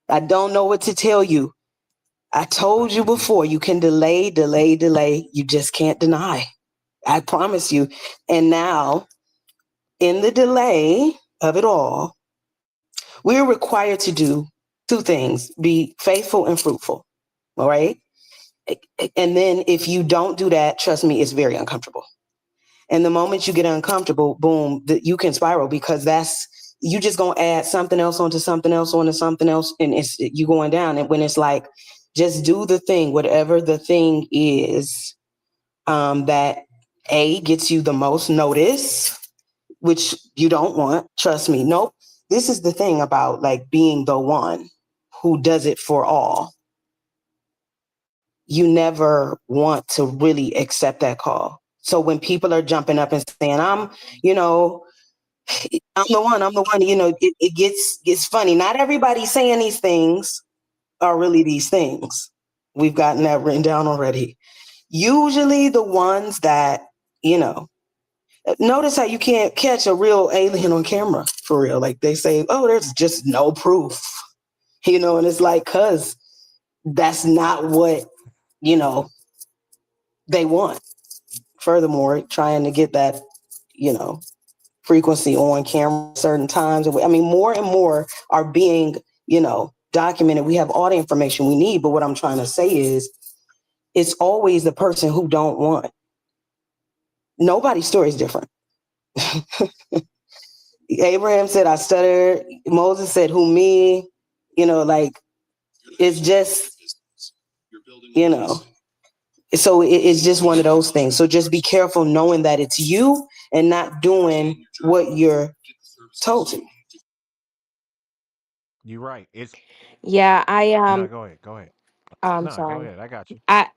I don't know what to tell you. I told you before, you can delay, delay, delay. You just can't deny. I promise you. And now, in the delay of it all, we're required to do two things: be faithful and fruitful. All right. And then if you don't do that, trust me, it's very uncomfortable. And the moment you get uncomfortable, boom, you can spiral, because that's, you just gonna add something else onto something else onto something else, and it's you going down. And when it's like, just do the thing, whatever the thing is, that gets you the most notice, which you don't want. Trust me. Nope. This is the thing about like being the one who does it for all. You never want to really accept that call. So when people are jumping up and saying, you know, I'm the one, it gets funny. Not everybody saying these things are really these things. We've gotten that written down already. Usually the ones that, you know, notice how you can't catch a real alien on camera for real. Like they say, oh, there's just no proof, and it's like, cause that's not what, you know, they want. Furthermore, trying to get that, you know, frequency on camera certain times. I mean, more and more are being, documented. We have all the information we need. But what I'm trying to say is, it's always the person who don't want. Nobody's story is different. Abraham said, I stuttered. Moses said, who me? Like, it's just, you know, so it's just one of those things. So just be careful knowing that it's you and not doing what you're told to. You're right. It's Yeah, I no. Go ahead. Go ahead. I'm No, go sorry. ahead. I got you. I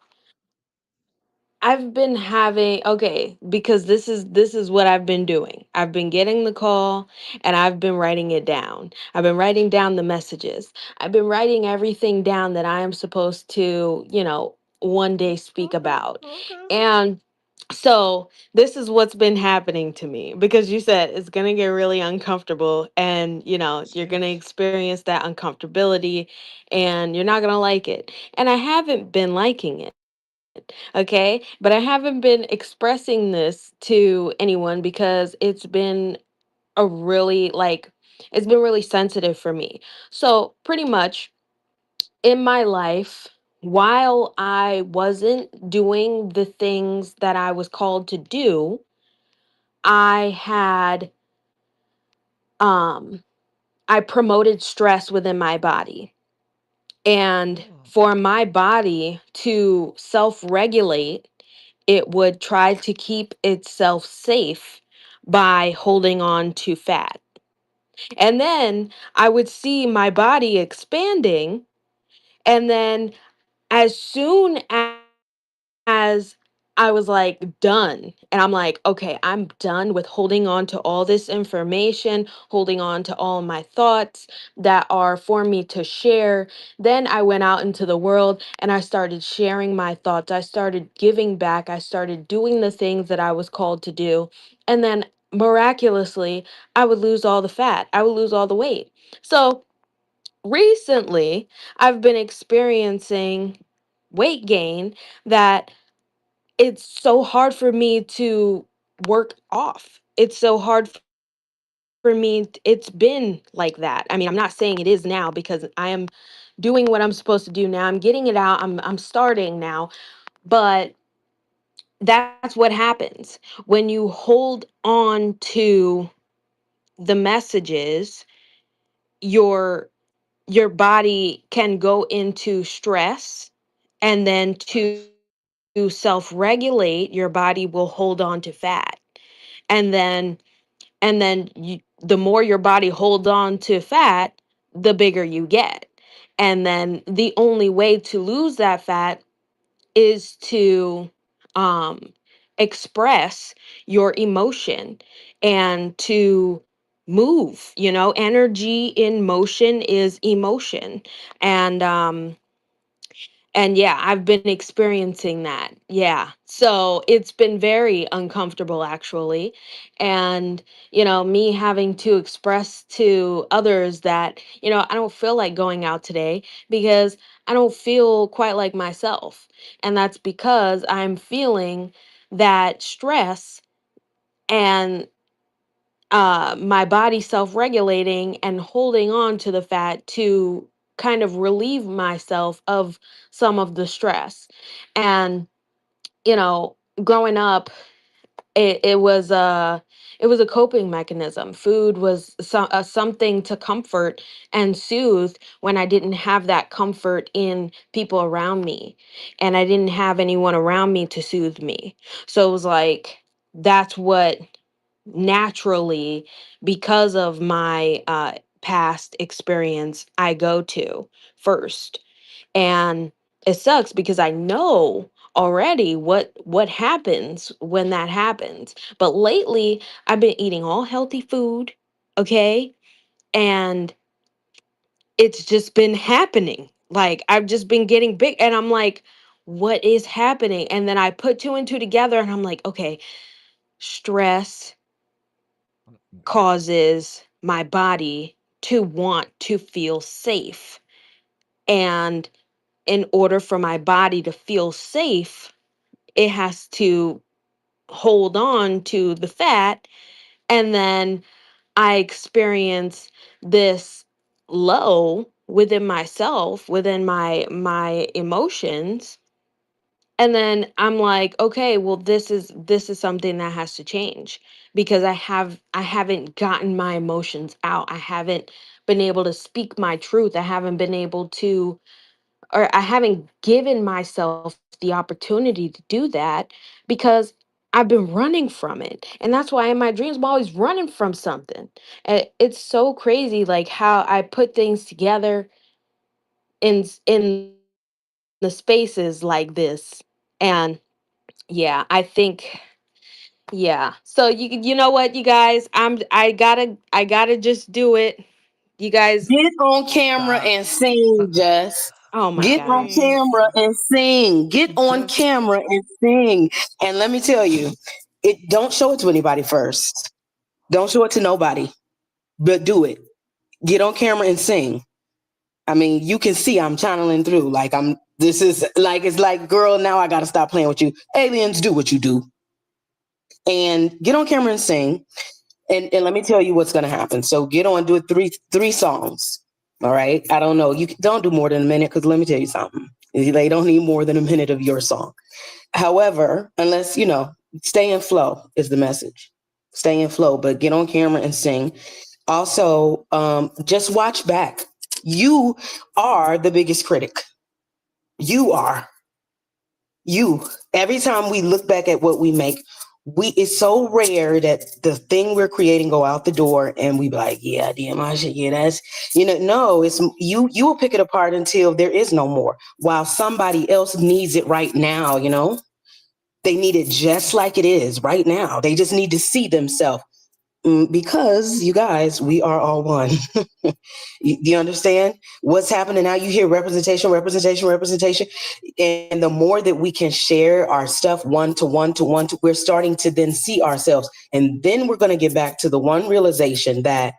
I've been having, okay, because this is what I've been doing. I've been getting the call and I've been writing it down. I've been writing down the messages. I've been writing everything down that I am supposed to, one day speak Okay. about. Okay. And so this is what's been happening to me, because you said it's going to get really uncomfortable, and Yes. you're going to Yes. experience that uncomfortability and you're not going to like it. And I haven't been liking it. Okay. But I haven't been expressing this to anyone because it's been a really, like, it's been really sensitive for me. So, pretty much in my life, while I wasn't doing the things that I was called to do, I had, um, I promoted stress within my body. And Oh, for my body to self regulate, it would try to keep itself safe by holding on to fat. And then I would see my body expanding. And then as soon as I was like done, and I'm like, okay, I'm done with holding on to all this information, holding on to all my thoughts that are for me to share. Then I went out into the world and I started sharing my thoughts. I started giving back. I started doing the things that I was called to do. And then miraculously, I would lose all the fat, I would lose all the weight. So recently, I've been experiencing weight gain that it's so hard for me to work off. It's so hard for me. It's been like that. I mean, I'm not saying it is now, because I am doing what I'm supposed to do now. I'm getting it out. I'm starting now. But that's what happens when you hold on to the messages. Your body can go into stress, and then to self-regulate, your body will hold on to fat. And then the more your body holds on to fat, the bigger you get. And then the only way to lose that fat is to um express your emotion and to move. Energy in motion is emotion. And And yeah, I've been experiencing that. Yeah. So it's been very uncomfortable, actually. And, me having to express to others that, I don't feel like going out today because I don't feel quite like myself. And that's because I'm feeling that stress and my body self-regulating and holding on to the fat to kind of relieve myself of some of the stress. And growing up, it was a coping mechanism. Food was something to comfort and soothe when I didn't have that comfort in people around me, and I didn't have anyone around me to soothe me. So it was like that's what naturally, because of my past experience, I go to first. And it sucks because I know already what happens when that happens. But lately I've been eating all healthy food, okay? And it's just been happening. Like I've just been getting big, and I'm like, what is happening? And then I put two and two together and I'm like, okay, stress causes my body to want to feel safe. And in order for my body to feel safe, it has to hold on to the fat. And then I experience this low within myself, within my emotions. And then I'm like, okay, well, this is something that has to change, because I haven't gotten my emotions out. I haven't been able to speak my truth. I haven't been able to, or I haven't given myself the opportunity to do that, because I've been running from it. And that's why in my dreams I'm always running from something. And it's so crazy, like how I put things together in the spaces like this. And yeah, I think, yeah. So you know what, you guys, I gotta just do it. You guys, Get on camera Stop. and sing, Just. oh my Get on gosh. Please, camera and sing. Get on just camera and sing. And let me tell you, it don't show it to anybody first. Don't show it to nobody, but do it. Get on camera and sing. I mean, you can see I'm channeling through. Like this is like, it's like, girl, now I got to stop playing with you. Aliens, do what you do. And get on camera and sing. And let me tell you what's going to happen. So get on, do it three songs. All right. I don't know. Don't do more than a minute, because let me tell you something. They don't need more than a minute of your song. However, unless, stay in flow is the message. Stay in flow, but get on camera and sing. Also, just watch back. You are the biggest critic. You are. You. Every time we look back at what we make, it's so rare that the thing we're creating go out the door and we be like, yeah, damn, I should, yeah, that's, no, it's you will pick it apart until there is no more, while somebody else needs it right now. They need it just like it is right now. They just need to see themselves. Because you guys, we are all one. You understand what's happening now? You hear representation, representation, representation. And the more that we can share our stuff one to one to one, we're starting to then see ourselves. And then we're going to get back to the one realization that,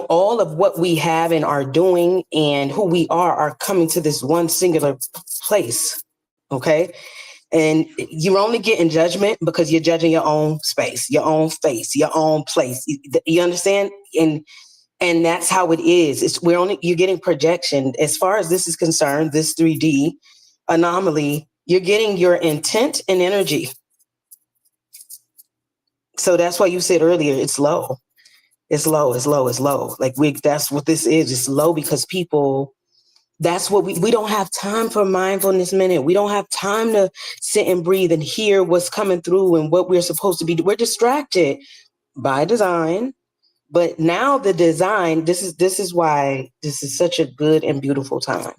all of what we have and are doing and who we are coming to this one singular place. Okay. And you're only getting judgment because you're judging your own space, your own face, your own place. You understand? And that's how it is. You're getting projection. As far as this is concerned, this 3D anomaly, you're getting your intent and energy. So that's why you said earlier, it's low. It's low, it's low, it's low. That's what this is. It's low because people, that's what we don't have time for mindfulness minute. We don't have time to sit and breathe and hear what's coming through and what we're supposed to be. We're distracted by design. But now the design, this is why this is such a good and beautiful time.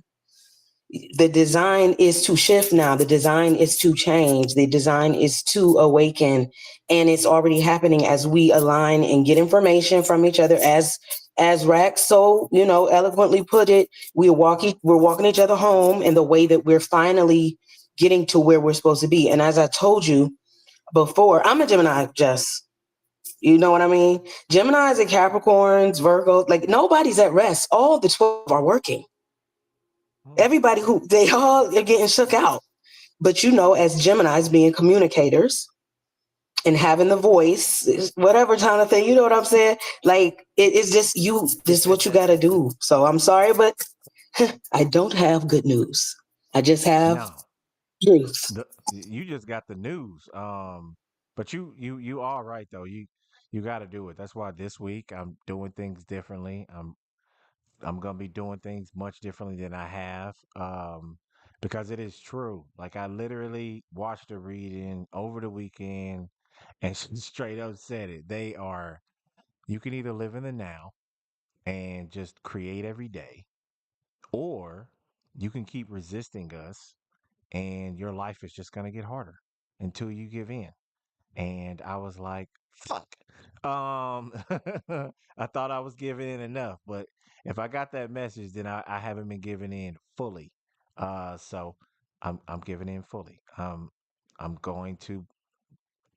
The design is to shift now. The design is to change. The design is to awaken. And it's already happening as we align and get information from each other, as as Rax so, eloquently put it, we're walking each other home in the way that we're finally getting to where we're supposed to be. And as I told you before, I'm a Gemini, Jess. You know what I mean? Geminis and Capricorns, Virgos, like nobody's at rest. All the 12 are working. Mm. Everybody they all are getting shook out. But as Geminis being communicators and having the voice, whatever kind of thing, you know what I'm saying? Like it's just this is what you gotta do. So I'm sorry, but I don't have good news. I just have No, truth. you just got the news. But you are right though. You got to do it. That's why this week I'm doing things differently. I'm gonna be doing things much differently than I have. Because it is true. Like I literally watched a reading over the weekend, and she straight up said it. They are. You can either live in the now and just create every day, or you can keep resisting us and your life is just going to get harder until you give in. And I was like, fuck. Um, I thought I was giving in enough, but if I got that message, then I haven't been giving in fully. So I'm giving in fully. I'm going to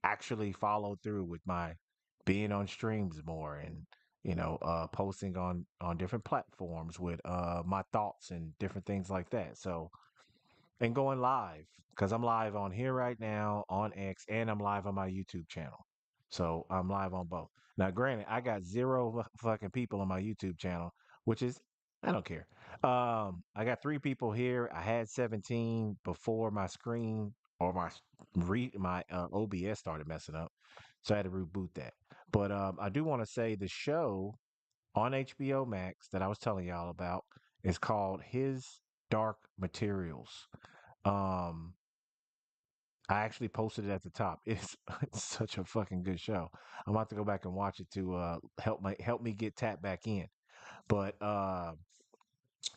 actually follow through with my being on streams more and posting on different platforms with my thoughts and different things like that. So and going live because I'm live on here right now on X and I'm live on my YouTube channel. So I'm live on both. Now, granted, I got zero fucking people on my YouTube channel, which is I don't care. I got 3 people here. I had 17 before my screen or my OBS started messing up, so I had to reboot that. But I do want to say the show on HBO Max that I was telling y'all about is called His Dark Materials. Um, I actually posted it at the top. It's such a fucking good show. I'm about to go back and watch it to help me get tapped back in. But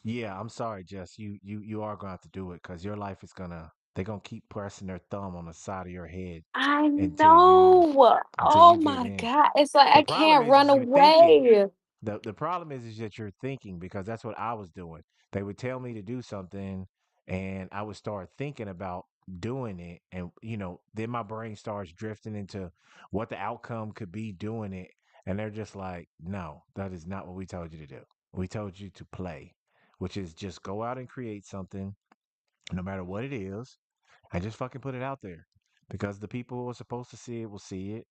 yeah, I'm sorry, Jess. You are gonna have to do it because your life is they're gonna keep pressing their thumb on the side of your head I until you know. until Oh you give my in. God. It's like The I problem can't run is you're thinking. away. The problem is that you're thinking because that's what I was doing. They would tell me to do something and I would start thinking about doing it and then my brain starts drifting into what the outcome could be doing it and they're just like, "No, that is not what we told you to do. We told you to play, which is just go out and create something no matter what it is and just fucking put it out there because the people who are supposed to see it will see it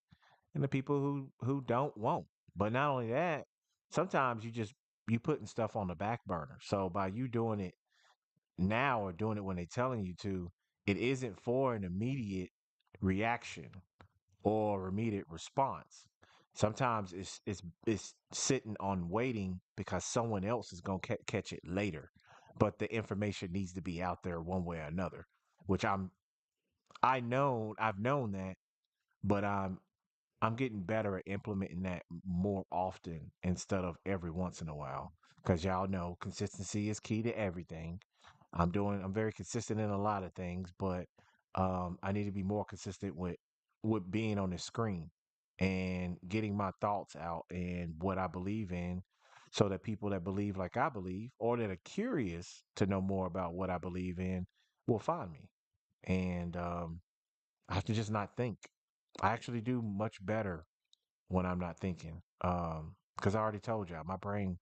and the people who don't won't. But not only that, sometimes you putting stuff on the back burner. So by you doing it now or doing it when they're telling you to, it isn't for an immediate reaction or immediate response. Sometimes it's sitting on waiting because someone else is gonna catch it later, but the information needs to be out there one way or another. Which I've known that, but I'm getting better at implementing that more often instead of every once in a while. Because y'all know consistency is key to everything. I'm very consistent in a lot of things, but I need to be more consistent with being on the screen and getting my thoughts out and what I believe in so that people that believe like I believe or that are curious to know more about what I believe in will find me. And I have to just not think. I actually do much better when I'm not thinking. Because I already told y'all, my brain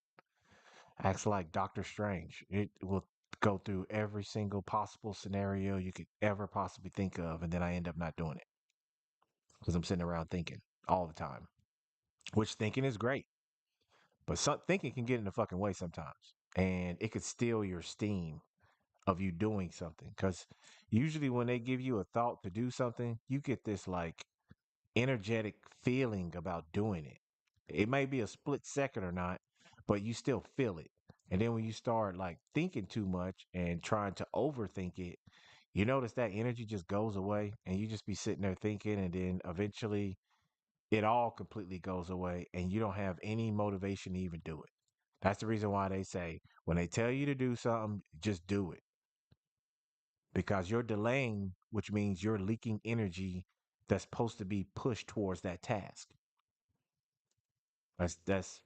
acts like Doctor Strange. It will go through every single possible scenario you could ever possibly think of, and then I end up not doing it because I'm sitting around thinking all the time. Which thinking is great, but some thinking can get in the fucking way sometimes, and it could steal your steam of you doing something. Because usually when they give you a thought to do something, you get this like energetic feeling about doing it. It may be a split second or not, but you still feel it. And then when you start like thinking too much and trying to overthink it, you notice that energy just goes away and you just be sitting there thinking and then eventually it all completely goes away and you don't have any motivation to even do it. That's the reason why they say when they tell you to do something, just do it because you're delaying, which means you're leaking energy that's supposed to be pushed towards that task. That's.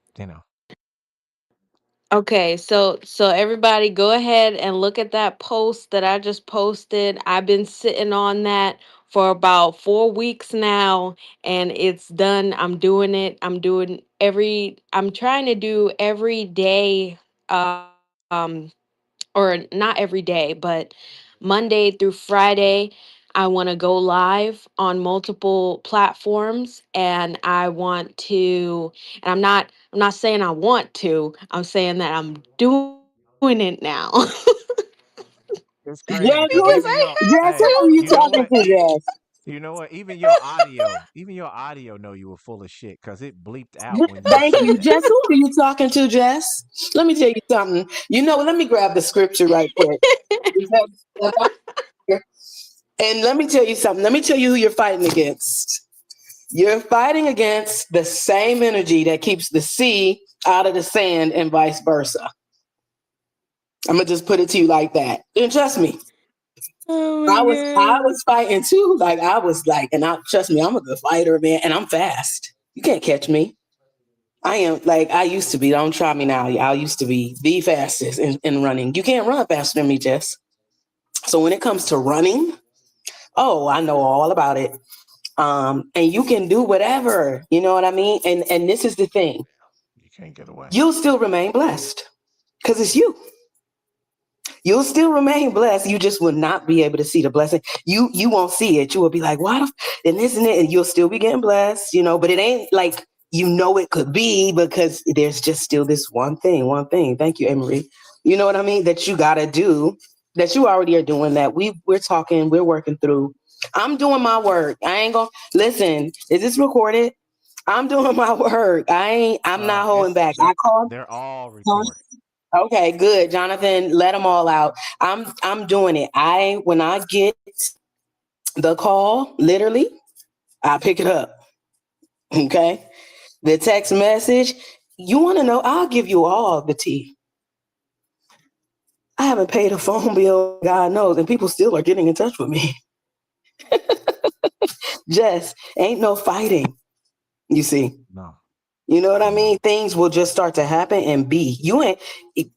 Okay, so everybody go ahead and look at that post that I just posted. I've been sitting on that for about 4 weeks now and it's done. I'm doing it. I'm trying to do every day or not every day, but Monday through Friday I want to go live on multiple platforms and I want to and I'm not saying I want to. I'm saying that I'm doing it now. It's Jess, crazy Because because who, even I your have Jess, hey, who are to. you you know talking what? to, Jess? You know what? Even your audio know you were full of shit because it bleeped out when you Thank said you, that. Jess. Who are you talking to, Jess? Let me tell you something. Let me grab the scripture right quick. Because- And let me tell you something. Let me tell you who you're fighting against. You're fighting against the same energy that keeps the sea out of the sand and vice versa. I'm gonna just put it to you like that. And trust me, Oh my I was god. fighting too. Like I was like, and I trust me, I'm a good fighter, man, and I'm fast. You can't catch me. I am like I used to be. Don't try me now. I used to be the fastest in running. You can't run faster than me, Jess. So when it comes to running, oh, I know all about it. And you can do whatever. You know what I mean? And this is the thing. You can't get away. You'll still remain blessed because it's you. You'll still remain blessed. You just will not be able to see the blessing. You won't see it. You will be like, what? And isn't it? And you'll still be getting blessed, but it ain't like it could be because there's just still this one thing. Thank you, Emery. You know what I mean? That you gotta do, that you already are doing that. We're talking, we're working through. I'm doing my work. I ain't gonna listen. Is this recorded? I'm doing my work. I'm not holding It's back. I call. they're all recorded. Okay, good, Jonathan. Let them all out. I'm doing it. When I get the call, literally, I pick it up. Okay, the text message. You want to know? I'll give you all the tea. I haven't paid a phone bill, God knows, and people still are getting in touch with me. Just ain't no fighting. You see. No, You know what I mean? no. Things will just start to happen and be. You ain't.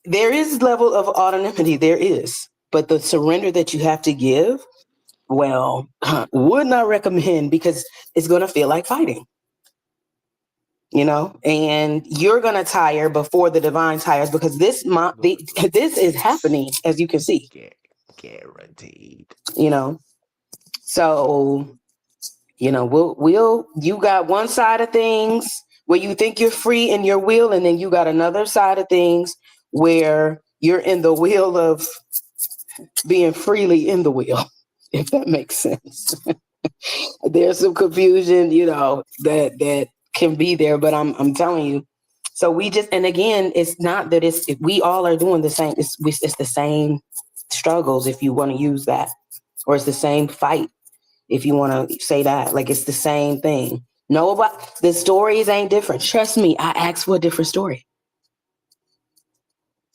There is level of autonomy. There is, but the surrender that you have to give. Well, would not recommend because it's going to feel like fighting, and you're going to tire before the divine tires because this is happening as you can see, Get guaranteed. you know. So, you got one side of things where you think you're free in your will, and then you got another side of things where you're in the wheel of being freely in the wheel, if that makes sense. There's some confusion, that can be there, but I'm telling you. So we just, and again, it's not that we all are doing the same. It's the same struggles, if you want to use that, or it's the same fight, if you want to say that. Like it's the same thing. No, but the stories ain't different. Trust me, I asked for a different story.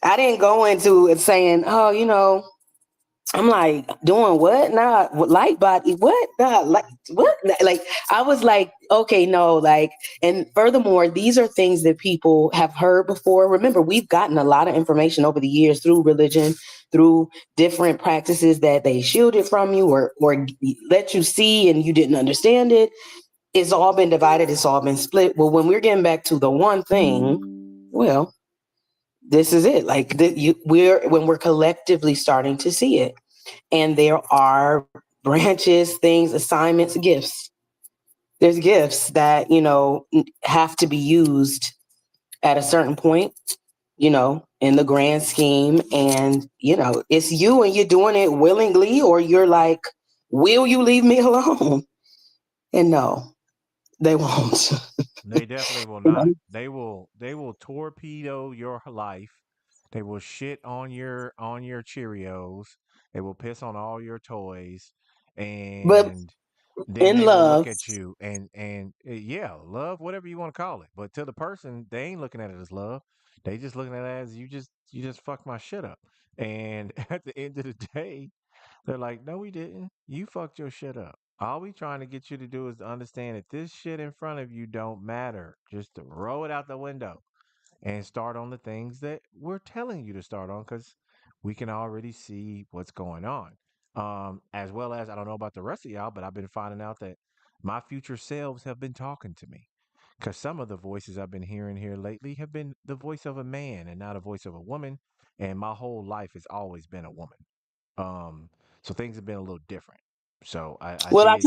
I didn't go into it saying, oh, I'm like, doing what? Nah, light body, what? Nah, like, what? Like, I was like, okay, no, like, and furthermore, these are things that people have heard before. Remember, we've gotten a lot of information over the years through religion, through different practices that they shielded from you or let you see and you didn't understand it. It's all been divided, it's all been split. Well, when we're getting back to the one thing, well, this is it. Like, when we're collectively starting to see it. And there are branches, things, assignments, gifts. There's gifts that, have to be used at a certain point, in the grand scheme. And, it's you and you're doing it willingly, or you're like, will you leave me alone? And no, they won't. They definitely will not. They will torpedo your life. They will shit on your Cheerios. They will piss on all your toys, But and then in they will look love, at you and yeah, love, whatever you want to call it. But to the person, they ain't looking at it as love. They just looking at it as you just fucked my shit up. And at the end of the day, they're like, no, we didn't. You fucked your shit up. All we trying to get you to do is to understand that this shit in front of you don't matter. Just to throw it out the window. and start on the things that we're telling you to start on because we can already see what's going on. As well as I don't know about the rest of y'all, but I've been finding out that my future selves have been talking to me. Because some of the voices I've been hearing here lately have been the voice of a man and not a voice of a woman. And my whole life has always been a woman. Um, so things have been a little different. So I Well, did I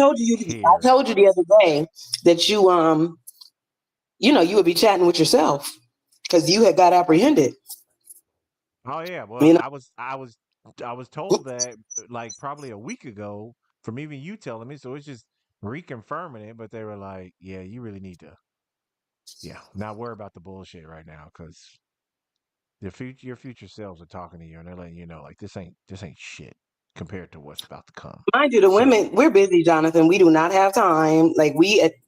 hear. told you the other day that you would be chatting with yourself because you had got apprehended. Oh yeah, well You know, I was told that like probably a week ago from even you telling me. So it's just reconfirming it. But they were like, yeah, you really need to, yeah, not worry about the bullshit right now because your future selves are talking to you and they're letting you know like this ain't shit compared to what's about to come. mind you, the So women, we're busy, Jonathan. We do not have time. Like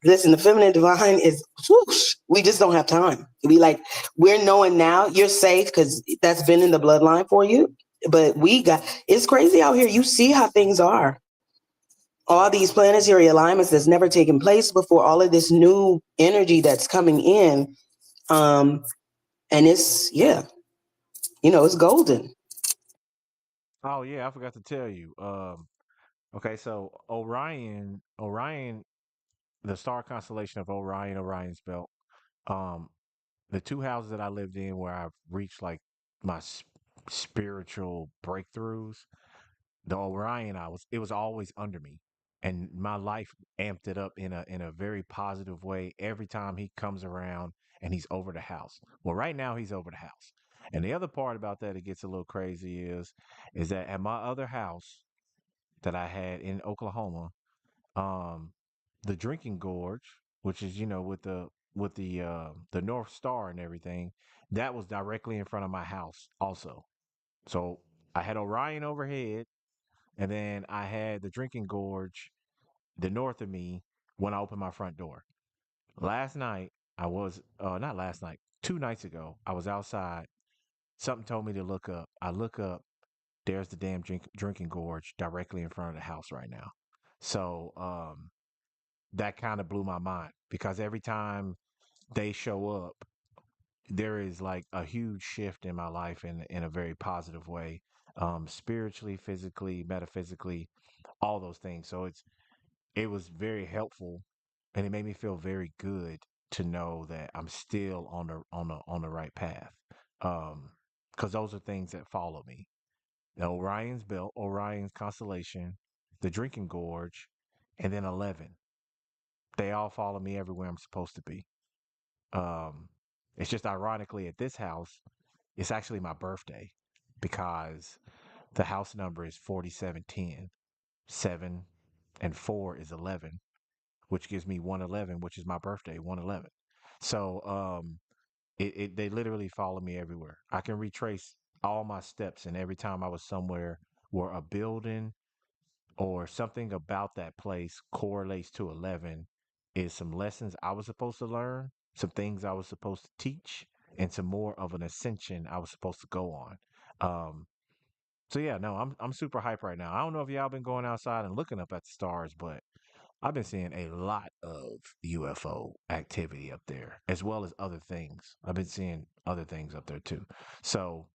listen, the feminine divine is, whoosh, we just don't have time. We're knowing now you're safe because that's been in the bloodline for you. But it's crazy out here. You see how things are. All these planetary alignments that's never taken place before, all of this new energy that's coming in. Um, and it's golden. oh yeah, I forgot to tell you. Okay, so Orion, the star constellation of Orion, Orion's belt. Um, the two houses that I lived in where I've reached like my spiritual breakthroughs, the Orion it was always under me. And my life amped it up in a very positive way every time he comes around and he's over the house. Well, right now he's over the house. And the other part about that it gets a little crazy is that at my other house that I had in Oklahoma, um, the drinking gorge, which is with the North Star and everything, that was directly in front of my house also. So I had Orion overhead, and then I had the drinking gorge the north of me when I opened my front door. Last night I was not last night, 2 nights ago, I was outside. Something told me to look up. I look up. There's the damn drinking gorge directly in front of the house right now. So that kind of blew my mind because every time they show up, there is like a huge shift in my life in a very positive way, spiritually, physically, metaphysically, all those things. So it was very helpful, and it made me feel very good to know that I'm still on the right path. Um, because those are things that follow me. The Orion's belt, Orion's constellation, the drinking gorge, and then 11. They all follow me everywhere I'm supposed to be. Um, it's just ironically at this house, it's actually my birthday because the house number is 4710. 7 and 4 is 11, which gives me 111, which is my birthday, 111. So they literally follow me everywhere. I can retrace all my steps, and every time I was somewhere where a building or something about that place correlates to 11 is some lessons I was supposed to learn, some things I was supposed to teach, and some more of an ascension I was supposed to go on. Um, so yeah, no, I'm super hyped right now. I don't know if y'all been going outside and looking up at the stars, but I've been seeing a lot of UFO activity up there, as well as other things. I've been seeing other things up there too. So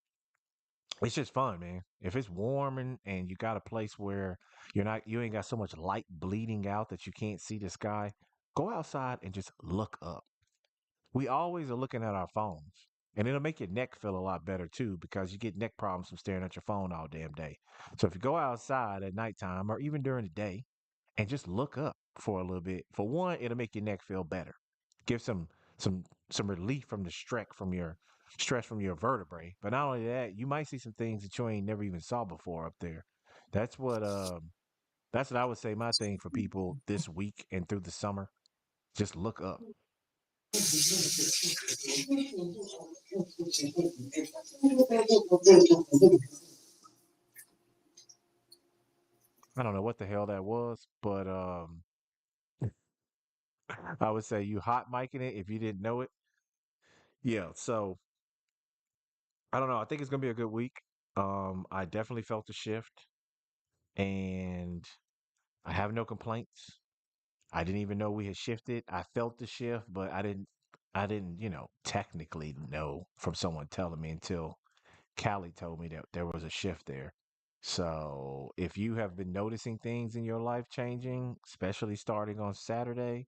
it's just fun, man. If it's warm and you got a place where you ain't got so much light bleeding out that you can't see the sky, go outside and just look up. We always are looking at our phones. And it'll make your neck feel a lot better too, because you get neck problems from staring at your phone all damn day. So if you go outside at nighttime or even during the day and just look up for a little bit, for one, it'll make your neck feel better. Give some some relief from the stress from your vertebrae. But not only that, you might see some things that you ain't never even saw before up there. That's what that's what I would say my thing for people this week and through the summer. Just look up. I don't know what the hell that was, but I would say you hot micing it if you didn't know it. Yeah, so I don't know. I think it's gonna be a good week. I definitely felt the shift, and I have no complaints. I didn't even know we had shifted. I felt the shift, but I didn't. I didn't, technically know from someone telling me until Callie told me that there was a shift there. So if you have been noticing things in your life changing, especially starting on Saturday,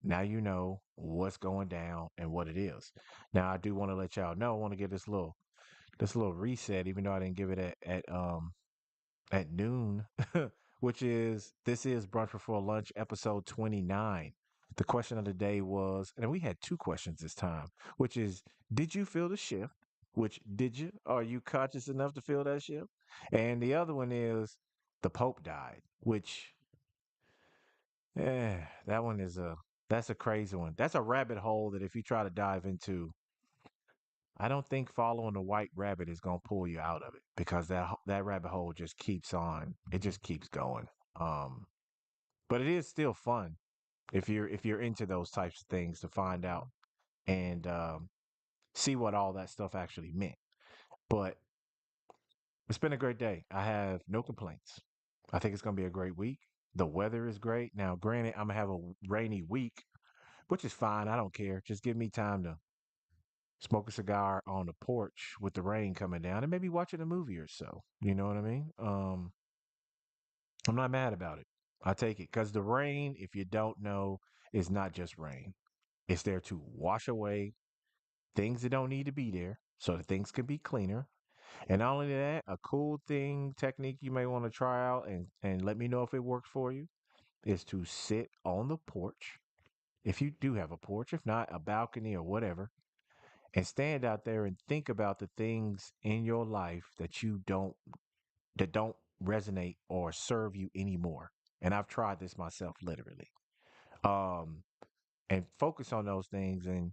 now you know what's going down and what it is. Now I do want to let y'all know. I want to get this little reset, even though I didn't give it at noon, which is this is Brunch Before Lunch, episode 29. The question of the day was, and we had two questions this time, which is, did you feel the shift? Which did you? Are you conscious enough to feel that shift? And the other one is, the Pope died, which, that one is that's a crazy one. That's a rabbit hole that if you try to dive into, I don't think following the white rabbit is gonna pull you out of it because that rabbit hole just keeps on. It just keeps going. Um, but it is still fun if you're into those types of things to find out and see what all that stuff actually meant. But it's been a great day. I have no complaints. I think it's gonna be a great week. The weather is great. Now, granted, I'm gonna have a rainy week, which is fine. I don't care. Just give me time to smoke a cigar on the porch with the rain coming down and maybe watching a movie or so. You know what I mean? I'm not mad about it. I take it because the rain, if you don't know, is not just rain. It's there to wash away things that don't need to be there so that things can be cleaner. And not only that, a cool thing, technique you may want to try out and let me know if it works for you is to sit on the porch. If you do have a porch, if not, a balcony or whatever, and stand out there and think about the things in your life that don't resonate or serve you anymore. And I've tried this myself literally. Um and focus on those things, and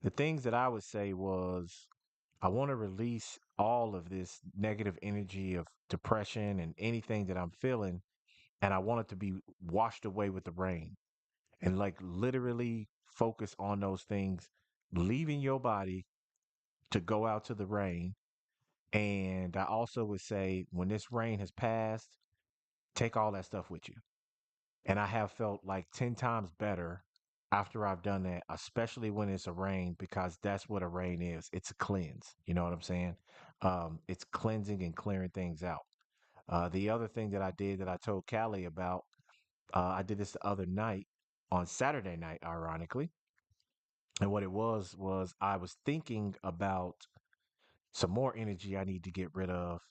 the things that I would say was I want to release all of this negative energy of depression and anything that I'm feeling, and I want it to be washed away with the rain, and like literally focus on those things leaving your body to go out to the rain. And I also would say, when this rain has passed, take all that stuff with you. And I have felt like 10 times better after I've done that, especially when it's a rain, because that's what a rain is. It's a cleanse. You know what I'm saying? It's cleansing and clearing things out. The other thing that I did that I told Callie about, I did this the other night on Saturday night, ironically. And what it was I was thinking about some more energy I need to get rid of.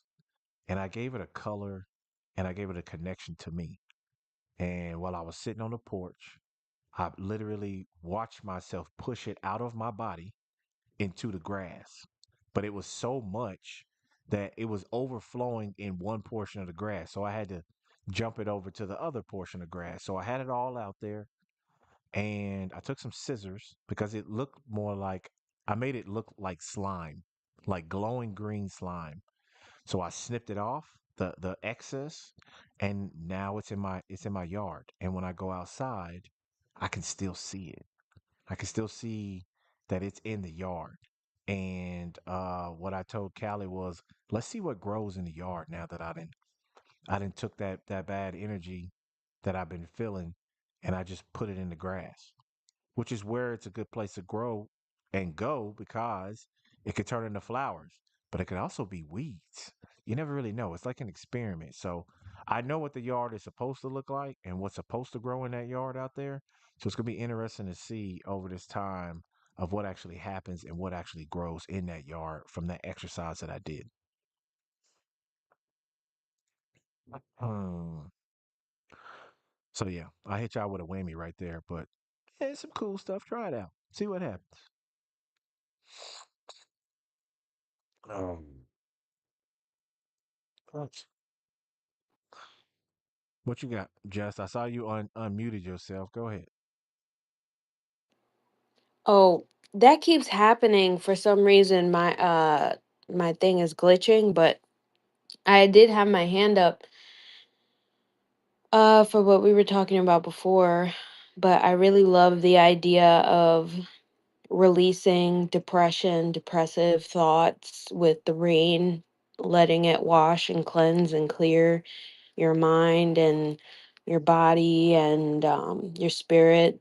And I gave it a color and I gave it a connection to me. And while I was sitting on the porch, I literally watched myself push it out of my body into the grass. But it was so much that it was overflowing in one portion of the grass. So I had to jump it over to the other portion of grass. So I had it all out there, and I took some scissors because it looked more like, I made it look like slime, like glowing green slime. So I snipped it off, the excess, and now it's in my yard. And when I go outside, I can still see it. I can still see that it's in the yard. And what I told Callie was, let's see what grows in the yard now that I didn't took that bad energy that I've been feeling, and I just put it in the grass, which is where it's a good place to grow and go, because it could turn into flowers, but it could also be weeds. You never really know. It's like an experiment. So I know what the yard is supposed to look like and what's supposed to grow in that yard out there. So it's going to be interesting to see over this time of what actually happens and what actually grows in that yard from that exercise that I did. Hmm. So yeah, I hit y'all with a whammy right there, but yeah, it's some cool stuff. Try it out. See what happens. Um, What you got, Jess? I saw you unmuted yourself. Go ahead. Oh, that keeps happening for some reason. My thing is glitching, but I did have my hand up for what we were talking about before. But I really love the idea of releasing depression, depressive thoughts with the rain, letting it wash and cleanse and clear your mind and your body and your spirit.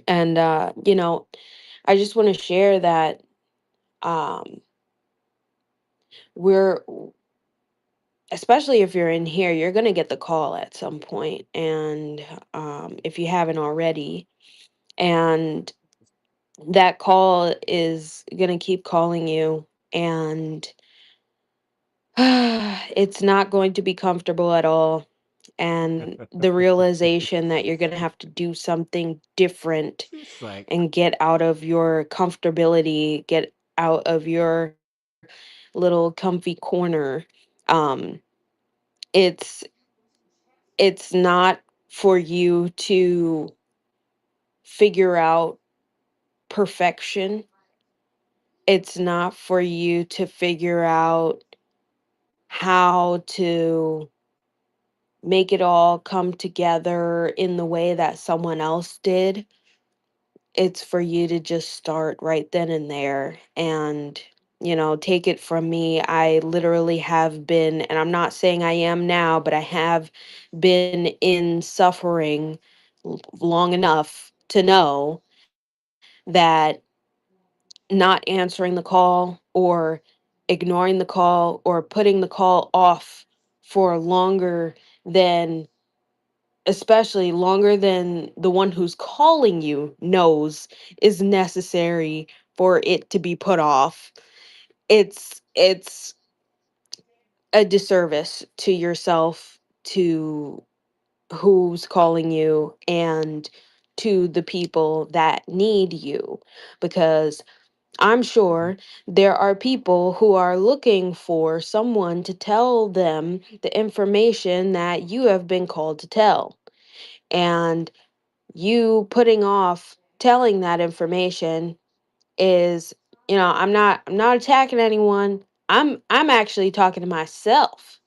And I just want to share that um we're especially if you're in here, you're going to get the call at some point, and if you haven't already, and that call is going to keep calling you, and it's not going to be comfortable at all. And the realization that you're going to have to do something different It's like, and get out of your comfortability, get out of your little comfy corner. Um, it's it's not for you to figure out perfection. It's not for you to figure out how to make it all come together in the way that someone else did. It's for you to just start right then and there. And take it from me, I literally have been, and I'm not saying I am now, but I have been in suffering long enough to know that not answering the call, or ignoring the call, or putting the call off for longer than, especially longer than the one who's calling you knows is necessary for it to be put off. It's a disservice to yourself, to who's calling you, and to the people that need you, because I'm sure there are people who are looking for someone to tell them the information that you have been called to tell. And you putting off telling that information is, I'm not attacking anyone. I'm actually talking to myself.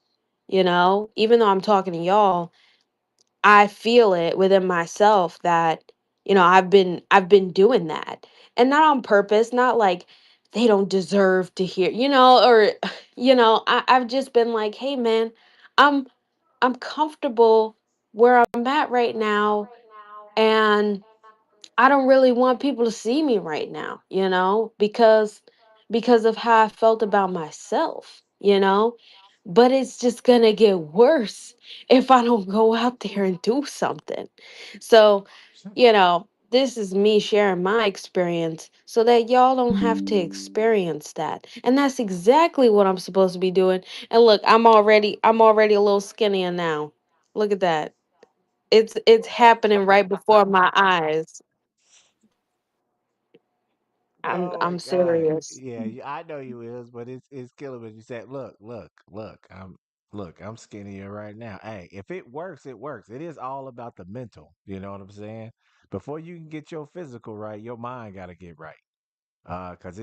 Even though I'm talking to y'all, I feel it within myself that I've been doing that, and not on purpose, not like they don't deserve to hear, or I've just been like, hey man, I'm I'm comfortable where I'm at right now, and I don't really want people to see me right now, because of how I felt about myself. But it's just gonna get worse if I don't go out there and do something. So, this is me sharing my experience so that y'all don't have to experience that. And that's exactly what I'm supposed to be doing. And look, I'm already a little skinnier now. Look at that. It's happening right before my eyes. oh my I'm God. serious. Yeah, I know you is, but it's killing me. You said, look, I'm skinnier right now. Hey, if it works, it works. It is all about the mental. You know what I'm saying? Before you can get your physical right, your mind got to get right. Cause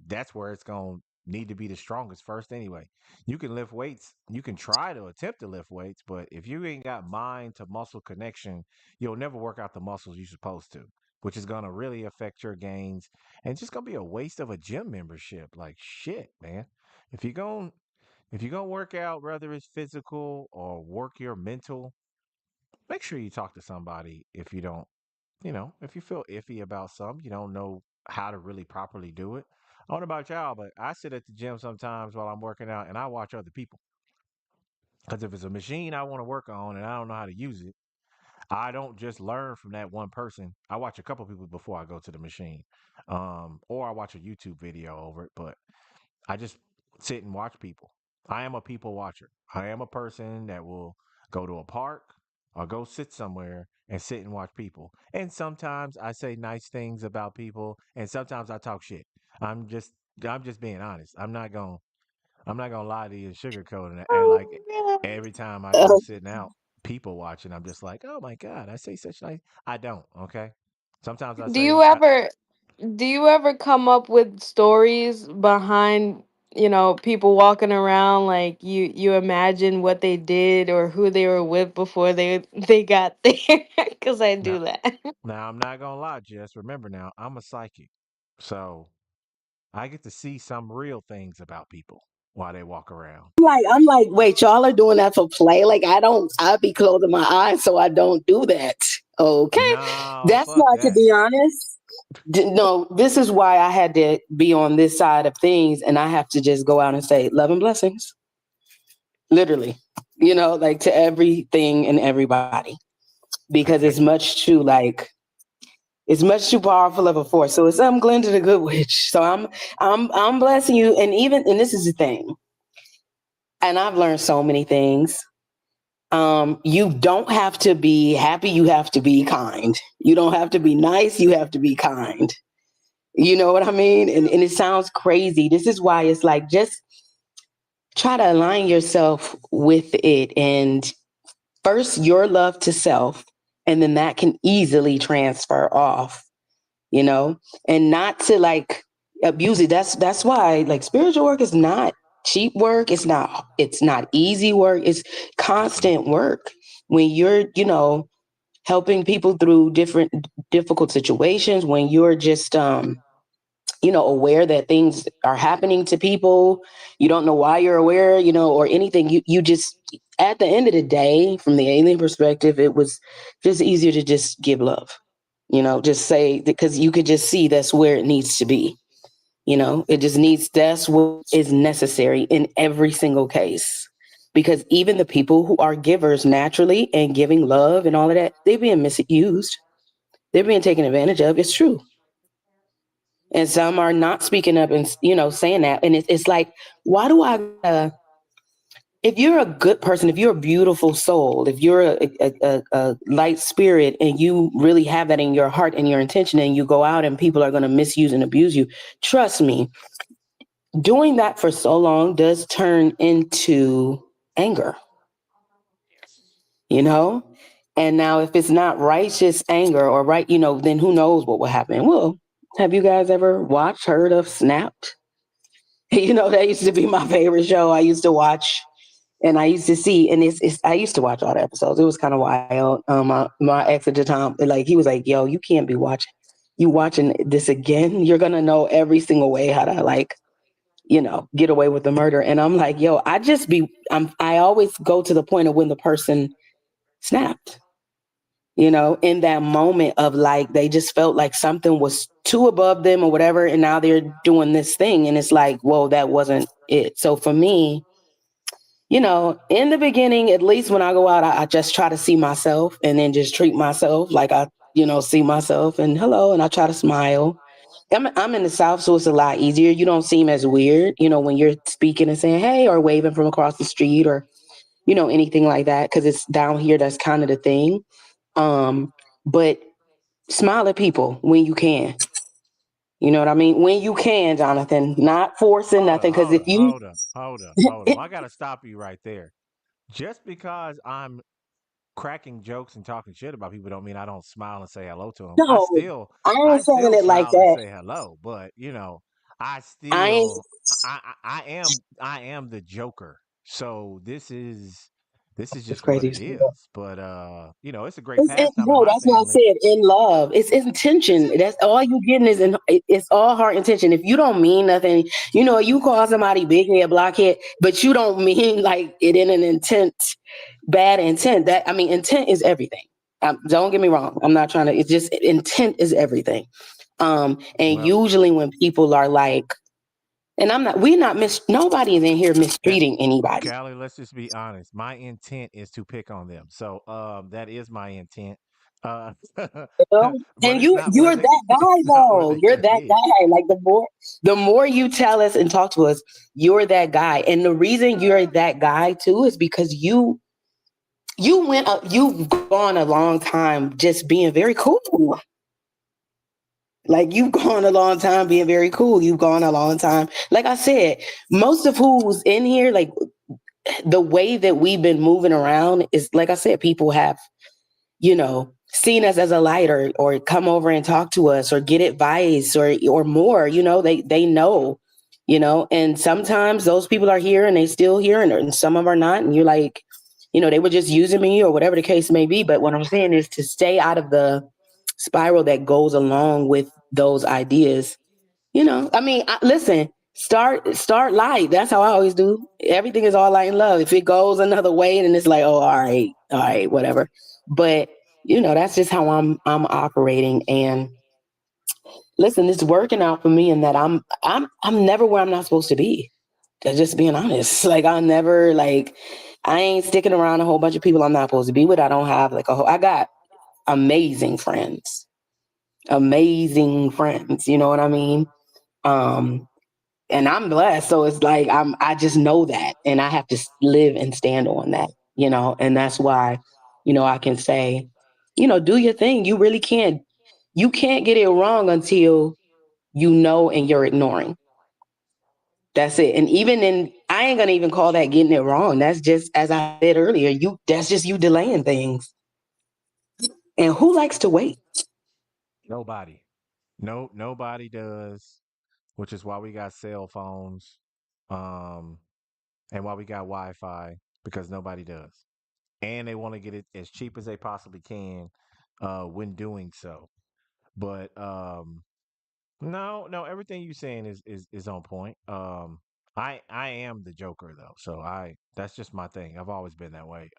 that's where it's gonna need to be the strongest first anyway. You can lift weights, you can try to attempt to lift weights, but if you ain't got mind to muscle connection, you'll never work out the muscles you're supposed to, which is gonna really affect your gains, and it's just gonna be a waste of a gym membership. Like shit, man. If you're going if you're gonna work out, whether it's physical or work your mental, make sure you talk to somebody if you don't, if you feel iffy about something, you don't know how to really properly do it. I don't know about y'all, but I sit at the gym sometimes while I'm working out and I watch other people. Because if it's a machine I want to work on and I don't know how to use it, I don't just learn from that one person. I watch a couple people before I go to the machine. Or I watch a YouTube video over it, but I just sit and watch people. I am a people watcher. I am a person that will go to a park or go sit somewhere and sit and watch people. And sometimes I say nice things about people and sometimes I talk shit. I'm just I'm just being honest. I'm not gonna lie to you and sugarcoat and act like every time I go Uh, sitting out people watching, I'm just like, oh my God, I say such nice. I don't, okay? Sometimes I Do you say, ever do you ever come up with stories behind, people walking around, like you imagine what they did or who they were with before they got there? Cuz I no, do that. now I'm not gonna lie, Jess. Remember now, I'm a psychic. So I get to see some real things about people while they walk around. I'm like, wait, y'all are doing that for play? Like, I'd be closing my eyes so I don't do that. Okay. No, That's fuck why, to that. be honest, no, this is why I had to be on this side of things, and I have to just go out and say love and blessings, literally, like to everything and everybody, because I, it's much too it's much too powerful of a force. So it's I'm Glenda the Good Witch. So I'm blessing you, and this is the thing, and I've learned so many things. You don't have to be happy. You have to be kind. You don't have to be nice. You have to be kind. You know what I mean? And it sounds crazy. This is why it's like just try to align yourself with it. And first, your love to self, and then that can easily transfer off, you know, and not to abuse it. That's why spiritual work is not cheap work. It's not easy work. It's mm-mm. constant work when you're, helping people through different difficult situations, when you're just aware that things are happening to people. You don't know why you're aware, or anything. You just, at the end of the day, from the alien perspective, it was just easier to just give love. Just say, because you could just see that's where it needs to be. It just needs, that's what is necessary in every single case. Because even the people who are givers naturally and giving love and all of that, they're being misused. They're being taken advantage of. It's true. And some are not speaking up and saying that. And it's like, why do I gotta, if you're a good person, if you're a beautiful soul, if you're a light spirit, and you really have that in your heart and your intention, and you go out and people are going to misuse and abuse you, trust me, doing that for so long does turn into anger, Yes. you know? And now if it's not righteous anger or right, then who knows what will happen. Well, have you guys ever watched, heard of Snapped? That used to be my favorite show. I used to watch, and I used to see, and I used to watch all the episodes. It was kind of wild. My ex at the time, like, he was like, "Yo, you can't be watching this again. You're gonna know every single way how to get away with the murder." And I'm like, "Yo, I always go to the point of when the person snapped." In that moment of they just felt like something was too above them or whatever, and now they're doing this thing, and it's like, whoa, that wasn't it. So for me, in the beginning, at least when I go out, I just try to see myself and then just treat myself like I, see myself and hello, and I try to smile. I'm in the South, so it's a lot easier. You don't seem as weird, when you're speaking and saying, hey, or waving from across the street, or, anything like that. Cause it's down here. That's kind of the thing. But smile at people when you can. You know what I mean? When you can, Jonathan, not forcing Hold nothing. up, Cause hold if up, you, hold up, hold up, hold up. I gotta stop you right there. Just because I'm cracking jokes and talking shit about people don't mean I don't smile and say hello to them. I no, still I I ain't saying still it like smile and that. say hello, but I I ain't, still I am the joker. So this is it's just what crazy. it is. But it's a great pastime in No, my that's what I family. said. In love, it's intention. That's all you getting is it's all heart intention. If you don't mean nothing, you call somebody big head, blockhead, but you don't mean like it in an intent, bad intent. That, I mean, intent is everything. Don't get me wrong. I'm not trying to. It's just intent is everything. And Well, usually when people are like, and I'm not, we're not nobody is in here Ca- mistreating anybody. Callie, let's just be honest. My intent is to pick on them. So that is my intent. Uh but And it's not you're where they that guy it's not where though. they You're should that be. guy. Like the more you tell us and talk to us, you're that guy. And the reason you're that guy too is because you've gone a long time just being very cool. Like you've gone a long time being very cool. You've gone a long time. Like I said, most of who's in here, like the way that we've been moving around is, like I said, people have seen us as a light, or come over and talk to us or get advice or more, they know, and sometimes those people are here and they still here, and some of them are not. And you're like, they were just using me or whatever the case may be. But what I'm saying is to stay out of the spiral that goes along with those ideas. I mean, listen, start light. That's how I always do. Everything is all light and love. If it goes another way, then it's like, oh, all right, whatever. But that's just how I'm operating. And listen, it's working out for me in that I'm never where I'm not supposed to be. Just being honest. Like I never like I ain't sticking around a whole bunch of people I'm not supposed to be with. I don't have like a whole I got amazing friends. Amazing friends. You know what I mean? Um and I'm blessed. So it's like I just know that and I have to live and stand on that, and that's why, I can say, do your thing. You can't get it wrong until you know and you're ignoring. That's it. And even in I ain't gonna even call that getting it wrong. That's just as I said earlier, that's just you delaying things. And who likes to wait? Nobody. No, nobody does, which is why we got cell phones, um, and why we got Wi-Fi because nobody does, and they want to get it as cheap as they possibly can, when doing so. But no, no, everything you saying is on point. I am the Joker though, so I that's just my thing. I've always been that way.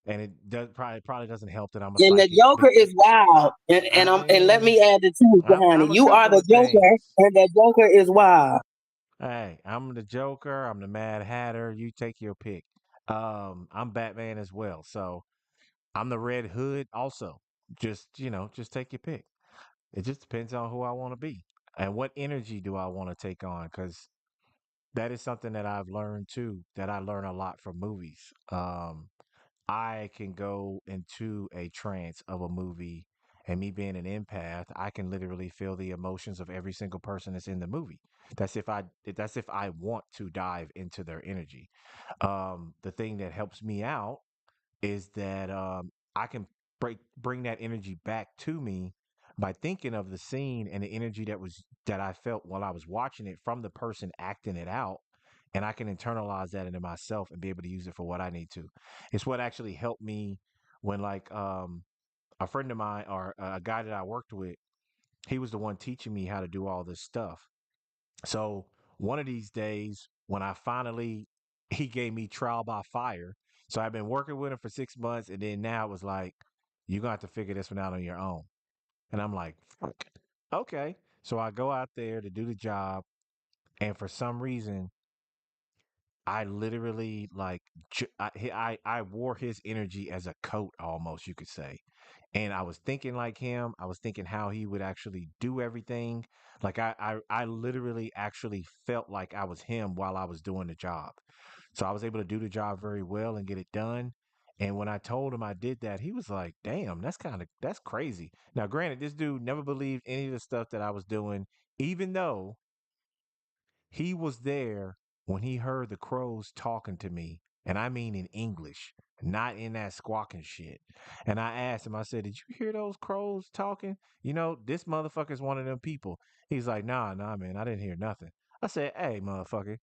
And it does probably doesn't help that I'm a And the psychic, but Joker is wild. And I and let mean, me add the truth behind it. I'm a You are couple the of Joker, things. and the Joker is wild. Hey, I'm the Joker. I'm the Mad Hatter. You take your pick. I'm Batman as well. So I'm the Red Hood also. Just take your pick. It just depends on who I want to be and what energy do I want to take on. Because that is something that I've learned too, that I learn a lot from movies. I can go into a trance of a movie, and me being an empath, I can literally feel the emotions of every single person that's in the movie. That's if I want to dive into their energy. The thing that helps me out is that I can bring that energy back to me by thinking of the scene and the energy that I felt while I was watching it from the person acting it out, and I can internalize that into myself and be able to use it for what I need to. It's what actually helped me when a friend of mine or a guy that I worked with, he was the one teaching me how to do all this stuff. So one of these days, when I finally, he gave me trial by fire. So I've been working with him for 6 months, and then now it was like, you're gonna have to figure this one out on your own. And I'm like, fuck. Okay. So I go out there to do the job, and for some reason, I literally like I wore his energy as a coat almost, you could say. And I was thinking like him. I was thinking how he would actually do everything. Like I literally actually felt like I was him while I was doing the job. So I was able to do the job very well and get it done. And when I told him I did that, he was like, "Damn, that's crazy." Now, granted, this dude never believed any of the stuff that I was doing, even though he was there when he heard the crows talking to me, and I mean in English, not in that squawking shit. And I asked him, I said, "Did you hear those crows talking? This motherfucker's one of them people." He's like, "Nah, nah, man, I didn't hear nothing." I said, "Hey, motherfucker,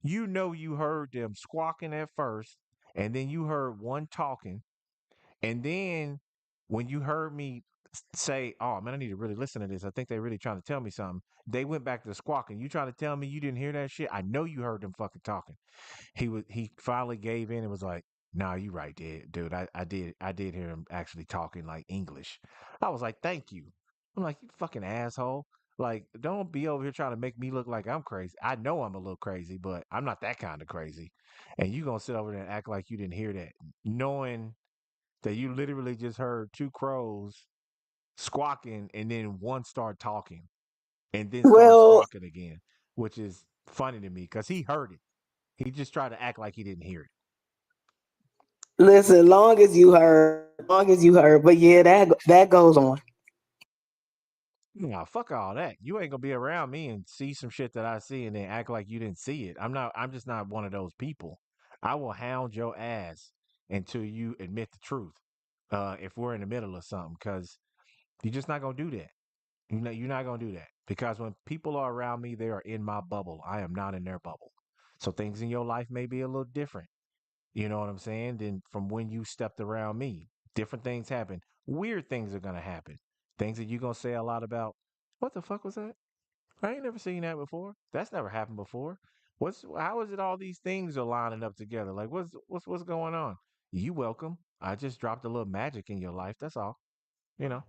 you heard them squawking at first, and then you heard one talking, and then when you heard me say, 'Oh man, I need to really listen to this. I think they're really trying to tell me something.' They went back to squawking. You trying to tell me you didn't hear that shit? I know you heard them fucking talking." He finally gave in and was like, "Nah, you right, dude. I did hear him actually talking like English." I was like, "Thank you." I'm like, "You fucking asshole." Like, don't be over here trying to make me look like I'm crazy. I know I'm a little crazy, but I'm not that kind of crazy. And you gonna sit over there and act like you didn't hear that, knowing that you literally just heard two crows squawking and then one started talking and then started Well, squawking again, which is funny to me because he heard it. He just tried to act like he didn't hear it. listen, long as you heard, but yeah, that goes on. Nah, fuck all that. You ain't gonna be around me and see some shit that I see and then act like you didn't see it. I'm just not one of those people. I will hound your ass until you admit the truth. If we're in the middle of something, because you're just not gonna do that. You're not gonna do that because when people are around me, they are in my bubble. I am not in their bubble. So things in your life may be a little different. You know what I'm saying? Than from when you stepped around me. Different things happen. Weird things are gonna happen. Things that you're gonna say a lot about. What the fuck was that? I ain't never seen that before. That's never happened before. How is it all these things are lining up together? Like what's going on? You welcome. I just dropped a little magic in your life. That's all. You know,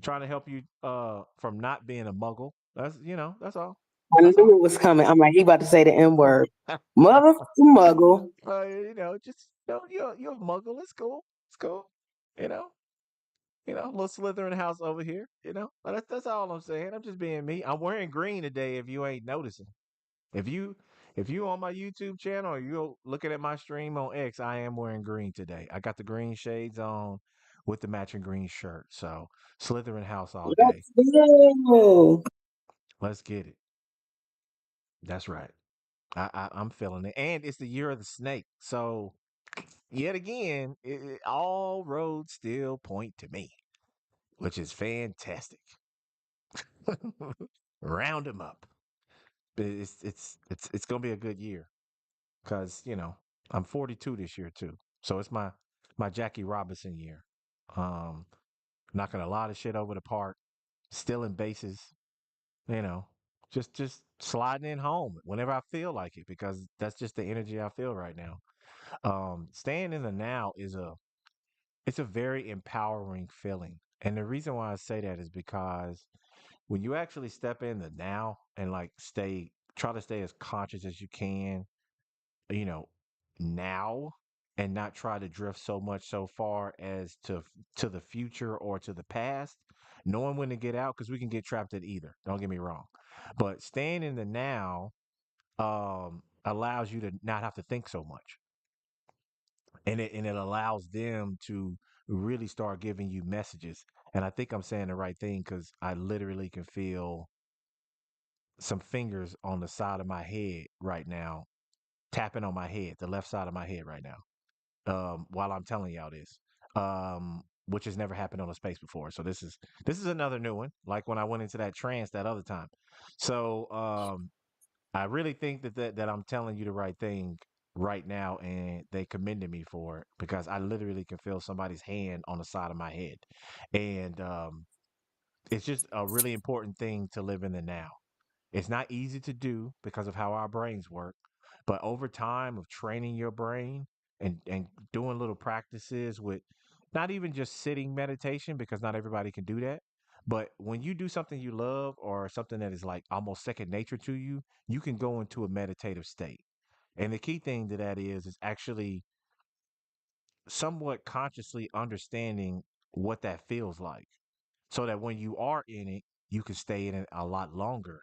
trying to help you from not being a muggle. That's all. I That's knew all. it was coming. I'm like, he about to say the N word. Mother muggle. Just you're a muggle. It's cool. It's cool. You know, a little Slytherin house over here. That's all I'm saying. I'm just being me. I'm wearing green today. If you ain't noticing, if you if you on my YouTube channel or you're looking at my stream on X, I am wearing green today. I got the green shades on with the matching green shirt. So Slytherin house all day. Let's go. Let's get it. That's right. I'm feeling it, and it's the year of the snake. So yet again, all roads still point to me, which is fantastic. Round them up. But it's gonna be a good year because I'm 42 this year too, so it's my Jackie Robinson year. Um, Knocking a lot of shit over the park, stealing bases, you know, just sliding in home whenever I feel like it because that's just the energy I feel right now. Staying in the now is it's a very empowering feeling. And the reason why I say that is because when you actually step in the now and like try to stay as conscious as you can, you know, now and not try to drift so much so far as to the future or to the past, knowing when to get out because we can get trapped at either. Don't get me wrong. But staying in the now allows you to not have to think so much. And it allows them to really start giving you messages. And I think I'm saying the right thing because I literally can feel some fingers on the side of my head right now, tapping on my head, the left side of my head right now, while I'm telling y'all this. Which has never happened on a space before. So this is another new one, like when I went into that trance that other time. So I really think that I'm telling you the right thing right now, and they commended me for it because I literally can feel somebody's hand on the side of my head, and it's just a really important thing to live in the now. It's not easy to do because of how our brains work, but over time of training your brain and doing little practices with not even just sitting meditation because not everybody can do that. But when you do something you love or something that is like almost second nature to you, you can go into a meditative state. And the key thing to that is actually somewhat consciously understanding what that feels like so that when you are in it, you can stay in it a lot longer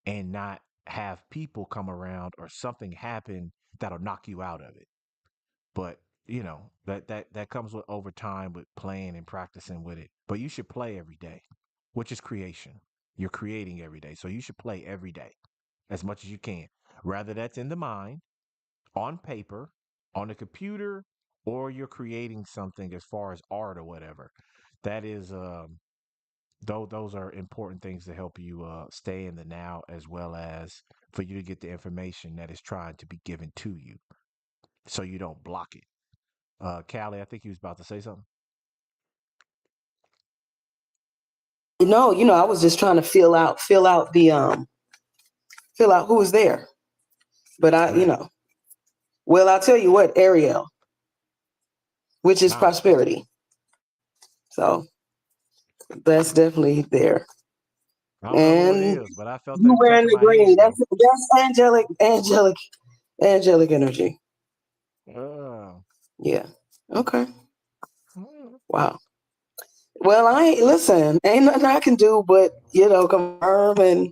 and not have people come around or something happen that'll knock you out of it. But that comes with over time with playing and practicing with it. But you should play every day, which is creation. You're creating every day, so you should play every day as much as you can. Rather that's in the mind, on paper, on the computer, or you're creating something as far as art or whatever. That is though those are important things to help you stay in the now as well as for you to get the information that is trying to be given to you so you don't block it. Callie, I think you was about to say something. No, I was just trying to fill out who was there. But Right. well, I'll tell you what, Ariel, which is Nice. prosperity. So that's definitely there. I don't know who it And is, but I felt you that wearing touching the my green. head though. That's angelic energy. Uh, Yeah. Okay. mm, Wow. Well, I ain't listen, ain't nothing I can do but, confirm and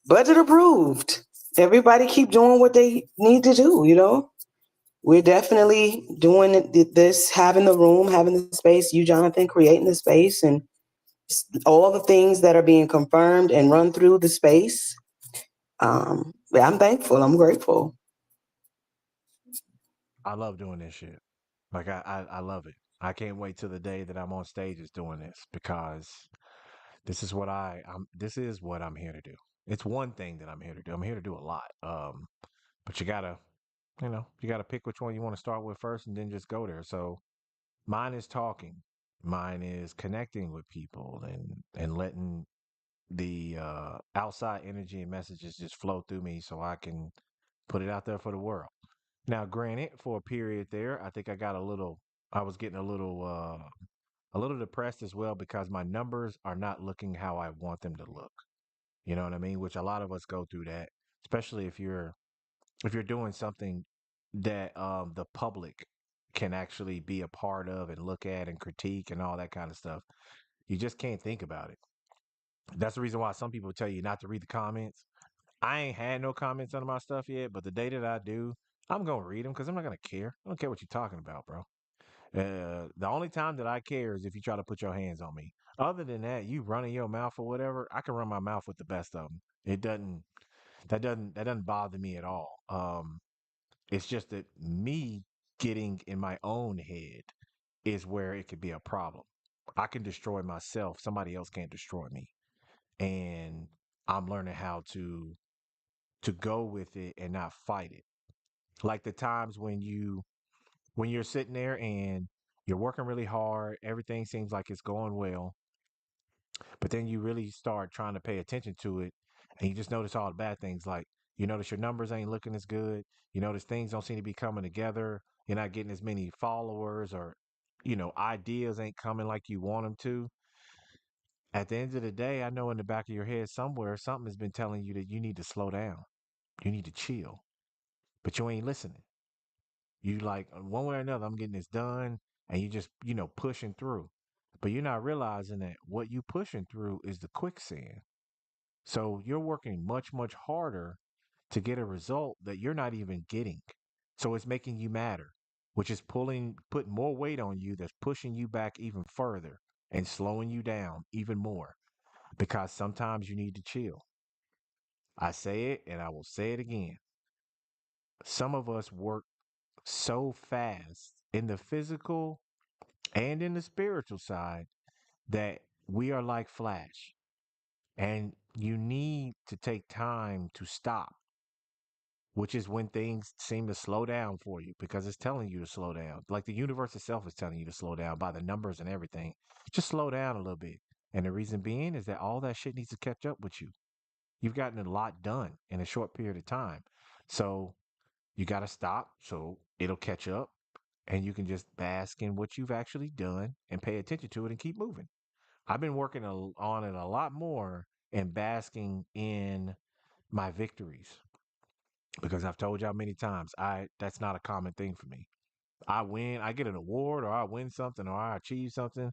budget approved. Everybody keep doing what they need to do. We're definitely doing this, having the room, having the space, you, Jonathan, creating the space and all the things that are being confirmed and run through the space. I'm thankful. I'm grateful. I love doing this shit. Like I love it. I can't wait till the day that I'm on stages doing this because this is what I'm here to do. It's one thing that I'm here to do. I'm here to do a lot. But you gotta pick which one you want to start with first and then just go there. So mine is talking. Mine is connecting with people and letting the outside energy and messages just flow through me so I can put it out there for the world. Now, granted, for a period there, I think I got a little I was getting a little depressed as well because my numbers are not looking how I want them to look. You know what I mean? Which a lot of us go through that, especially if you're doing something that the public can actually be a part of and look at and critique and all that kind of stuff. You just can't think about it. That's the reason why some people tell you not to read the comments. I ain't had no comments on my stuff yet, but the day that I do, I'm gonna read them because I'm not gonna care. I don't care what you're talking about, bro. The only time that I care is if you try to put your hands on me. Other than that, you running your mouth or whatever, I can run my mouth with the best of them. It doesn't that doesn't bother me at all. It's just that me getting in my own head is where it could be a problem. I can destroy myself. Somebody else can't destroy me. And I'm learning how to go with it and not fight it. Like the times when you're sitting there and you're working really hard, everything seems like it's going well, but then you really start trying to pay attention to it and you just notice all the bad things like you notice your numbers ain't looking as good, you notice things don't seem to be coming together, you're not getting as many followers or ideas ain't coming like you want them to. At the end of the day, I know in the back of your head somewhere something has been telling you that you need to slow down. You need to chill, but you ain't listening. You like one way or another, I'm getting this done, and you just pushing through, but you're not realizing that what you pushing through is the quicksand. So you're working much much harder to get a result that you're not even getting. So it's making you madder, which is putting more weight on you. That's pushing you back even further and slowing you down even more. Because sometimes you need to chill. I say it, and I will say it again. Some of us work so fast in the physical and in the spiritual side that we are like Flash. And you need to take time to stop, which is when things seem to slow down for you because it's telling you to slow down. Like the universe itself is telling you to slow down by the numbers and everything. Just slow down a little bit. And the reason being is that all that shit needs to catch up with you. You've gotten a lot done in a short period of time. So you got to stop so it'll catch up and you can just bask in what you've actually done and pay attention to it and keep moving. I've been working on it a lot more and basking in my victories because I've told y'all many times I that's not a common thing for me. I win, I get an award or I win something or I achieve something,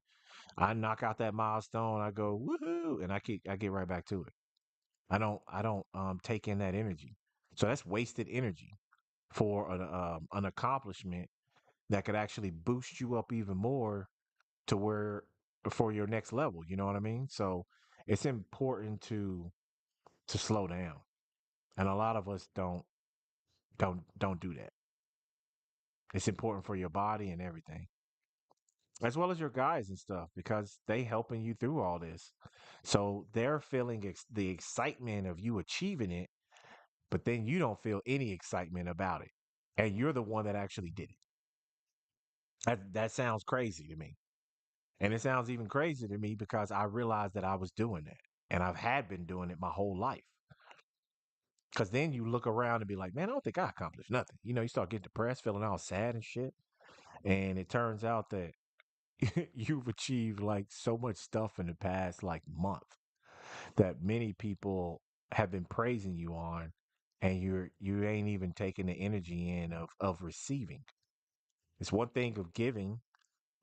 I knock out that milestone, I go woohoo and I get right back to it. I don't take in that energy. So that's wasted energy for an accomplishment that could actually boost you up even more to where for your next level. You know what I mean? So it's important to slow down, and a lot of us don't do that. It's important for your body and everything, as well as your guys and stuff, because they helping you through all this. So they're feeling the excitement of you achieving it, but then you don't feel any excitement about it, and you're the one that actually did it. That sounds crazy to me. And it sounds even crazier to me because I realized that I was doing that. And I've had been doing it my whole life. Because then you look around and be like, man, I don't think I accomplished nothing. You start getting depressed, feeling all sad and shit. And it turns out that you've achieved like so much stuff in the past like month that many people have been praising you on. And you ain't even taking the energy in of receiving. It's one thing of giving,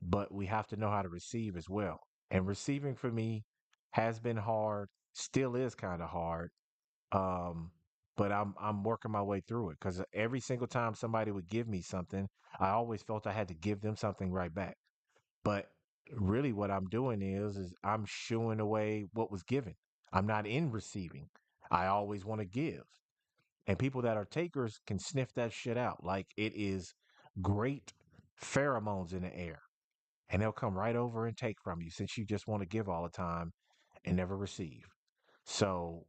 but we have to know how to receive as well. And receiving for me has been hard, still is kind of hard. Um, but I'm working my way through it because every single time somebody would give me something, I always felt I had to give them something right back. But really, what I'm doing is I'm shooing away what was given. I'm not in receiving. I always want to give, and people that are takers can sniff that shit out like it is great pheromones in the air and they'll come right over and take from you since you just want to give all the time and never receive. So,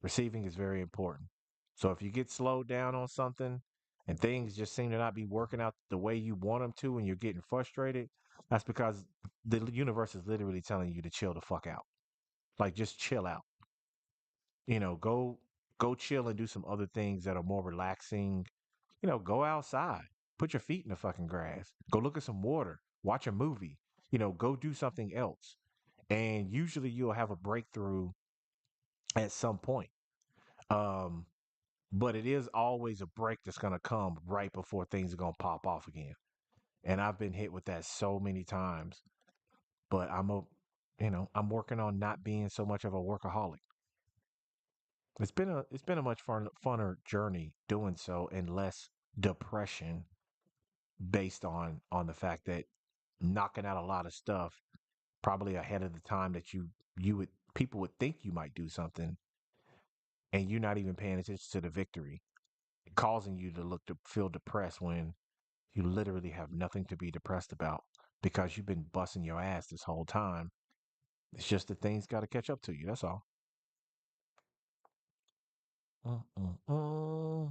receiving is very important. So, if you get slowed down on something and things just seem to not be working out the way you want them to and you're getting frustrated, that's because the universe is literally telling you to chill the fuck out. Like, just chill out. Go chill and do some other things that are more relaxing. Go outside, Put your feet in the fucking grass. Go look at some water. Watch a movie. You know, go do something else. And usually you'll have a breakthrough at some point. Um, but it is always a break that's gonna come right before things are gonna pop off again. And I've been hit with that so many times. But I'm working on not being so much of a workaholic. It's been a much funner journey doing so, and less depression based on the fact that knocking out a lot of stuff probably ahead of the time that you would people would think you might do something, and you're not even paying attention to the victory, causing you to look to feel depressed when you literally have nothing to be depressed about because you've been busting your ass this whole time. It's just that things got to catch up to you. That's all. Uh-uh-uh.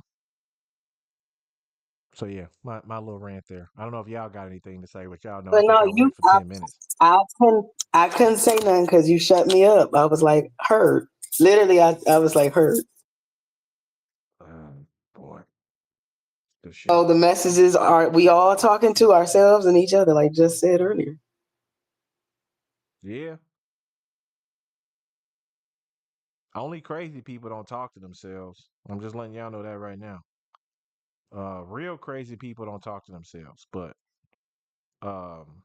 So yeah, my little rant there. I don't know if y'all got anything to say, but y'all know I But think no, I went for 10 minutes. I couldn't say nothing because you shut me up. I was like hurt. Literally, I was like hurt. Boy, good shit. Oh, the messages are we all talking to ourselves and each other, like just said earlier. Yeah, only crazy people don't talk to themselves. I'm just letting y'all know that right now. Real crazy people don't talk to themselves, but um,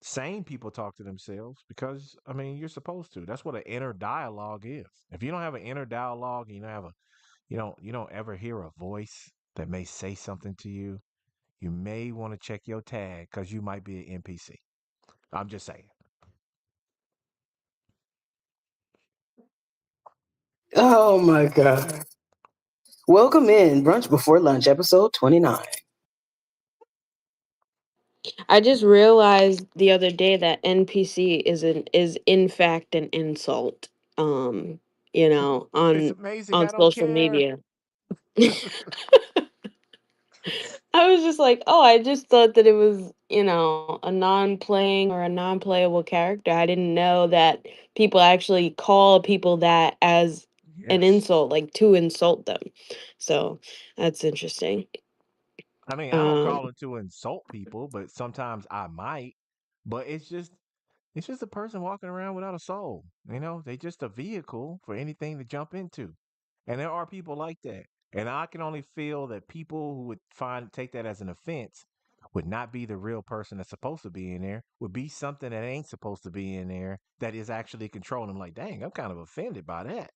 sane people talk to themselves because I mean you're supposed to. That's what an inner dialogue is. If you don't have an inner dialogue, and you don't have a you don't ever hear a voice that may say something to you, you may want to check your tag because you might be an NPC. I'm just saying. Oh my God. Welcome in Brunch Before Lunch, episode 29. I just realized the other day that NPC is in fact an insult. Um, It's on amazing. I don't social care. media. I was just like, oh, I just thought that it was, a non-playing or a non-playable character. I didn't know that people actually call people that as an Yes. insult, like to insult them. So that's interesting. I mean, I don't Um, call it to insult people, but sometimes I might. But it's just a person walking around without a soul. They just a vehicle for anything to jump into. And there are people like that. And I can only feel that people who would take that as an offense would not be the real person that's supposed to be in there, would be something that ain't supposed to be in there that is actually controlling them. Like, dang, I'm kind of offended by that.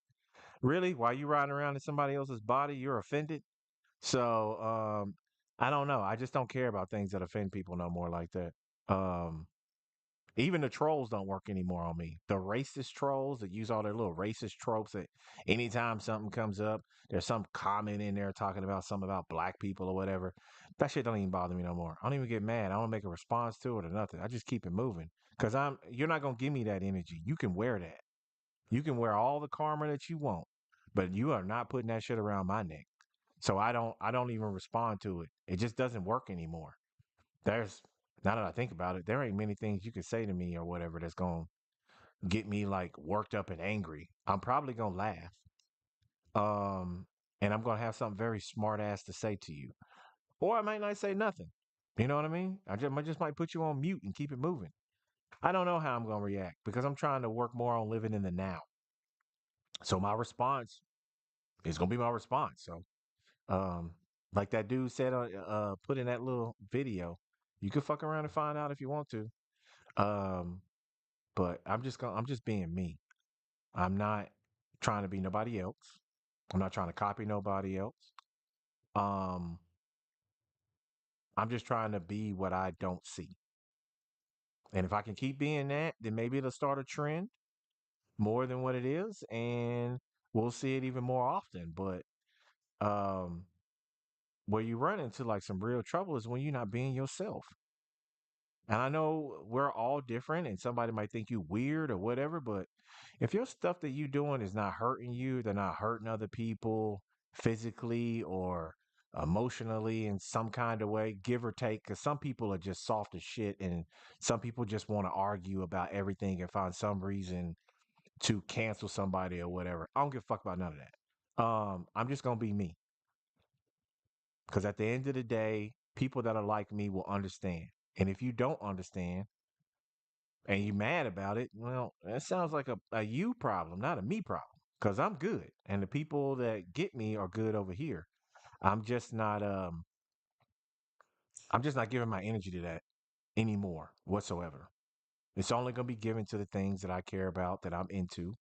Really? While you riding around in somebody else's body, you're offended? So, I don't know. I just don't care about things that offend people no more like that. Um, Even the trolls don't work anymore on me. The racist trolls that use all their little racist tropes that anytime something comes up, there's some comment in there talking about something about black people or whatever. That shit don't even bother me no more. I don't even get mad. I don't make a response to it or nothing. I just keep it moving. Cause you're not gonna give me that energy. You can wear that. You can wear all the karma that you want, but you are not putting that shit around my neck. So I don't even respond to it. It just doesn't work anymore. There's Now that I think about it, there ain't many things you can say to me or whatever that's going to get me like worked up and angry. I'm probably going to laugh. Um and I'm going to have something very smart ass to say to you. Or I might not say nothing. You know what I mean? I just might put you on mute and keep it moving. I don't know how I'm going to react because I'm trying to work more on living in the now. So my response is going to be my response. So Um, like that dude said, put in that little video. You can fuck around and find out if you want to. Um, but I'm just being me. I'm not trying to be nobody else. I'm not trying to copy nobody else. Um, I'm just trying to be what I don't see. And if I can keep being that, then maybe it'll start a trend more than what it is, and we'll see it even more often. But um, where you run into like some real trouble is when you're not being yourself. And I know we're all different and somebody might think you weird or whatever, but if your stuff that you doing is not hurting you, they're not hurting other people physically or emotionally in some kind of way, give or take, because some people are just soft as shit and some people just want to argue about everything and find some reason to cancel somebody or whatever. I don't give a fuck about none of that. I'm just gonna be me Because at the end of the day, people that are like me will understand. And if you don't understand and you mad about it, well, that sounds like a you problem, not a me problem. Because I'm good. And the people that get me are good over here. I'm just not I'm just not giving my energy to that anymore whatsoever. It's only gonna be given to the things that I care about, that I'm into,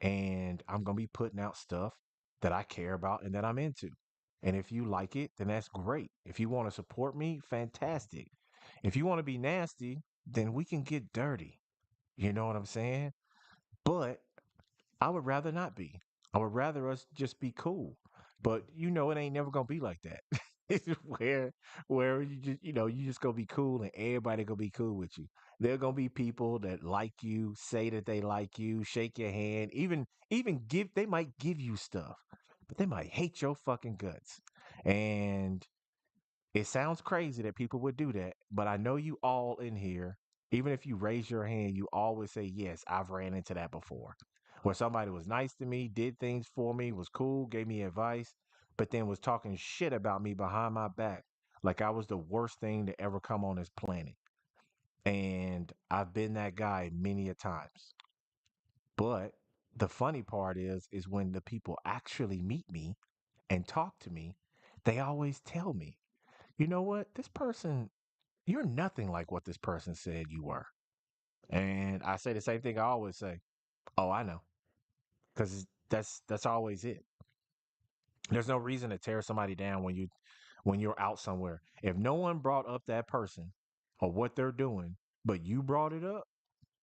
and I'm gonna be putting out stuff that I care about and that I'm into. And if you like it, then that's great. If you want to support me, fantastic. If you want to be nasty, then we can get dirty. You know what I'm saying? But I would rather not be. I would rather us just be cool. But you know it ain't never gonna be like that. It's where you just gonna be cool and everybody gonna be cool with you. There gonna be people that like you, say that they like you, shake your hand, even give they might give you stuff, but they might hate your fucking guts. And it sounds crazy that people would do that, but I know you all in here, even if you raise your hand, you always say, yes, I've ran into that before. Where somebody was nice to me, did things for me, was cool, gave me advice, but then was talking shit about me behind my back like I was the worst thing to ever come on this planet. And I've been that guy many a times. But the funny part is when the people actually meet me and talk to me, they always tell me, you know what? This person, you're nothing like what this person said you were. And I say the same thing I always say. Oh, I know. Because that's always it. There's no reason to tear somebody down when you're out somewhere. If no one brought up that person or what they're doing, but you brought it up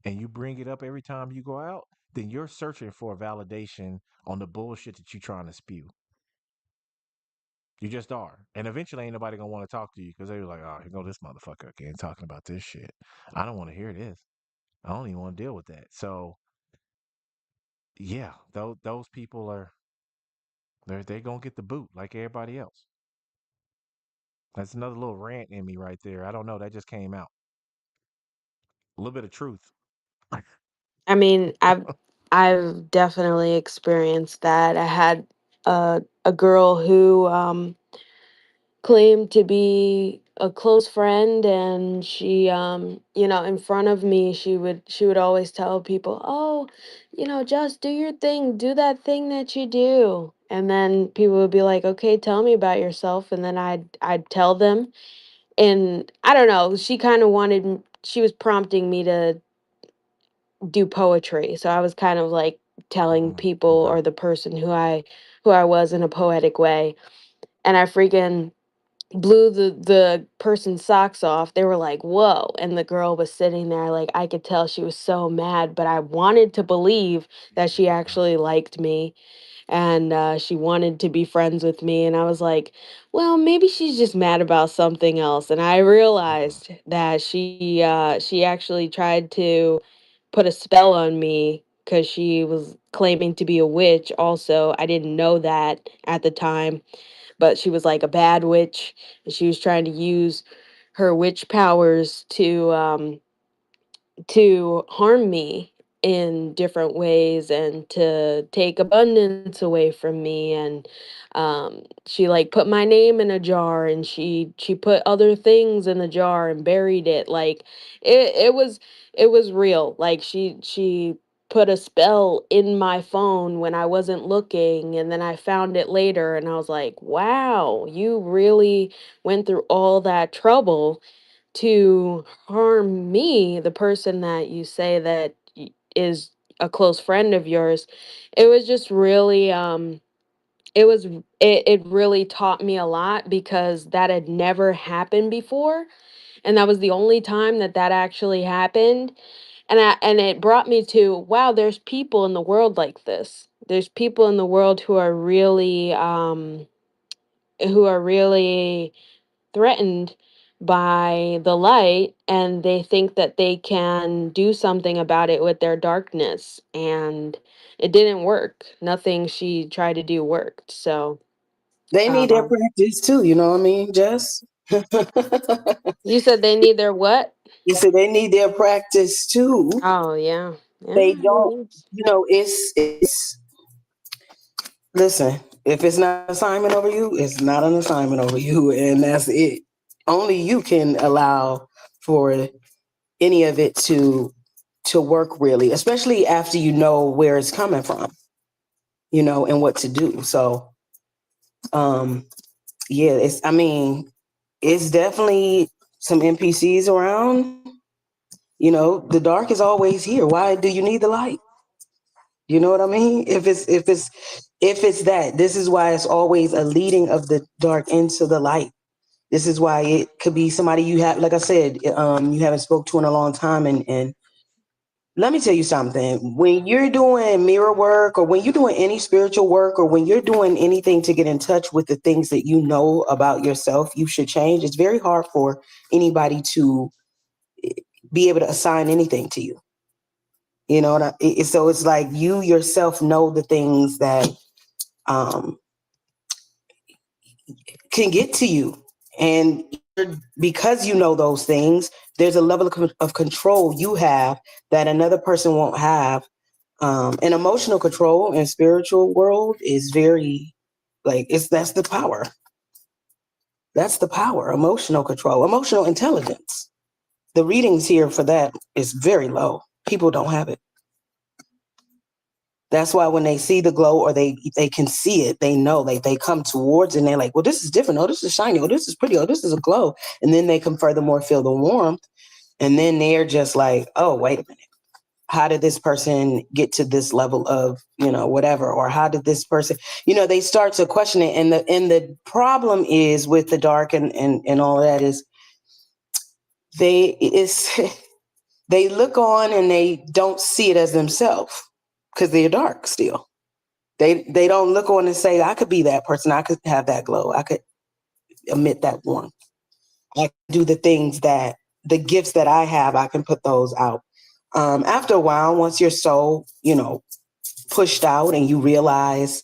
and you bring it up every time you go out, then you're searching for a validation on the bullshit that you're trying to spew. You just are. And eventually ain't nobody gonna want to talk to you because they're like, oh, here go this motherfucker again talking about this shit. I don't want to hear this. I don't even want to deal with that. So yeah, those people are they gonna get the boot like everybody else. That's another little rant in me right there. I don't know. That just came out. A little bit of truth. I mean, I've definitely experienced that. I had a girl who claimed to be a close friend, and she in front of me she would always tell people, "Oh, just do your thing, do that thing that you do." And then people would be like, "Okay, tell me about yourself." And then I'd tell them, and I don't know, she kind of she was prompting me to do poetry. So I was kind of like telling people Okay. or the person who I was in a poetic way. And I freaking blew the person's socks off. They were like, "Whoa." And the girl was sitting there like I could tell she was so mad, but I wanted to believe that she Yeah. actually liked me, and she wanted to be friends with me. And I was like, well, maybe she's just mad about something else. And I Mm-mm. realized that she actually tried to put a spell on me because she was claiming to be a witch. Also, I didn't know that at the time, but she was like a bad witch, and she was trying to use her witch powers to harm me in different ways and to take abundance away from me. And she like put my name in a jar, and she put other things in the jar and buried it. Like it was real. Like she put a spell in my phone when I wasn't looking, and then I found it later, and I was like, wow, you really went through all that trouble to harm me, the person that you say that is a close friend of yours. It was just really it really taught me a lot because that had never happened before, and that was the only time that that actually happened. And it brought me to, wow, there's people in the world like this. There's people in the world who are really threatened by the light, and they think that they can do something about it with their darkness, and it didn't work. Nothing she tried to do worked. So They need their um practice too, you know what I mean, Jess? you said they need their what? You said they need their practice too. Oh yeah, They yeah, don't, it is. it's listen. If it's not an assignment over you, it's not an assignment over you, and that's it. Only you can allow for any of it to work really, especially after you know where it's coming from, and what to do. So, um, yeah, it's definitely some NPCs around. The dark is always here. Why do you need the light? You know what I mean? If it's that, this is why it's always a leading of the dark into the light. This is why it could be somebody you have, like I said, you haven't spoke to in a long time. And let me tell you something. When you're doing mirror work, or when you're doing any spiritual work, or when you're doing anything to get in touch with the things that you know about yourself, you should change. It's very hard for anybody to be able to assign anything to you. So it's like you yourself know the things that um, can get to you. And because you know those things, there's a level of control you have that another person won't have. And emotional control in spiritual world is very, like, that's the power. That's the power. Emotional control, emotional intelligence. The readings here for that is very low. People don't have it. That's why when they see the glow, or they can see it, they know, like, they come towards and they're like, well, this is different. Oh, this is shiny. Oh, this is pretty. Oh, this is a glow. And then they can furthermore feel the warmth. And then they're just like, oh, wait a minute. How did this person get to this level of, whatever? Or how did this person, they start to question it. And the problem is with the dark and all of that is they is they look on and they don't see it as themselves because they're dark still. They don't look on and say, I could be that person. I could have that glow. I could emit that warmth. I can do the things that the gifts that I have, I can put those out. After a while, once you're so, pushed out and you realize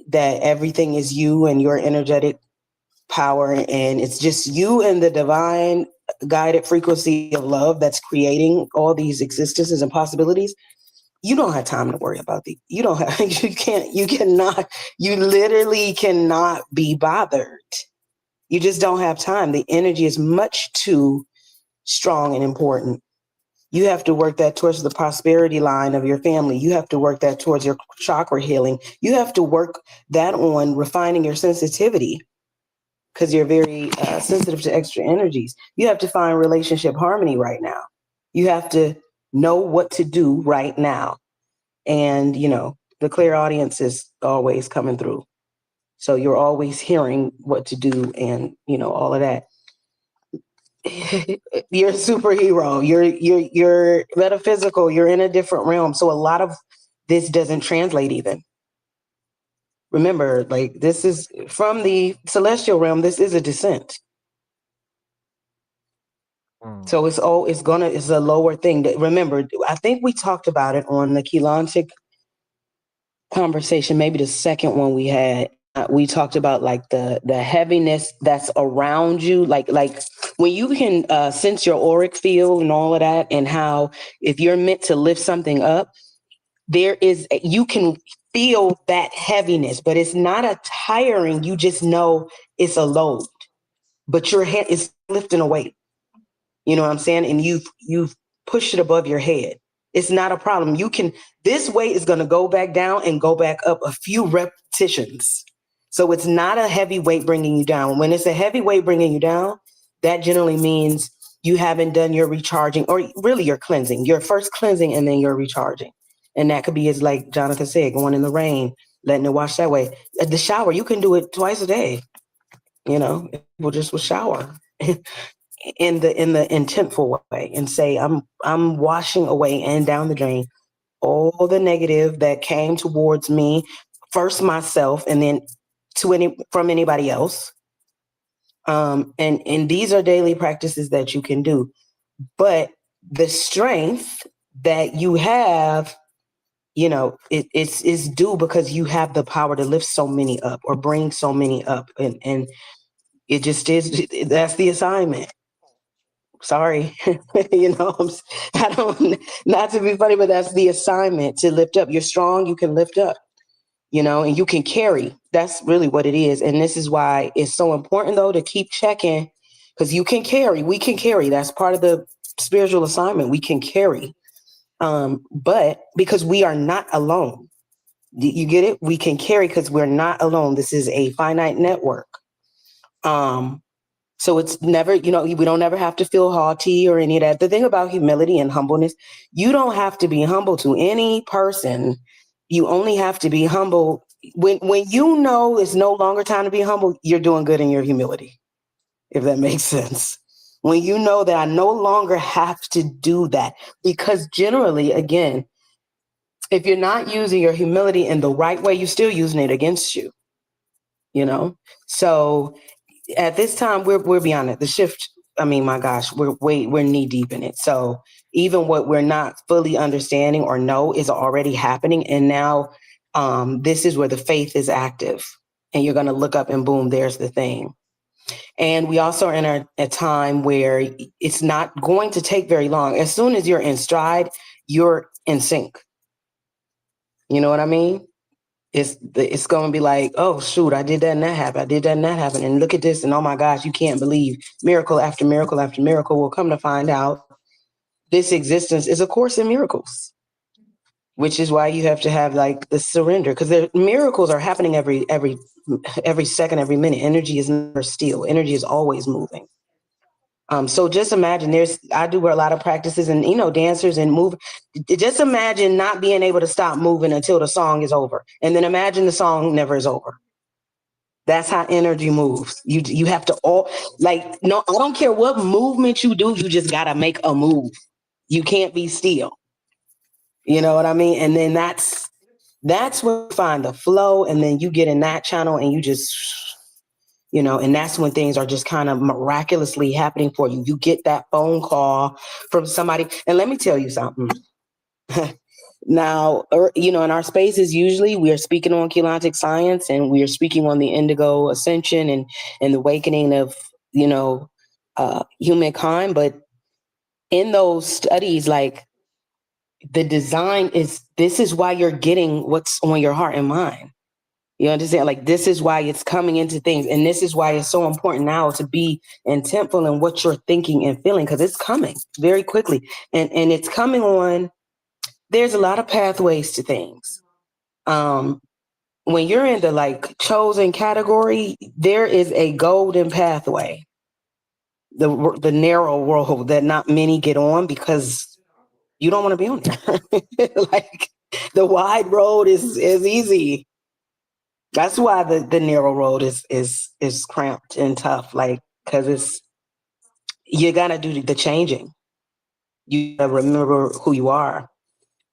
that everything is you and your energetic power, and it's just you and the divine guided frequency of love that's creating all these existences and possibilities, you don't have time to worry about you don't have, you literally cannot be bothered. You just don't have time. The energy is much too strong and important. You have to work that towards the prosperity line of your family. You have to work that towards your chakra healing. You have to work that on refining your sensitivity because you're very sensitive to extra energies. You have to find relationship harmony right now. You have to know what to do right now. And, the clear audience is always coming through. So you're always hearing what to do and, all of that. You're a superhero. You're metaphysical. You're in a different realm. So a lot of this doesn't translate even. Remember, like, this is from the celestial realm. This is a descent. Mm. So it's a lower thing. Remember, I think we talked about it on the Keelantic conversation, maybe the second one we had. We talked about like the heaviness that's around you, like when you can sense your auric field and all of that, and how if you're meant to lift something up, you can feel that heaviness, but it's not a tiring. You just know it's a load, but your head is lifting a weight. You know what I'm saying? And you've pushed it above your head. It's not a problem. This weight is going to go back down and go back up a few repetitions. So it's not a heavy weight bringing you down. When it's a heavy weight bringing you down, that generally means you haven't done your recharging, or really your cleansing, your first cleansing and then your recharging. And that could be, as like Jonathan said, going in the rain, letting it wash that way. The shower, you can do it twice a day. People just will shower in the intentful way and say, I'm washing away and down the drain all the negative that came towards me, first myself, and then from anybody else. And these are daily practices that you can do. But the strength that you have, it's due because you have the power to lift so many up or bring so many up. And it just is, that's the assignment. Sorry, I don't, not to be funny, but that's the assignment, to lift up. You're strong, you can lift up. and you can carry. That's really what it is. And this is why it's so important, though, to keep checking, because we can carry. That's part of the spiritual assignment. We can carry. But because we are not alone, you get it? We can carry because we're not alone. This is a finite network. Um, so it's never, we don't ever have to feel haughty or any of that. The thing about humility and humbleness, you don't have to be humble to any person. You only have to be humble when you know it's no longer time to be humble. You're doing good in your humility, if that makes sense. When you know that I no longer have to do that, because generally, again, if you're not using your humility in the right way, you're still using it against you. So at this time, we're beyond it. The shift, I mean, my gosh, we're knee deep in it. So even what we're not fully understanding or know is already happening. And now this is where the faith is active. And you're going to look up and boom, there's the thing. And we also are in a time where it's not going to take very long. As soon as you're in stride, you're in sync. You know what I mean? It's going to be like, oh, shoot, I did that and that happened. I did that and that happened. And look at this. And oh, my gosh, you can't believe miracle after miracle after miracle will come to find out this existence is a course in miracles, which is why you have to have like the surrender, because the miracles are happening every second, every minute. Energy is never still. Energy is always moving. So just imagine I do a lot of practices and, dancers and move. Just imagine not being able to stop moving until the song is over. And then imagine the song never is over. That's how energy moves. You have to no, I don't care what movement you do. You just got to make a move. You can't be still. You know what I mean? And then that's when you find the flow, and then you get in that channel and you just, and that's when things are just kind of miraculously happening for you. You get that phone call from somebody. And let me tell you something. Now, in our spaces, usually we are speaking on Keylontic science, and we are speaking on the indigo ascension and the awakening of, humankind. But in those studies, like, the design this is why you're getting what's on your heart and mind. You understand? Like, this is why it's coming into things. And this is why it's so important now to be intentful in what you're thinking and feeling, because it's coming very quickly. And it's coming on. There's a lot of pathways to things. When you're in the like chosen category, there is a golden pathway, the narrow road that not many get on because you don't want to be on there. Like, the wide road is easy. That's why the narrow road is cramped and tough, like, because you gotta do the changing. You gotta remember who you are.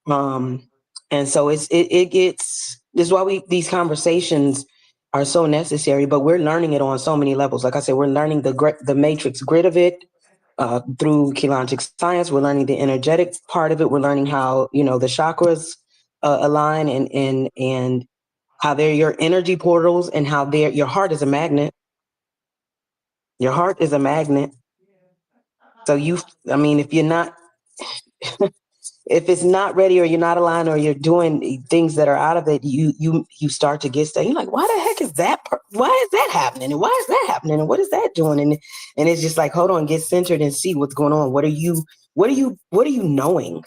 And so it gets, this is why these conversations are so necessary, but we're learning it on so many levels. Like I said, we're learning the matrix grid of it through Keylontic science. We're learning the energetic part of it. We're learning how, the chakras align and how they're your energy portals, and how your heart is a magnet. Your heart is a magnet. So if you're not, if it's not ready, or you're not aligned, or you're doing things that are out of it, you start to get stuck. You're like, why the heck is that? Why is that happening? And why is that happening? And what is that doing? And it's just like, hold on, get centered and see what's going on. What are you knowing?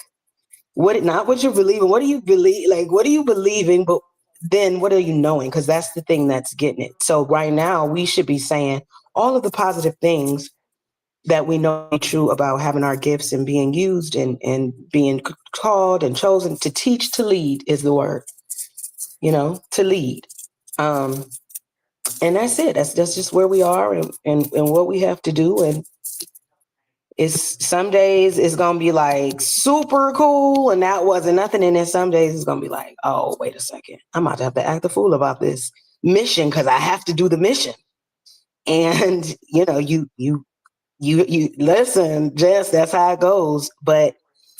Not what you're believing. What do you believe? Like, what are you believing? But then what are you knowing? Because that's the thing that's getting it. So right now we should be saying all of the positive things that we know to be true about having our gifts and being used and being called and chosen to teach, to lead is the word, to lead. And that's it. That's just where we are and what we have to do. And it's some days it's going to be like super cool and that wasn't nothing. And then some days it's going to be like, oh, wait a second. I'm about to have to act a fool about this mission because I have to do the mission. And, you listen, Jess, that's how it goes. But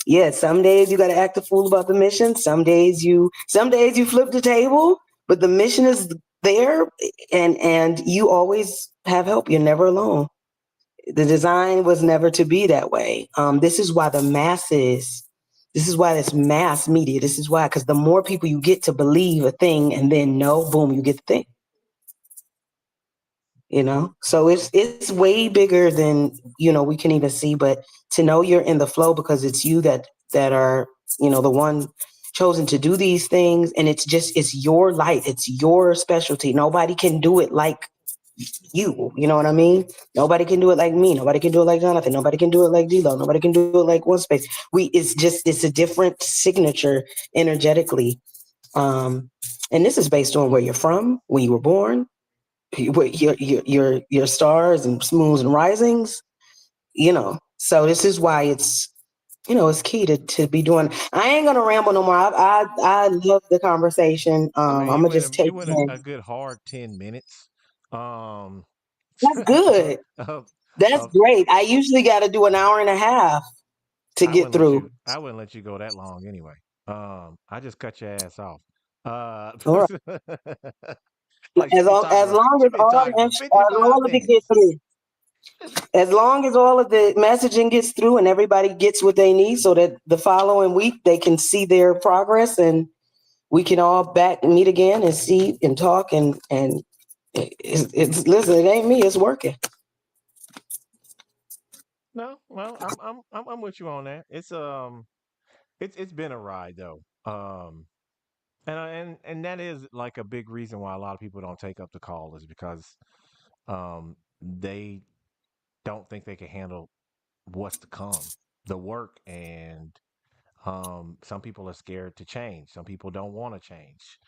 yeah, some days you got to act a fool about the mission. Some days you flip the table, but the mission is there, and you always have help. You're never alone. The design was never to be that way. This is why the masses This is why it's mass media. This is why, because the more people you get to believe a thing and then no, boom, you get the thing. So it's way bigger than we can even see. But to know you're in the flow because it's you that are the one chosen to do these things, and it's your light, it's your specialty. Nobody can do it like you know what I mean? Nobody can do it like me. Nobody can do it like Jonathan. Nobody can do it like D-Lo. Nobody can do it like One Space. It's a different signature energetically. And this is based on where you're from, when you were born, your stars and moons and risings. So this is why it's key to be doing. I ain't gonna ramble no more. I love the conversation. I mean, I'm gonna just take you went in. a good hard 10 minutes. Um, That's good. of, That's of great. I usually got to do an hour and a half to get through. I wouldn't let you go that long anyway. I just cut your ass off. Uh, All right. like As long as long she as been all talking for of it gets 55 minutes. through. As long as all of the messaging gets through and everybody gets what they need, so that the following week they can see their progress, and we can all back meet again and see and talk and it's listen. It ain't me. It's working. No, well, I'm with you on that. It's been a ride though. And that is like a big reason why a lot of people don't take up the call is because they don't think they can handle what's to come, the work, and some people are scared to change. Some people don't want to change.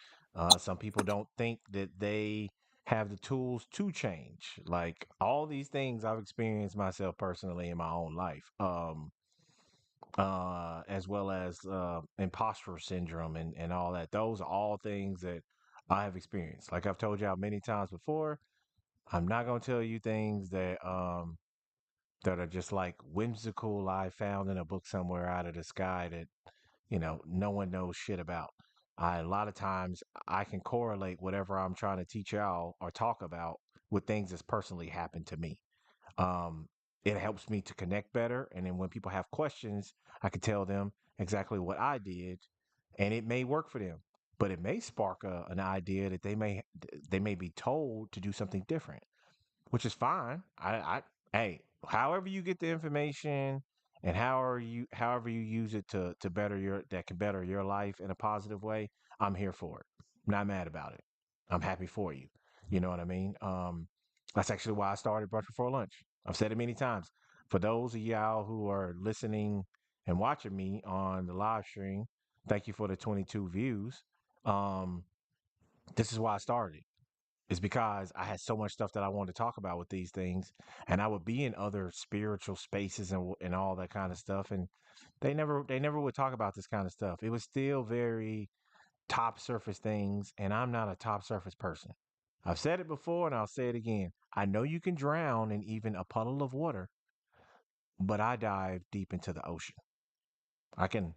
Some people don't think that they have the tools to change. Like all these things I've experienced myself personally in my own life. As well as imposter syndrome and all that. Those are all things that I have experienced. Like I've told y'all many times before, I'm not gonna tell you things that are just like whimsical I found in a book somewhere out of the sky that no one knows shit about. A lot of times I can correlate whatever I'm trying to teach y'all or talk about with things that's personally happened to me. Um, it helps me to connect better. And then when people have questions, I can tell them exactly what I did, and it may work for them. But it may spark an idea that they may be told to do something different, which is fine. Hey, however you get the information and however you use it to better that can better your life in a positive way, I'm here for it. I'm not mad about it. I'm happy for you. You know what I mean? That's actually why I started Brunch Before Lunch. I've said it many times. For those of y'all who are listening and watching me on the live stream, thank you for the 22 views. Um, this is why I started is because I had so much stuff that I wanted to talk about with these things, and I would be in other spiritual spaces and all that kind of stuff, and they never would talk about this kind of stuff. It was still very top surface things, and I'm not a top surface person. I've said it before, and I'll say it again. I know you can drown in even a puddle of water, but I dive deep into the ocean. I can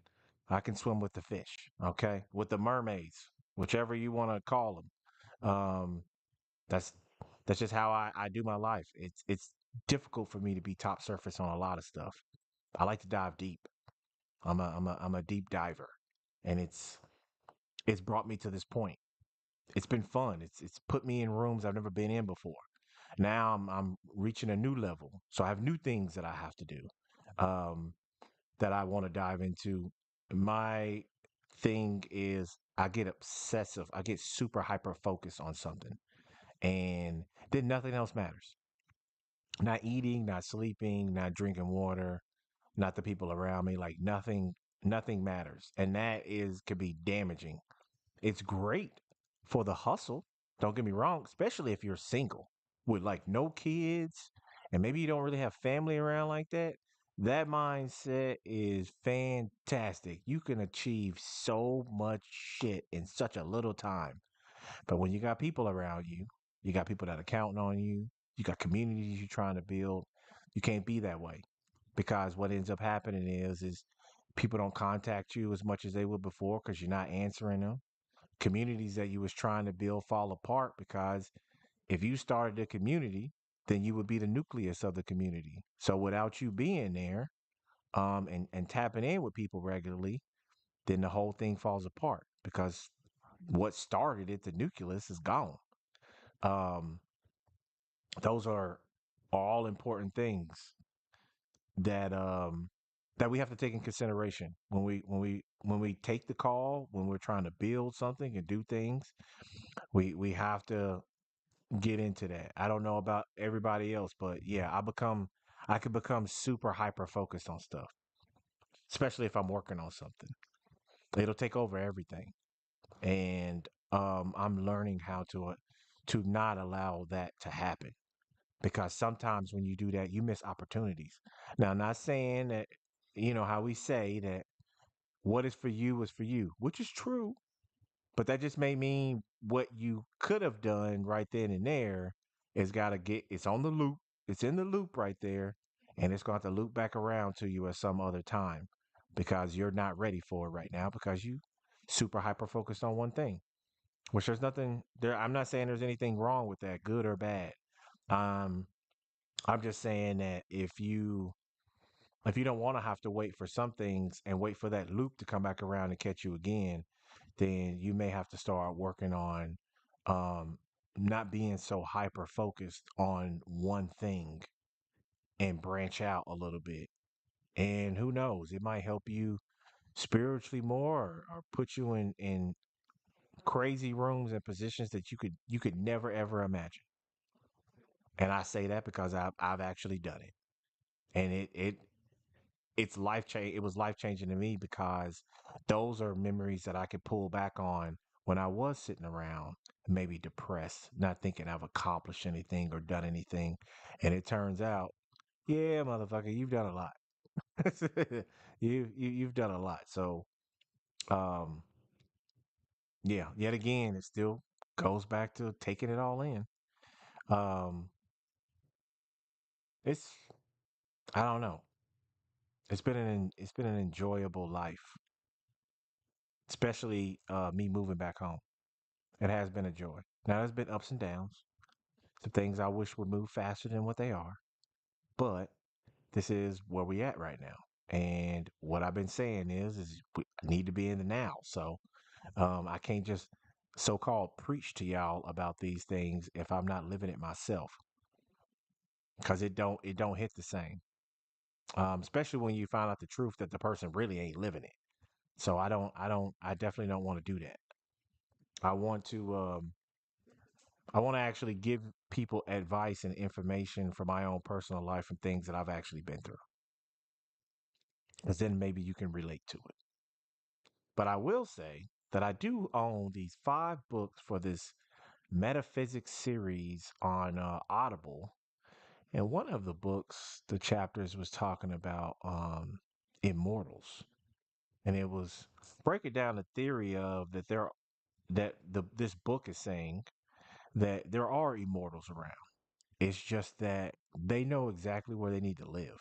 I can swim with the fish, okay, with the mermaids, whichever you want to call them. That's that's just how I do my life. It's difficult for me to be top surface on a lot of stuff. I like to dive deep. I'm a deep diver, and it's brought me to this point. It's been fun. It's put me in rooms I've never been in before. Now I'm reaching a new level, so I have new things that I have to do, um, that I want to dive into. My thing is I get obsessive. I get super hyper focused on something, and then nothing else matters. Not eating, not sleeping, not drinking water, not the people around me. Like nothing matters. And that is could be damaging. It's great for the hustle. Don't get me wrong, especially if you're single with like no kids and maybe you don't really have family around like that. That mindset is fantastic. You can achieve so much shit in such a little time. But when you got people around you, you got people that are counting on you, you got communities you're trying to build, you can't be that way. Because what ends up happening is people don't contact you as much as they would before because you're not answering them. Communities that you was trying to build fall apart because if you started a community, then you would be the nucleus of the community. So without you being there, and tapping in with people regularly, then the whole thing falls apart because what started it, the nucleus, is gone. Um, those are all important things that that we have to take in consideration when we take the call, when we're trying to build something and do things. We have to get into that. I don't know about everybody else, but yeah, I could become super hyper focused on stuff, especially if I'm working on something. It'll take over everything, and I'm learning how to not allow that to happen, because sometimes when you do that, you miss opportunities. Now, I'm not saying that, how we say that what is for you is for you, which is true, but that just may mean what you could have done right then and there is got to it's on the loop. It's in the loop right there, and it's going to have to loop back around to you at some other time because you're not ready for it right now because you super hyper focused on one thing, which there's nothing there. I'm not saying there's anything wrong with that, good or bad. Um, I'm just saying that if you don't want to have to wait for some things and wait for that loop to come back around and catch you again, then you may have to start working on um, not being so hyper focused on one thing and branch out a little bit. And who knows, it might help you spiritually more, or put you in crazy rooms and positions that you could never ever imagine. And I say that because I've actually done it, and it's it was life changing to me because those are memories that I could pull back on when I was sitting around maybe depressed, not thinking I've accomplished anything or done anything. And it turns out, yeah, motherfucker, you've done a lot. You've done a lot. So um yeah, yet again, it still goes back to taking it all in. Um it's I don't know. It's been an enjoyable life, especially me moving back home. It has been a joy. Now, there's been ups and downs, some things I wish would move faster than what they are, but this is where we at right now. And what I've been saying is we need to be in the now. So I can't just so-called preach to y'all about these things if I'm not living it myself, because it don't hit the same. Especially when you find out the truth that the person really ain't living it. So I definitely don't want to do that. I want to actually give people advice and information from my own personal life from things that I've actually been through. Because then maybe you can relate to it. But I will say that I do own these 5 books for this metaphysics series on Audible. And one of the books, the chapters was talking about immortals. And it was breaking down the theory of this book is saying that there are immortals around. It's just that they know exactly where they need to live.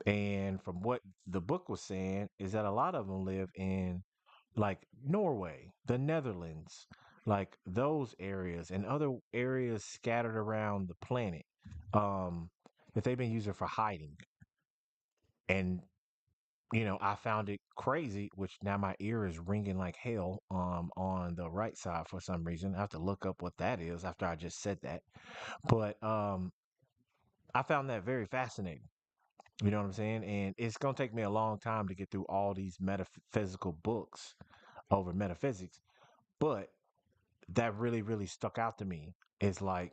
And from what the book was saying, is that a lot of them live in like Norway, the Netherlands, like those areas and other areas scattered around the planet um, that they've been using for hiding. And, I found it crazy, which now my ear is ringing like hell on the right side for some reason. I have to look up what that is after I just said that. But I found that very fascinating. You know what I'm saying? And it's going to take me a long time to get through all these metaphysical books over metaphysics. But that really, really stuck out to me. It's like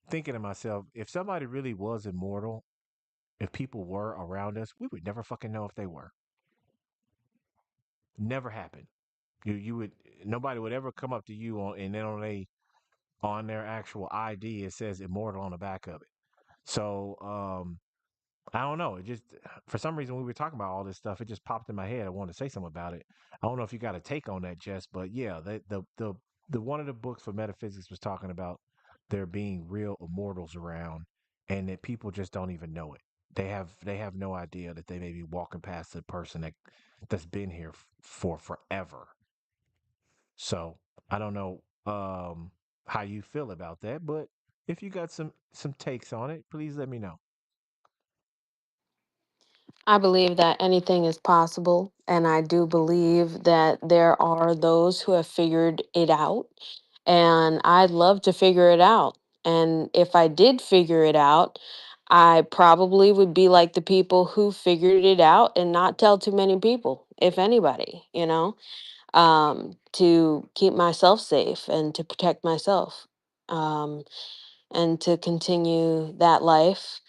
thinking to myself, if somebody really was immortal, if people were around us, we would never fucking know if they were. Never happened. You would nobody would ever come up to you and then on their actual ID it says immortal on the back of it. So I don't know. It just for some reason when we were talking about all this stuff, it just popped in my head. I wanted to say something about it. I don't know if you got a take on that, Jess, but yeah, the one of the books for metaphysics was talking about there being real immortals around, and that people just don't even know it. They have no idea that they may be walking past a person that's been here for forever. So I don't know how you feel about that, but if you got some takes on it, please let me know. I believe that anything is possible, and I do believe that there are those who have figured it out, and I'd love to figure it out. And if I did figure it out, I probably would be like the people who figured it out and not tell too many people, if anybody, to keep myself safe and to protect myself, um, and to continue that life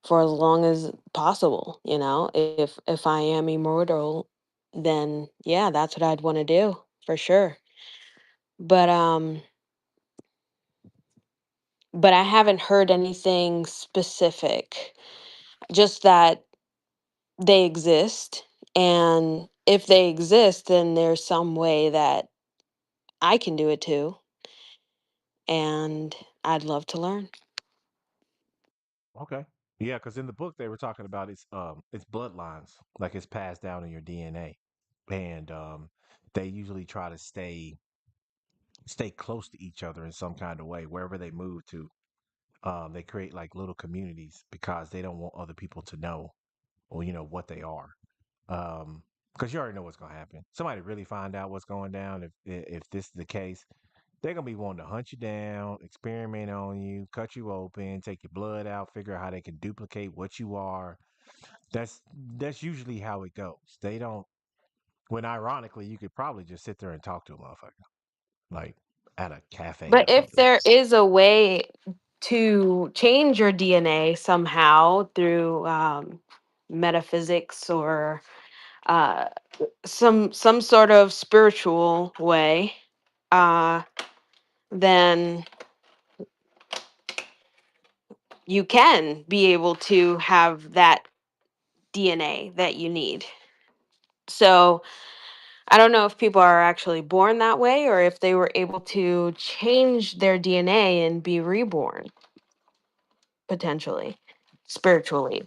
for as long as possible. If I am immortal, then yeah, that's what I'd want to do for sure. But um but I haven't heard anything specific, just that they exist, and if they exist, then there's some way that I can do it too, and I'd love to learn. Okay. Yeah, because in the book they were talking about it's bloodlines, like it's passed down in your DNA, and they usually try to stay close to each other in some kind of way wherever they move to. They create like little communities because they don't want other people to know, or what they are. Because you already know what's gonna happen. Somebody really find out what's going down if this is the case, they're gonna be wanting to hunt you down, experiment on you, cut you open, take your blood out, figure out how they can duplicate what you are. That's usually how it goes. They don't. When ironically, you could probably just sit there and talk to a motherfucker, like at a cafe But or if something. there is a way to change your DNA somehow through metaphysics or uh, some sort of spiritual way, uh, then you can be able to have that DNA that you need. So I don't know if people are actually born that way or if they were able to change their DNA and be reborn potentially spiritually.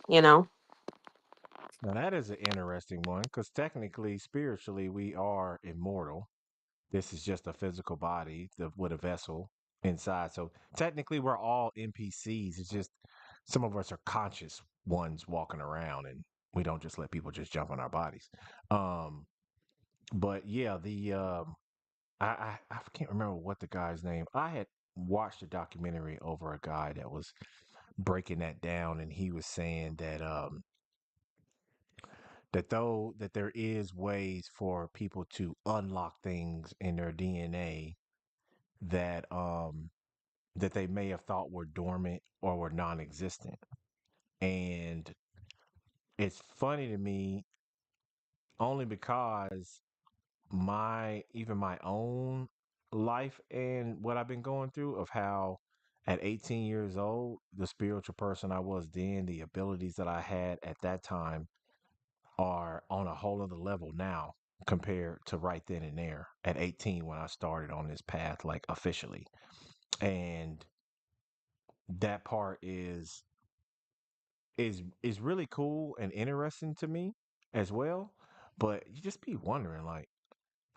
Now that is an interesting one because technically, spiritually, we are immortal. This is just a physical body with a vessel inside. So technically, we're all NPCs. It's just some of us are conscious ones walking around, and we don't just let people just jump on our bodies. Um, but yeah, I can't remember what the guy's name. I had watched a documentary over a guy that was breaking that down, and he was saying that there is ways for people to unlock things in their DNA that that they may have thought were dormant or were non-existent. And it's funny to me only because my even my own life and what I've been going through of how at 18 years old, the spiritual person I was then, the abilities that I had at that time are on a whole other level now compared to right then and there at 18 when I started on this path, like officially. And that part is really cool and interesting to me as well. But you just be wondering, like,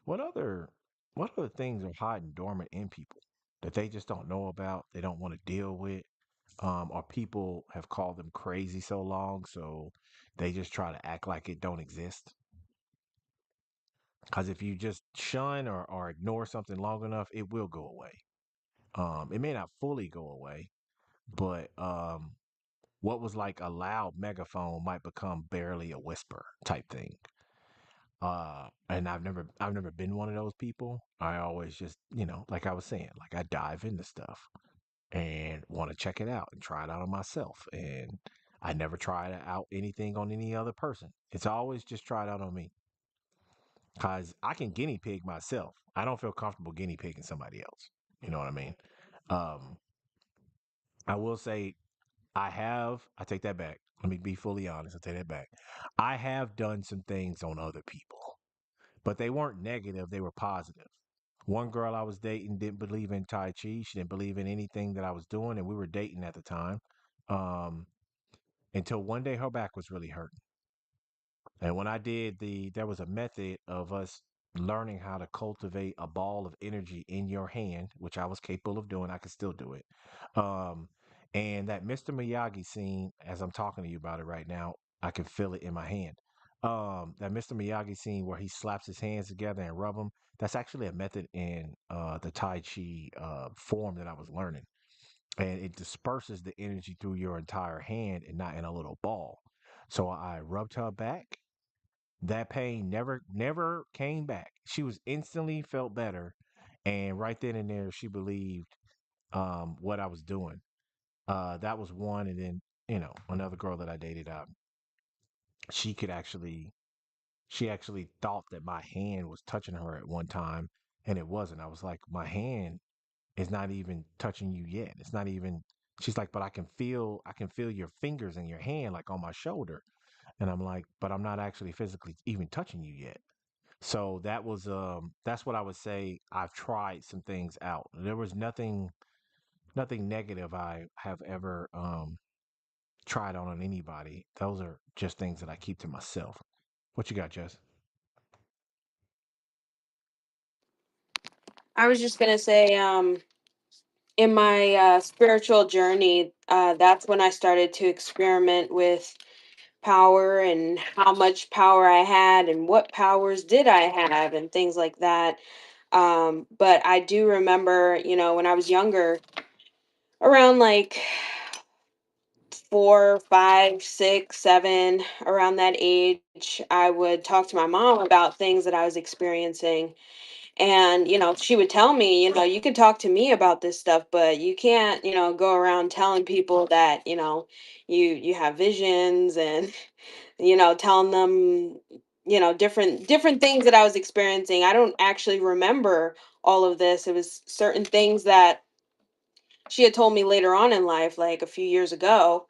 what other what other things are hiding dormant in people that they just don't know about, they don't want to deal with, or people have called them crazy so long, so they just try to act like it don't exist. Because if you just shun or ignore something long enough, it will go away. It may not fully go away, but what was like a loud megaphone might become barely a whisper type thing. And I've never been one of those people. I always just, like I was saying, like I dive into stuff and want to check it out and try it out on myself. And I never try out anything on any other person. It's always just tried out on me. Cause I can guinea pig myself. I don't feel comfortable guinea pigging somebody else. You know what I mean? Um, I will say I take that back. Let me be fully honest. I take that back. I have done some things on other people, but they weren't negative. They were positive. One girl I was dating didn't believe in Tai Chi. She didn't believe in anything that I was doing, and we were dating at the time. Um, until one day her back was really hurting. And when I did there was a method of us learning how to cultivate a ball of energy in your hand, which I was capable of doing. I could still do it. Um, and that Mr. Miyagi scene, as I'm talking to you about it right now, I can feel it in my hand. That Mr. Miyagi scene where he slaps his hands together and rub them. That's actually a method in the Tai Chi form that I was learning, and it disperses the energy through your entire hand and not in a little ball. So I rubbed her back. That pain never came back. She was instantly felt better, and right then and there, she believed what I was doing. That was one, and then another girl that I dated. She could actually she actually thought that my hand was touching her at one time, and it wasn't. I was like, my hand is not even touching you yet. It's not even. She's like, but I can feel your fingers in your hand, like on my shoulder. And I'm like, but I'm not actually physically even touching you yet. So that's what I would say. I've tried some things out. There was nothing negative I have ever tried on anybody. Those are just things that I keep to myself. What you got, Jess? I was just gonna say, in my spiritual journey, that's when I started to experiment with power and how much power I had and what powers did I have and things like that. But I do remember, when I was younger, around like 4, 5, 6, 7, around that age, I would talk to my mom about things that I was experiencing. And, she would tell me, you can talk to me about this stuff, but you can't, go around telling people that, you have visions and, telling them, different things that I was experiencing. I don't actually remember all of this. It was certain things that she had told me later on in life, like a few years ago.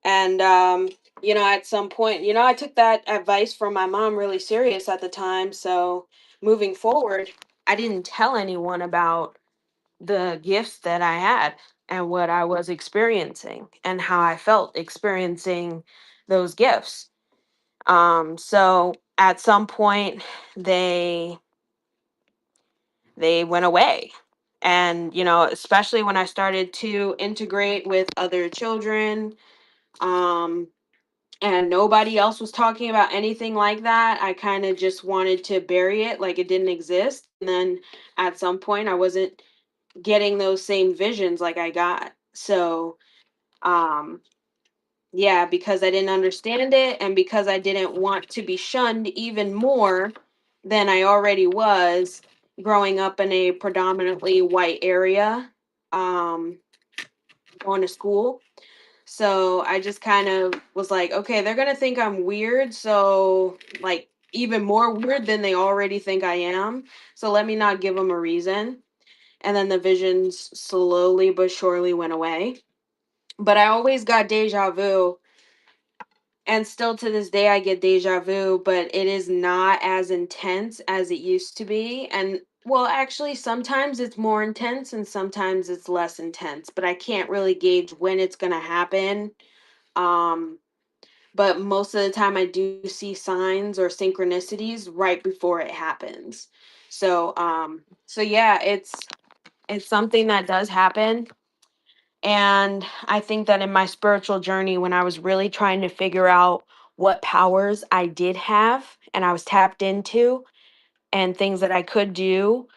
And at some point, I took that advice from my mom really serious at the time. So moving forward, I didn't tell anyone about the gifts that I had and what I was experiencing and how I felt experiencing those gifts. So at some point they they went away. And especially when I started to integrate with other children, um and nobody else was talking about anything like that, I kind of just wanted to bury it like it didn't exist. And then at some point I wasn't getting those same visions like I got. So, um yeah, because I didn't understand it and because I didn't want to be shunned even more than I already was growing up in a predominantly white area, um going to school. So I just kind of was like, okay, they're gonna think I'm weird, so like even more weird than they already think I am. So let me not give them a reason. And then the visions slowly but surely went away. But I always got deja vu, and still to this day I get deja vu, but it is not as intense as it used to be. And well, actually, sometimes it's more intense and sometimes it's less intense, but I can't really gauge when it's gonna happen. Um, but most of the time I do see signs or synchronicities right before it happens. So yeah, it's something that does happen. And I think that in my spiritual journey, when I was really trying to figure out what powers I did have and I was tapped into and things that I could do,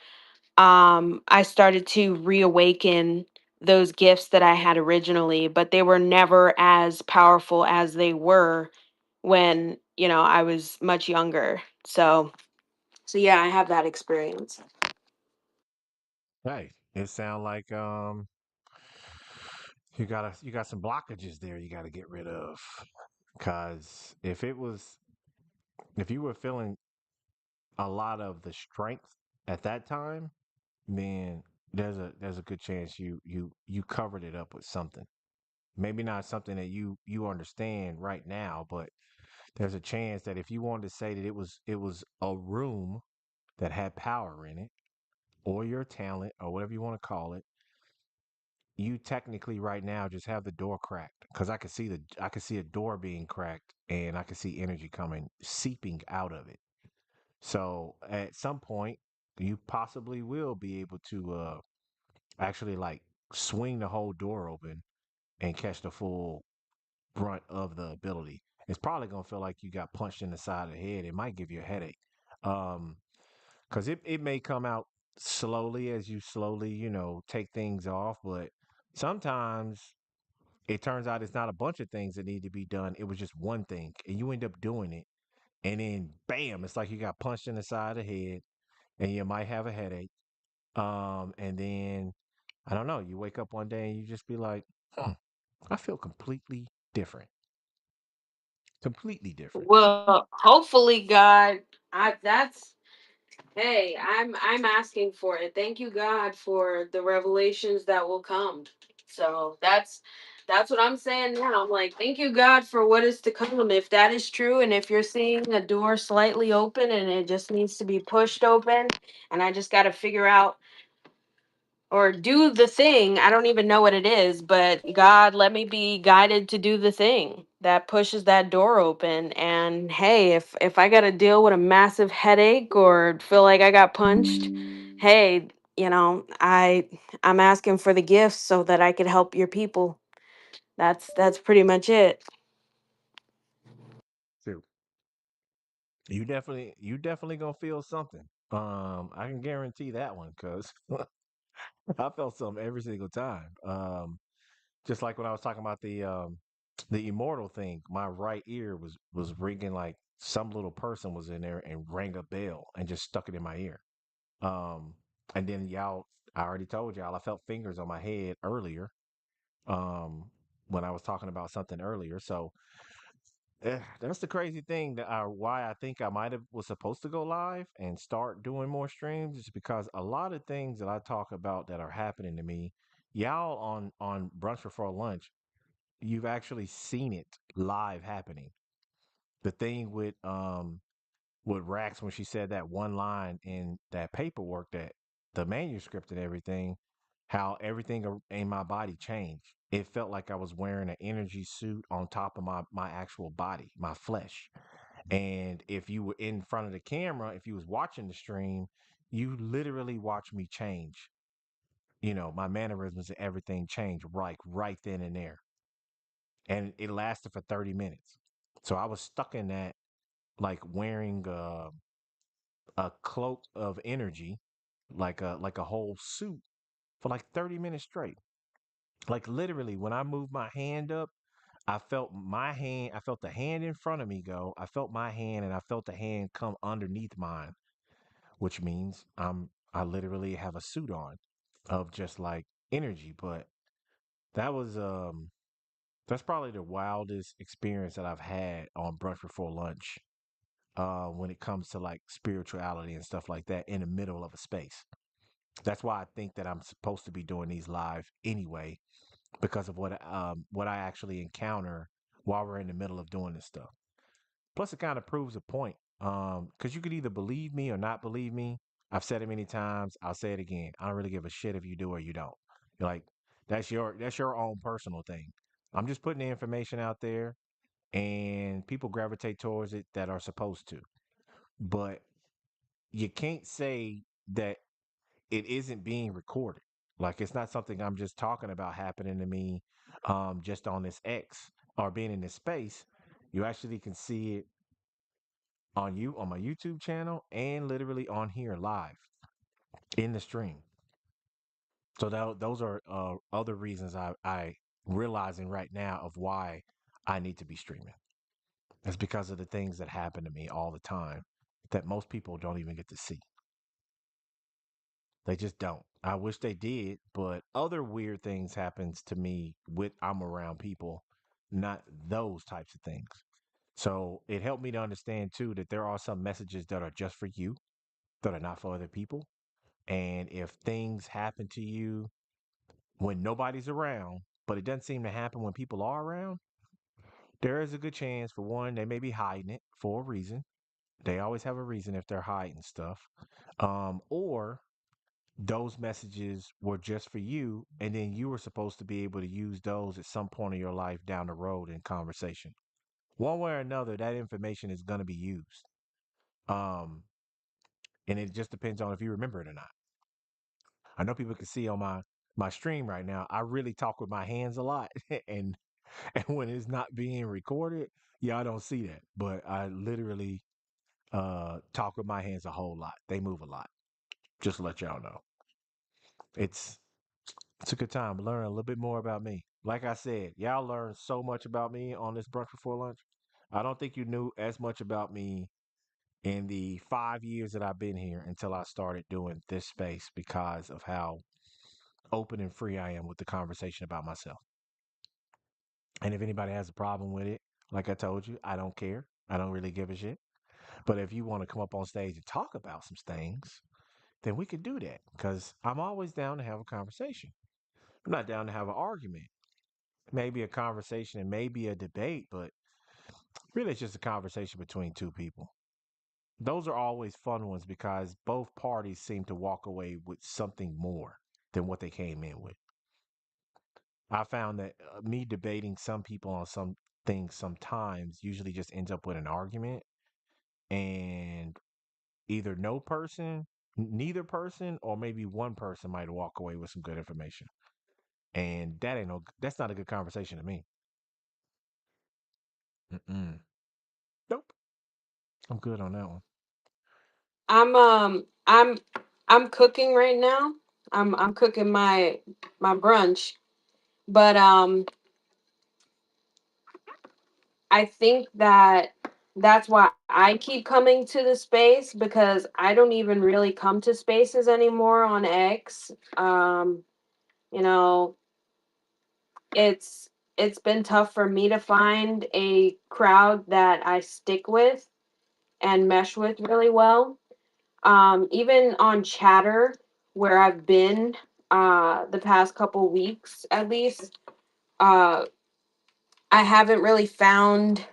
I started to reawaken those gifts that I had originally, but they were never as powerful as they were when, I was much younger. So yeah, I have that experience. Hey, it sound like you got some blockages there you got to get rid of. Cause if you were feeling a lot of the strength at that time, then there's a good chance you covered it up with something. Maybe not something that you understand right now, but there's a chance that if you wanted to say that it was a room that had power in it, or your talent, or whatever you want to call it, you technically right now just have the door cracked. Because I could see a door being cracked, and I could see energy coming seeping out of it. So at some point, you possibly will be able to actually like swing the whole door open and catch the full brunt of the ability. it's probably gonna feel like you got punched in the side of the head. It might give you a headache. Um, because it may come out slowly as you slowly, take things off, but sometimes it turns out it's not a bunch of things that need to be done. It was just one thing, and you end up doing it, and then bam, it's like you got punched in the side of the head, and you might have a headache. And then I don't know, you wake up one day and you just be like, I feel completely different. Well, hopefully, God, I that's hey, I'm asking for it. Thank you, God, for the revelations that will come. So that's what I'm saying now. I'm like, thank you, God, for what is to come. If that is true, and if you're seeing a door slightly open and it just needs to be pushed open, and I just got to figure out or do the thing. I don't even know what it is, but God, let me be guided to do the thing that pushes that door open. And hey, if I got to deal with a massive headache or feel like I got punched, hey, I'm asking for the gifts so that I could help your people. That's pretty much it. Too. You definitely gonna feel something. I can guarantee that one because I felt something every single time. Just like when I was talking about the immortal thing, my right ear was ringing like some little person was in there and rang a bell and just stuck it in my ear. Um, and then I already told y'all I felt fingers on my head earlier. When I was talking about something earlier. So that's the crazy thing that why I think I might have was supposed to go live and start doing more streams is because a lot of things that I talk about that are happening to me, y'all on Brunch Before Lunch, you've actually seen it live happening. The thing with Rax when she said that one line in that paperwork, that the manuscript and everything, how everything in my body changed. It felt like I was wearing an energy suit on top of my actual body, my flesh. And if you were in front of the camera, if you was watching the stream, you literally watched me change. My mannerisms and everything changed right then and there. And it lasted for 30 minutes. So I was stuck in that, like wearing a cloak of energy, like a whole suit for like 30 minutes straight. Like literally, when I moved my hand up, I felt the hand in front of me go. I felt my hand and I felt the hand come underneath mine, which means I literally have a suit on of just like energy. But that was that's probably the wildest experience that I've had on Brunch Before Lunch. When it comes to like spirituality and stuff like that in the middle of a space. That's why I think that I'm supposed to be doing these live anyway, because of what I actually encounter while we're in the middle of doing this stuff. Plus, it kind of proves a point. Because you could either believe me or not believe me. I've said it many times. I'll say it again. I don't really give a shit if you do or you don't. You're like, that's your own personal thing. I'm just putting the information out there, and people gravitate towards it that are supposed to. But you can't say that it isn't being recorded. Like it's not something I'm just talking about happening to me just on this X or being in this space. You actually can see it on my YouTube channel and literally on here live in the stream. So those are other reasons I realizing right now of why I need to be streaming. It's because of the things that happen to me all the time that most people don't even get to see. They just don't. I wish they did, but other weird things happens to me with I'm around people, not those types of things. So it helped me to understand too that there are some messages that are just for you, that are not for other people. And if things happen to you when nobody's around, but it doesn't seem to happen when people are around, there is a good chance for one, they may be hiding it for a reason. They always have a reason if they're hiding stuff. Or those messages were just for you, and then you were supposed to be able to use those at some point in your life down the road in conversation. One way or another, that information is going to be used. Um, and it just depends on if you remember it or not. I know people can see on my stream right now. I really talk with my hands a lot, and And when it's not being recorded, y'all don't see that. But I literally talk with my hands a whole lot. They move a lot. Just to let y'all know. It's it's a good time learning a little bit more about me. Like I said, y'all learned so much about me on this brunch before lunch. I don't think you knew as much about me in the 5 years that I've been here until I started doing this space because of how open and free I am with the conversation about myself. And if anybody has a problem with it, like I told you, I don't care. I don't really give a shit. But if you want to come up on stage and talk about some things, then we could do that because I'm always down to have a conversation. I'm not down to have an argument. Maybe a conversation and maybe a debate, but really it's just a conversation between two people. Those are always fun ones because both parties seem to walk away with something more than what they came in with. I found that me debating some people on some things sometimes usually just ends up with an argument, and either neither person, or maybe one person might walk away with some good information. And that's not a good conversation to me. Mm-mm. Nope. I'm good on that one. I'm um I'm I'm cooking right now. I'm cooking my brunch, but I think that that's why I keep coming to the space because I don't even really come to spaces anymore on X. You know, it's been tough for me to find a crowd that I stick with and mesh with really well. Even on Chatter, where I've been the past couple weeks at least, uh, I haven't really found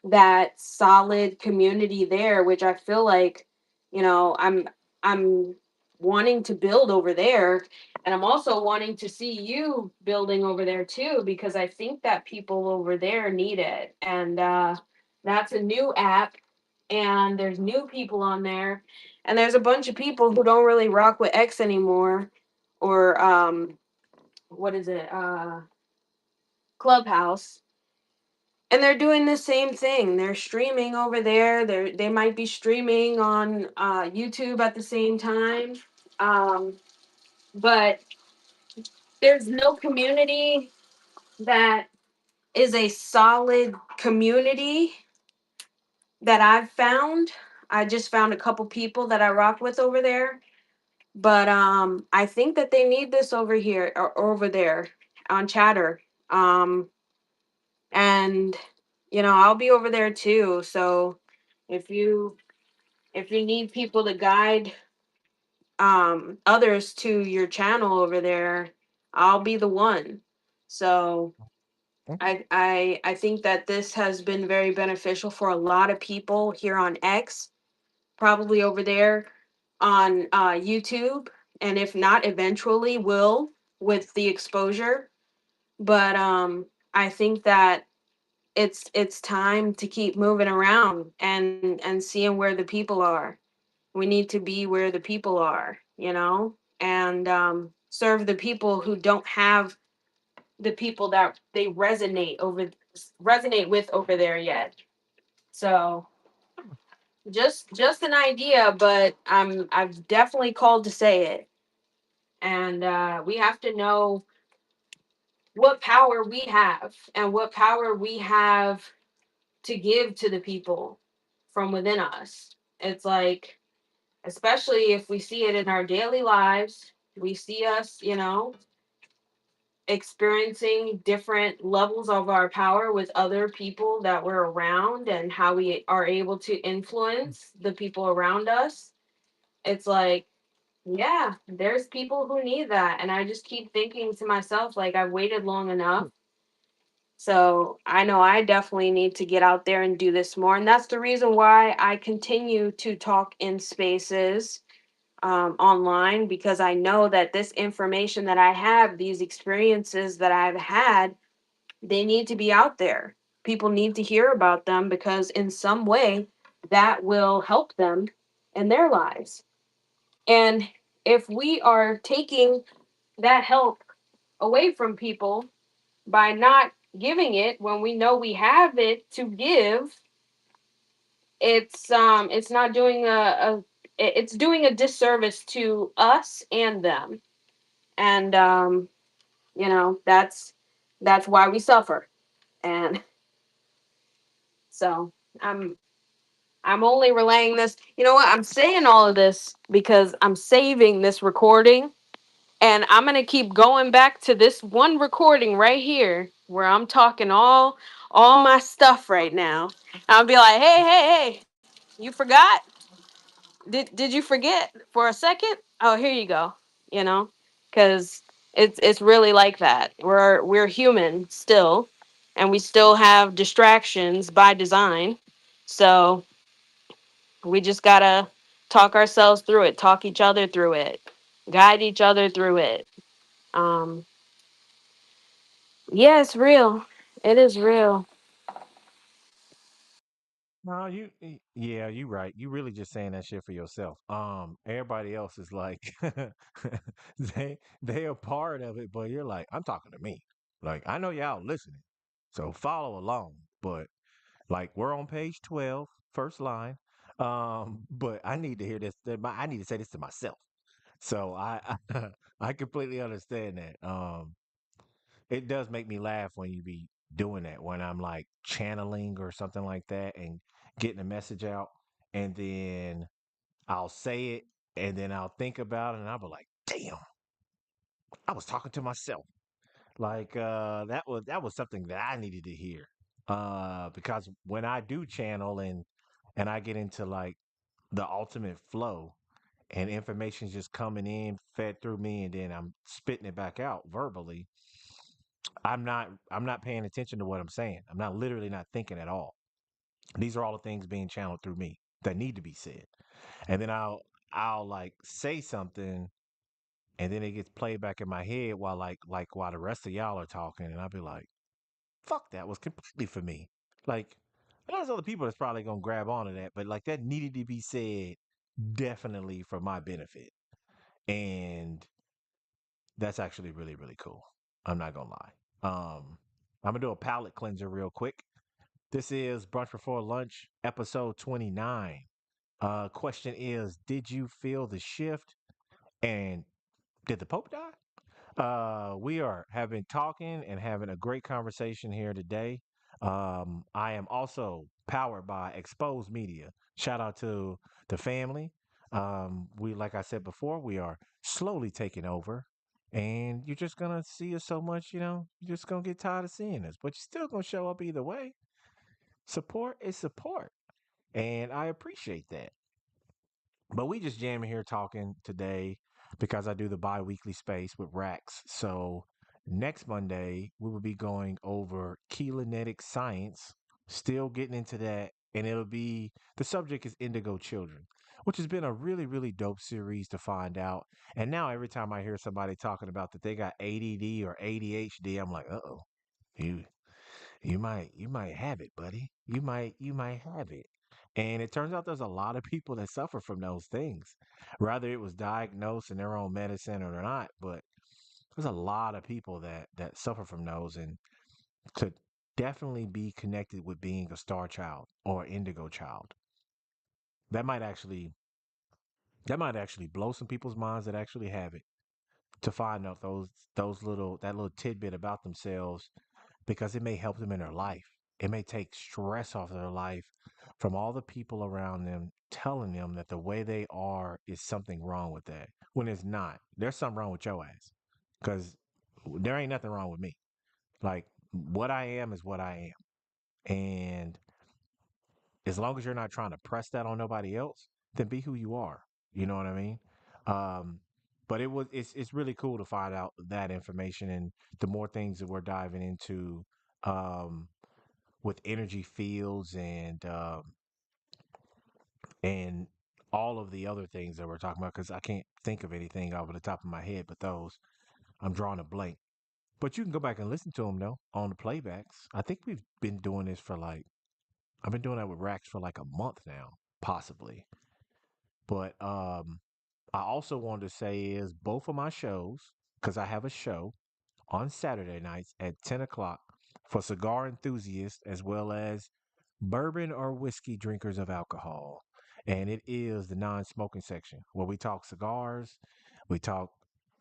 that solid community there, which I feel like, I'm wanting to build over there. And I'm also wanting to see you building over there too, because I think that people over there need it. And that's a new app, and there's new people on there. And there's a bunch of people who don't really rock with X anymore, or what is it? Clubhouse, and they're doing the same thing. They're streaming over there. They might be streaming on YouTube at the same time, um, but there's no community that is a solid community that I've found. I just found a couple people that I rock with over there, but I think that they need this over here or over there on Chatter. Um, and I'll be over there too. So if you need people to guide others to your channel over there, I'll be the one. So Okay. I think that this has been very beneficial for a lot of people here on X, probably over there on YouTube, and if not, eventually will with the exposure. But I think that it's time to keep moving around and seeing where the people are. We need to be where the people are, and serve the people who don't have the people that they resonate with over there yet. So just an idea, but I've definitely called to say it. And we have to know what power we have and what power we have to give to the people from within us. It's like, especially if we see it in our daily lives, we see us, experiencing different levels of our power with other people that we're around and how we are able to influence the people around us. It's like, yeah, there's people who need that. And I just keep thinking to myself, like, I've waited long enough. So I know I definitely need to get out there and do this more. And that's the reason why I continue to talk in spaces online, because I know that this information that I have, these experiences that I've had, they need to be out there. People need to hear about them because, in some way, that will help them in their lives. And if we are taking that help away from people by not giving it when we know we have it to give, it's not doing it's doing a disservice to us and them. And that's why we suffer. And so I'm only relaying this. You know what? I'm saying all of this because I'm saving this recording, and I'm going to keep going back to this one recording right here where I'm talking all my stuff right now. I'll be like, "Hey, hey, hey. You forgot? Did you forget for a second? Oh, here you go." You know? Cuz it's really like that. We're human still, and we still have distractions by design. So, we just gotta talk ourselves through it, talk each other through it, guide each other through it. Um, yeah, it's real. It is real. No, yeah, you right. You really just saying that shit for yourself. Everybody else is like, they a part of it, but you're like, I'm talking to me. Like, I know y'all listening, so follow along. But like, we're on page 12, first line. But I need to hear this. I need to say this to myself. So I completely understand that. It does make me laugh when you be doing that, when I'm like channeling or something like that and getting a message out, and then I'll say it, and then I'll think about it, and I'll be like, damn, I was talking to myself. Like, that was something that I needed to hear. Because when I do channel and I get into like the ultimate flow, and information's just coming in fed through me, and then I'm spitting it back out verbally, I'm not paying attention to what I'm saying. I'm not literally not thinking at all. These are all the things being channeled through me that need to be said. And then I'll like say something, and then it gets played back in my head while like while the rest of y'all are talking, and I'll be like, fuck, that was completely for me. Like, there's other people that's probably gonna grab onto that, but like, that needed to be said definitely for my benefit. And that's actually really, really cool. I'm not gonna lie. I'm gonna do a palate cleanser real quick. This is Brunch Before Lunch, episode 29. Question is, did you feel the shift? And did the Pope die? We have been talking and having a great conversation here today. I am also powered by Exposed Media. Shout out to the family. Like I said before, we are slowly taking over, and you're just gonna see us so much, you're just gonna get tired of seeing us, but you're still gonna show up either way. Support is support, and I appreciate that. But we just jamming here talking today because I do the bi-weekly space with Rax. So next Monday, we will be going over kinetic science, still getting into that. And the subject is indigo children, which has been a really, really dope series to find out. And now every time I hear somebody talking about that they got ADD or ADHD, I'm like, uh-oh, you you might have it, buddy. You might have it. And it turns out there's a lot of people that suffer from those things. Rather it was diagnosed in their own medicine or not, but there's a lot of people that suffer from those and could definitely be connected with being a star child or indigo child. That might actually that might actually blow some people's minds that actually have it, to find out that little tidbit about themselves, because it may help them in their life. It may take stress off of their life from all the people around them telling them that the way they are is something wrong with that. When it's not. There's something wrong with your ass. Because there ain't nothing wrong with me. Like, what I am is what I am. And as long as you're not trying to press that on nobody else, then be who you are. You know what I mean? Um, but it's really cool to find out that information, and the more things that we're diving into, um, with energy fields and all of the other things that we're talking about, because I can't think of anything off the top of my head, but those I'm drawing a blank. But you can go back and listen to them though on the playbacks. I think we've been doing this for like I've been doing that with Rax for like a month now, possibly. But I also wanted to say is both of my shows, because I have a show on Saturday nights at 10 o'clock for cigar enthusiasts as well as bourbon or whiskey drinkers of alcohol. And it is the non smoking section where we talk cigars, we talk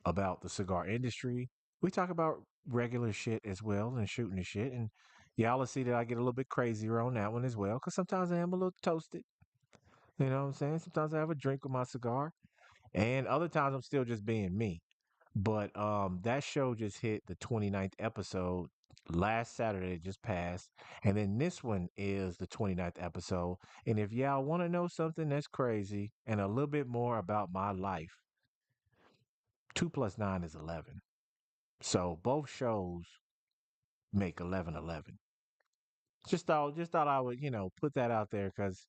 about the cigar industry, we talk about regular shit as well and shooting the shit. And y'all will see that I get a little bit crazier on that one as well because sometimes I am a little toasted. You know what I'm saying? Sometimes I have a drink with my cigar, and other times I'm still just being me. But that show just hit the 29th episode last Saturday, it just passed. And then this one is the 29th episode. And if y'all want to know something that's crazy and a little bit more about my life, 2 plus 9 is 11. So both shows make 11. Just thought I would, put that out there because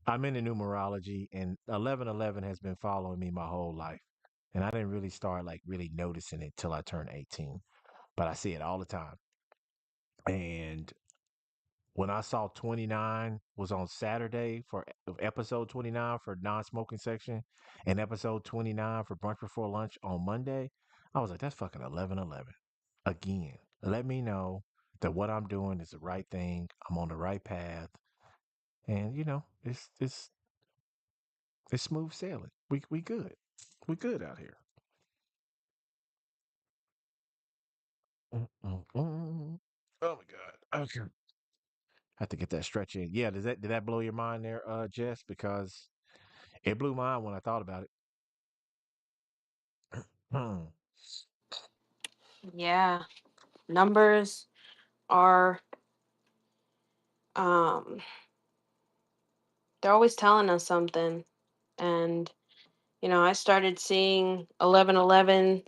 I'm into numerology and 11 has been following me my whole life. And I didn't really start like really noticing it till I turned 18, but I see it all the time. And when I saw 29 was on Saturday for episode 29 for non-smoking section and episode 29 for brunch before lunch on Monday, I was like, that's fucking 11 again. Let me know that what I'm doing is the right thing. I'm on the right path. And it's smooth sailing. We good. We good out here. Mm. Oh my god. Okay. Have to get that stretch in. Yeah, did that blow your mind there, Jess? Because it blew mine when I thought about it. Hmm. Yeah, numbers are um they're always telling us something. And I started seeing 1111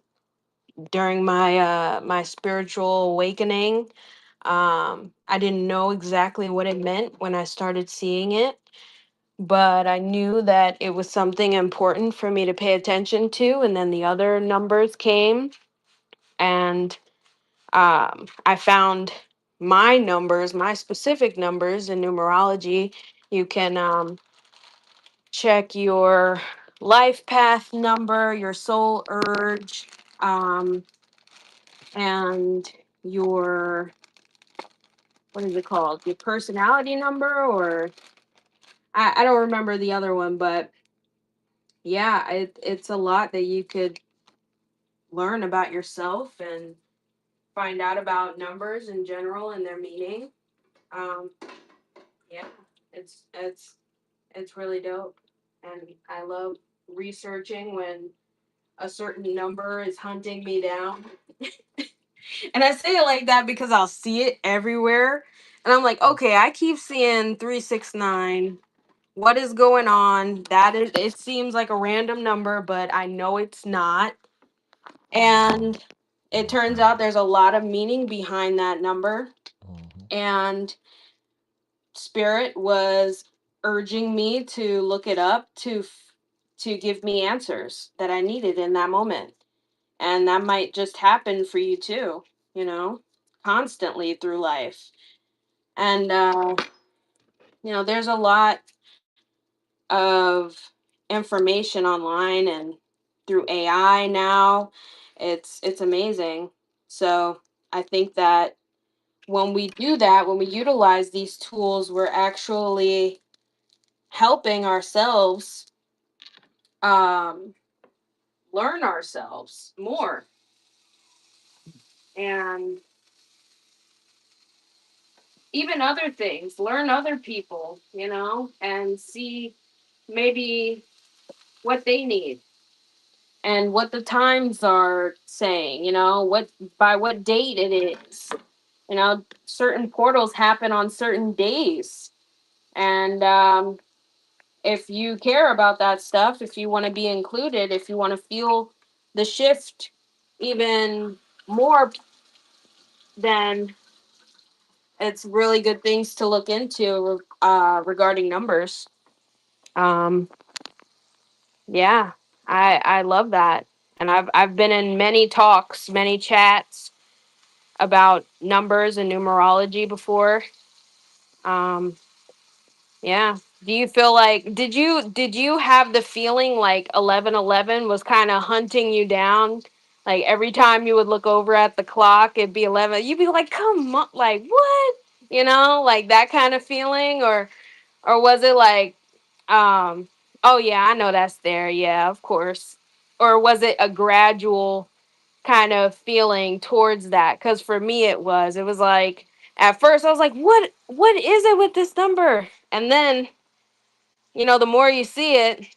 during my spiritual awakening. I didn't know exactly what it meant when I started seeing it, but I knew that it was something important for me to pay attention to. And then the other numbers came, and I found my numbers, my specific numbers in numerology. You can check your life path number, your soul urge, um, and your, what is it called? Your personality number, or I don't remember the other one, but yeah, it's a lot that you could learn about yourself and find out about numbers in general and their meaning. Um, yeah, it's really dope, and I love researching when a certain number is hunting me down. And I say it like that because I'll see it everywhere, and I'm like, okay, I keep seeing 369. What is going on? That is, it seems like a random number, but I know it's not. Hmm. And it turns out there's a lot of meaning behind that number. Hmm. And Spirit was urging me to look it up to give me answers that I needed in that moment. And that might just happen for you too, you know, constantly through life. And there's a lot of information online and through AI now. It's amazing. So I think that when we do that, when we utilize these tools, we're actually helping ourselves um, learn ourselves more and even other things, learn other people, and see maybe what they need and what the times are saying, what by what date it is. Certain portals happen on certain days. And if you care about that stuff, if you want to be included, if you want to feel the shift even more, then it's really good things to look into regarding numbers. Um, yeah, I love that, and I've been in many talks, many chats about numbers and numerology before. Um, yeah. Do you feel like did you have the feeling like 1111 was kind of hunting you down Like every time you would look over at the clock, it'd be 11. You'd be like, "Come on, like what?" Like that kind of feeling, or was it like, um, "Oh yeah, I know that's there. Yeah, of course." Or was it a gradual kind of feeling towards that? Cuz for me it was like at first I was like, "What is it with this number?" And then, the more you see it,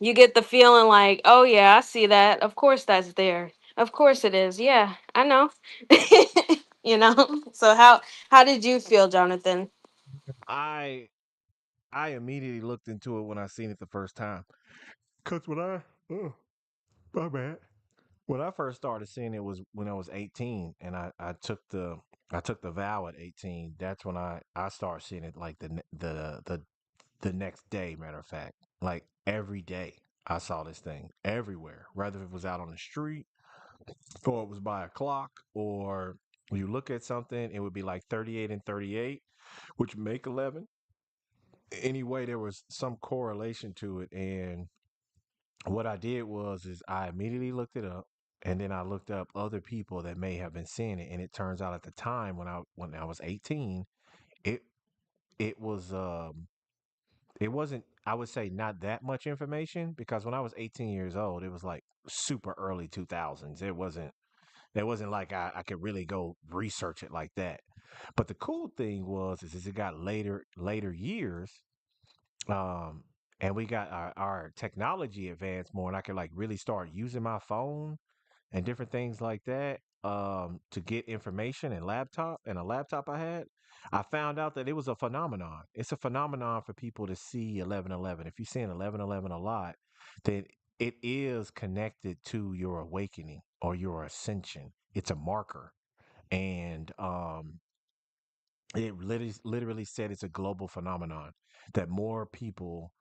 you get the feeling like, oh yeah, I see that. Of course that's there. Of course it is. Yeah, I know. So how did you feel, Jonathan? I I immediately looked into it when I seen it the first time. Cause oh, my bad. When I first started seeing it was when I was 18, and I took the vow at 18. That's when I started seeing it like the next day. Matter of fact, like every day I saw this thing everywhere, whether it was out on the street or it was by a clock, or when you look at something, it would be like 38 and 38, which make 11. Anyway, there was some correlation to it, and what I did was is I immediately looked it up, and then I looked up other people that may have been seeing it, and it turns out at the time when I was 18, it it was it wasn't, I would say, not that much information, because when I was 18 years old, it was like super early 2000s. It wasn't like I could really go research it like that. But the cool thing was is it got later years, um, and we got our technology advanced more, and I could like really start using my phone and different things like that, to get information and a laptop I had. I found out that it was a phenomenon. It's a phenomenon for people to see 1111. If you're seeing 1111 a lot, then it is connected to your awakening or your ascension. It's a marker. And it literally said it's a global phenomenon, that more people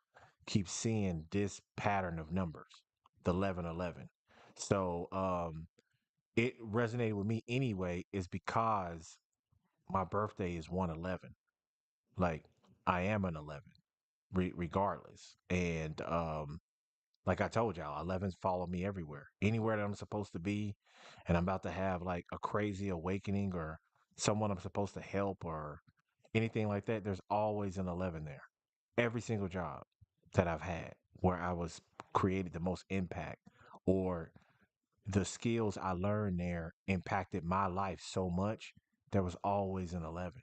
keep seeing this pattern of numbers, the 1111. So it resonated with me anyway, is because my birthday is 111. Like, I am an 11, regardless. And like I told y'all, 11s follow me everywhere, anywhere that I'm supposed to be, and I'm about to have like a crazy awakening, or someone I'm supposed to help, or anything like that. There's always an 11 there. Every single job that I've had where I was created the most impact, or the skills I learned there impacted my life so much, there was always an 11.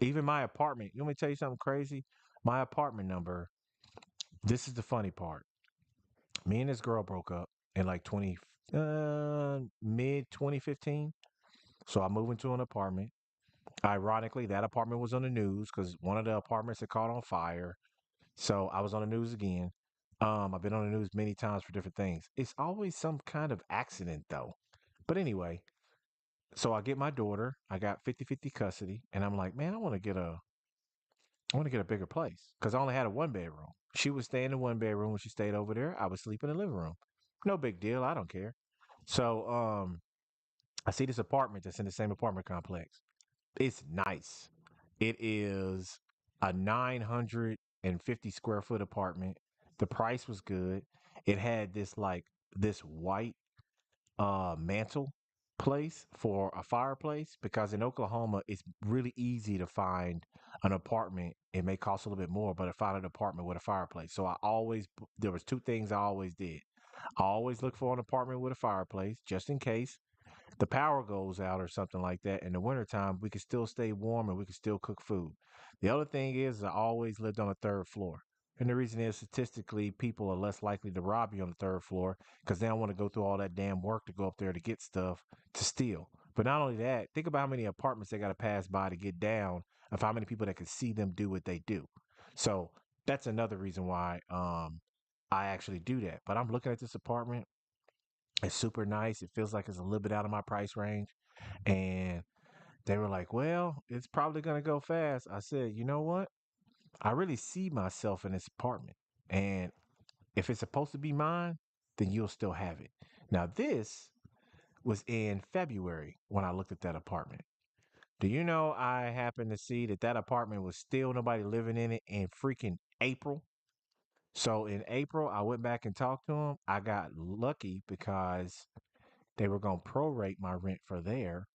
Even my apartment, you want me to tell you something crazy? My apartment number, this is the funny part. Me and this girl broke up in like mid 2015. So I moved into an apartment. Ironically, that apartment was on the news because one of the apartments had caught on fire. So I was on the news again. I've been on the news many times for different things. It's always some kind of accident though. But anyway, so I get my daughter. I got 50-50 custody, and I'm like, man, I want to get a bigger place because I only had a 1 bedroom. She was staying in 1 bedroom when she stayed over there. I was sleeping in the living room. No big deal. I don't care. So I see this apartment that's in the same apartment complex. It's nice. It is a 950 square foot apartment. The price was good. It had this white mantle place for a fireplace, because in Oklahoma it's really easy to find an apartment. It may cost a little bit more, but I found an apartment with a fireplace. So there was two things I always did. I always look for an apartment with a fireplace, just in case the power goes out or something like that in the wintertime, we can still stay warm and we can still cook food. The other thing is, I always lived on the third floor. And the reason is, statistically, people are less likely to rob you on the third floor because they don't want to go through all that damn work to go up there to get stuff to steal. But not only that, think about how many apartments they got to pass by to get down, of how many people that can see them do what they do. So that's another reason why I actually do that. But I'm looking at this apartment. It's super nice. It feels like it's a little bit out of my price range. And they were like, well, it's probably going to go fast. I said, you know what? I really see myself in this apartment. And if it's supposed to be mine, then you'll still have it. Now, this was in February when I looked at that apartment. Do you know I happened to see that apartment was still nobody living in it in freaking April? So in April, I went back and talked to them. I got lucky because they were going to prorate my rent for there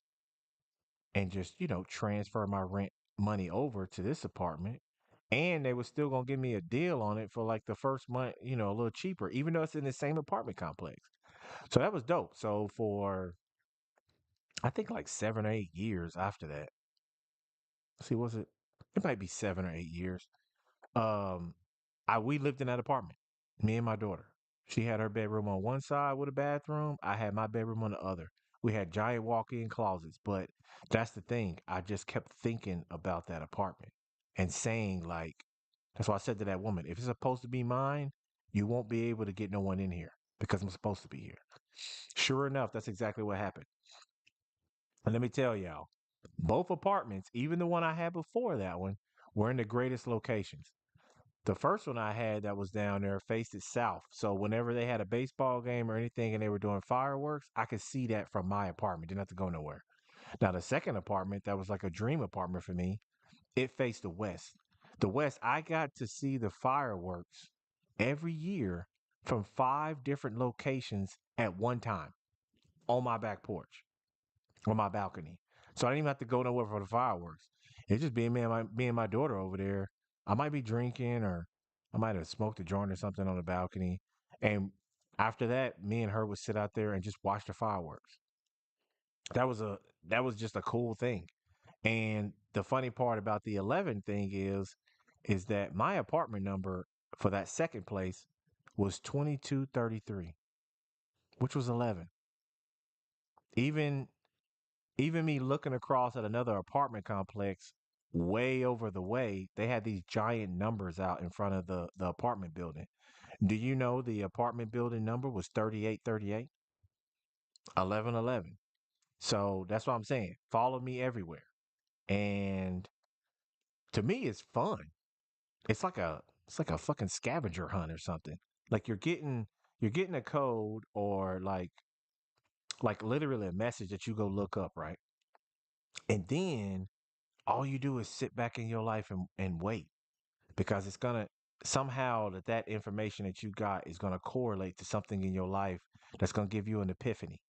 and just, transfer my rent money over to this apartment. And they were still going to give me a deal on it for like the first month, a little cheaper, even though it's in the same apartment complex. So that was dope. So for, I think like 7 or 8 years after that, see, was it? It might be 7 or 8 years. Um, we lived in that apartment, me and my daughter. She had her bedroom on one side with a bathroom. I had my bedroom on the other. We had giant walk-in closets, but that's the thing. I just kept thinking about that apartment and saying like, that's why I said to that woman, if it's supposed to be mine, you won't be able to get no one in here because I'm supposed to be here. Sure enough, that's exactly what happened. And let me tell y'all, both apartments, even the one I had before that one, were in the greatest locations. The first one I had that was down there faced it south. So whenever they had a baseball game or anything and they were doing fireworks, I could see that from my apartment. Didn't have to go nowhere. Now the second apartment, that was like a dream apartment for me, it faced the west. The west, I got to see the fireworks every year from 5 different locations at one time on my back porch on my balcony. So I didn't even have to go nowhere for the fireworks. It's just being me and my daughter over there. I might be drinking or I might have smoked a joint or something on the balcony. And after that, me and her would sit out there and just watch the fireworks. That was a that was just a cool thing. And the funny part about the 11 thing is that my apartment number for that second place was 2233, which was 11. Even Even me looking across at another apartment complex way over the way, they had these giant numbers out in front of the apartment building. Do you know the apartment building number was 3838, 1111? So that's what I'm saying. Follow me everywhere. And to me, it's fun. It's like a fucking scavenger hunt or something. Like you're getting a code or like literally a message that you go look up, right? And then all you do is sit back in your life and wait because it's gonna somehow that information that you got is gonna correlate to something in your life that's gonna give you an epiphany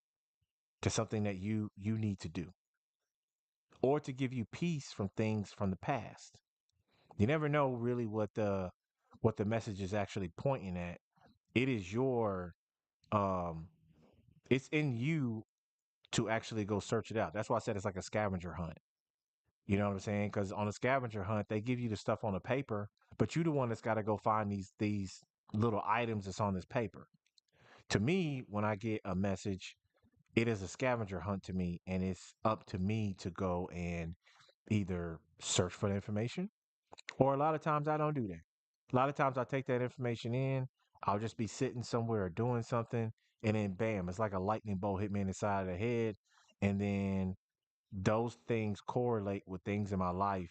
to something that you need to do or to give you peace from things from the past. You never know really what the message is actually pointing at. It is your um it's in you to actually go search it out. That's why I said it's like a scavenger hunt. You know what I'm saying? Because on a scavenger hunt, they give you the stuff on the paper, but you're the one that's got to go find these little items that's on this paper. To me, when I get a message, it is a scavenger hunt to me, and it's up to me to go and either search for the information, or a lot of times I don't do that. A lot of times I take that information in, I'll just be sitting somewhere doing something, and then bam, it's like a lightning bolt hit me in the side of the head, and then those things correlate with things in my life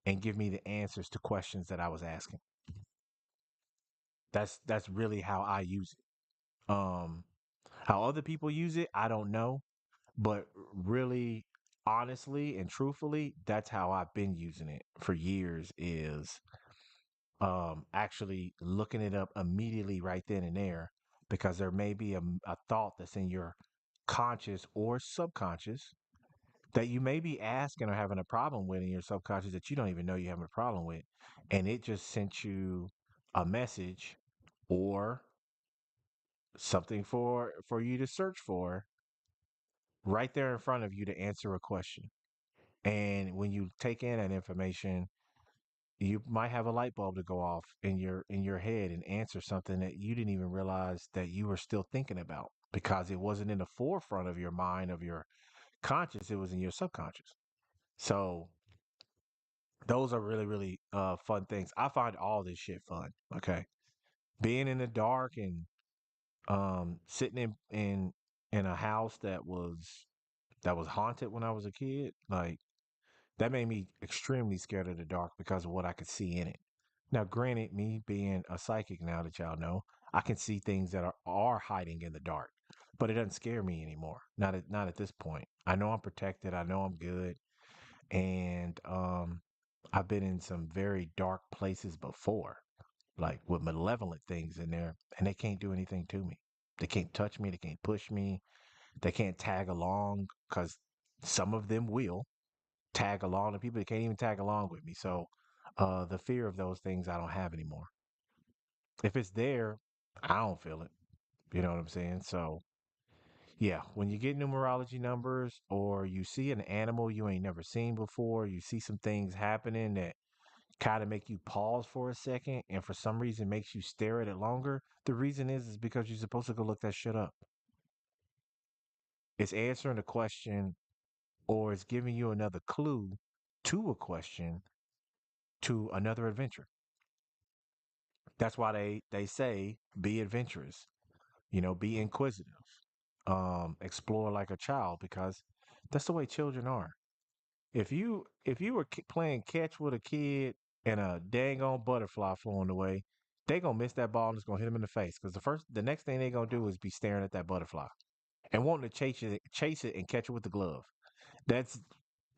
and give me the answers to questions that I was asking. That's really how I use it. How other people use it, I don't know, but really honestly and truthfully, that's how I've been using it for years is actually looking it up immediately right then and there because there may be a thought that's in your conscious or subconscious that you may be asking or having a problem with in your subconscious that you don't even know you're having a problem with. And it just sent you a message or something for you to search for right there in front of you to answer a question. And when you take in that information, you might have a light bulb to go off in your head and answer something that you didn't even realize that you were still thinking about because it wasn't in the forefront of your mind of your conscious, it was in your subconscious. So those are really, really fun things. I find all this shit fun. Okay. Being in the dark and sitting in a house that was haunted when I was a kid, like that made me extremely scared of the dark because of what I could see in it. Now, granted, me being a psychic now that y'all know, I can see things that are hiding in the dark, but it doesn't scare me anymore. Not at this point. I know I'm protected. I know I'm good. And I've been in some very dark places before. like with malevolent things in there, and they can't do anything to me. They can't touch me. They can't push me. They can't tag along because some of them will tag along to people that can't even tag along with me. So the fear of those things I don't have anymore. If it's there, I don't feel it. You know what I'm saying? So yeah, when you get numerology numbers or you see an animal you ain't never seen before, you see some things happening that kind of make you pause for a second and for some reason makes you stare at it longer. The reason is because you're supposed to go look that shit up. It's answering a question or it's giving you another clue to a question to another adventure. That's why they say be adventurous, be inquisitive, explore like a child because that's the way children are. If you were playing catch with a kid and a dang on butterfly flying away, they gonna miss that ball and it's gonna hit them in the face because the next thing they gonna do is be staring at that butterfly and wanting to chase it and catch it with the glove. That's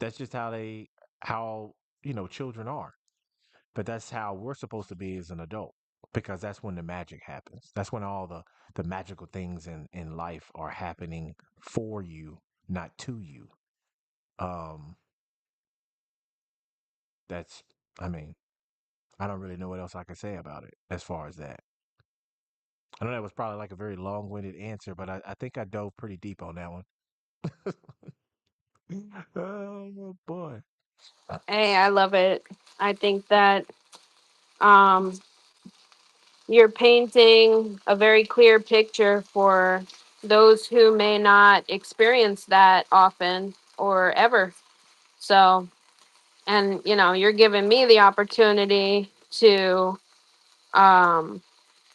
that's just how children are. But that's how we're supposed to be as an adult because that's when the magic happens. That's when all the magical things in life are happening for you, not to you. Um, that's I mean, I don't really know what else I can say about it as far as that. I know that was probably like a very long-winded answer, but I think I dove pretty deep on that one. Oh boy. Hey, I love it. I think that um, you're painting a very clear picture for those who may not experience that often or ever. So, and you're giving me the opportunity to um,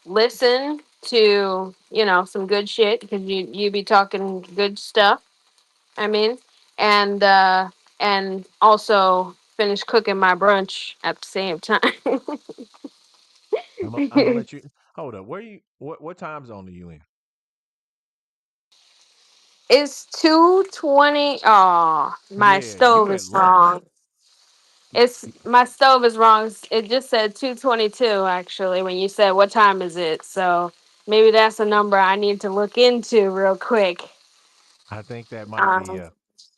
listen to some good shit because you be talking good stuff. I mean, and also finish cooking my brunch at the same time. I'm gonna let you hold up. Where you what time zone are you in? It's 2:20. Oh, my Yeah, stove you at is lunch. wrong. It's my stove is wrong. It just said 2:22 actually when you said what time is it. So maybe that's a number I need to look into real quick. I think Um,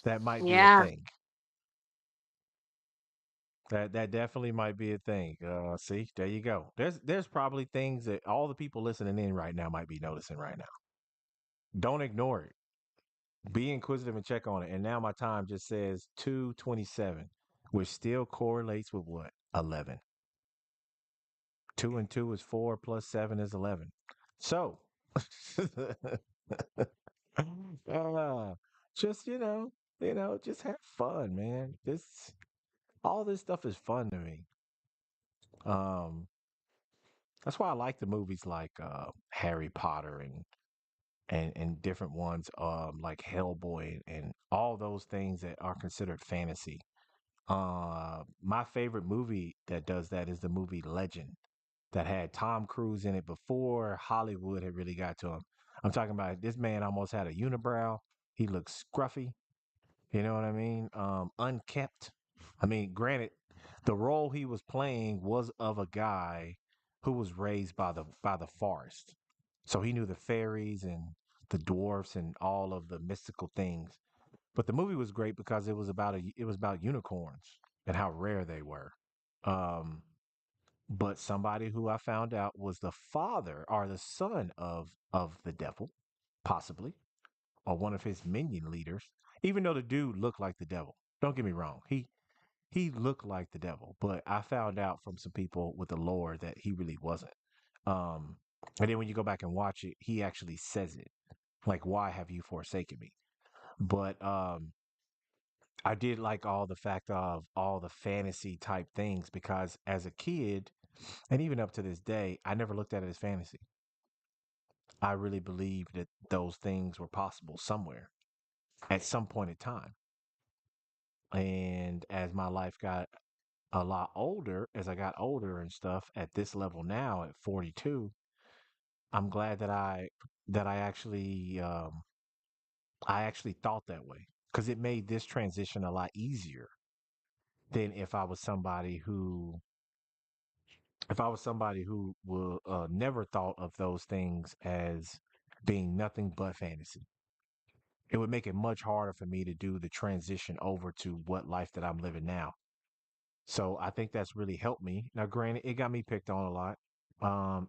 that might be a yeah. thing. That definitely might be a thing. See, there you go. There's probably things that all the people listening in right now might be noticing right now. Don't ignore it. Be inquisitive and check on it. And now my time just says 2:27, which still correlates with what? 11. 2 and 2 is 4 plus 7 is 11. So, uh, just just have fun, man. This all this stuff is fun to me. Um, that's why I like the movies like Harry Potter and different ones like Hellboy and all those things that are considered fantasy. My favorite movie that does that is the movie Legend that had Tom Cruise in it before Hollywood had really got to him. I'm talking about this man almost had a unibrow. He looked scruffy. You know what I mean? Unkept. I mean, granted, the role he was playing was of a guy who was raised by the forest. So he knew the fairies and the dwarfs and all of the mystical things. But the movie was great because it was about unicorns and how rare they were. Um, but somebody who I found out was the father or the son of the devil, possibly, or one of his minion leaders, even though the dude looked like the devil. Don't get me wrong. He looked like the devil, but I found out from some people with the lore that he really wasn't. Um, and then when you go back and watch it, he actually says it. Like, why have you forsaken me? But I did like all the fact of all the fantasy type things because as a kid, and even up to this day, I never looked at it as fantasy. I really believed that those things were possible somewhere at some point in time. And as my life got a lot older, as I got older and stuff at this level now at 42, I'm glad that I actually thought that way because it made this transition a lot easier than if I was somebody who if I was somebody who will never thought of those things as being nothing but fantasy, it would make it much harder for me to do the transition over to what life that I'm living now. So I think that's really helped me. Now, granted, it got me picked on a lot.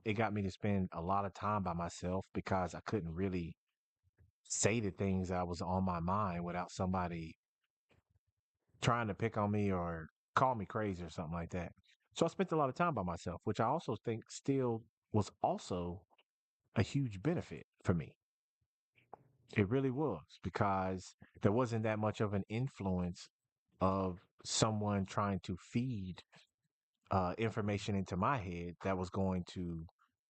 It got me to spend a lot of time by myself because I couldn't really say the things that was on my mind without somebody trying to pick on me or call me crazy or something like that. So I spent a lot of time by myself, which I also think still was also a huge benefit for me. It really was because there wasn't that much of an influence of someone trying to feed information into my head that was going to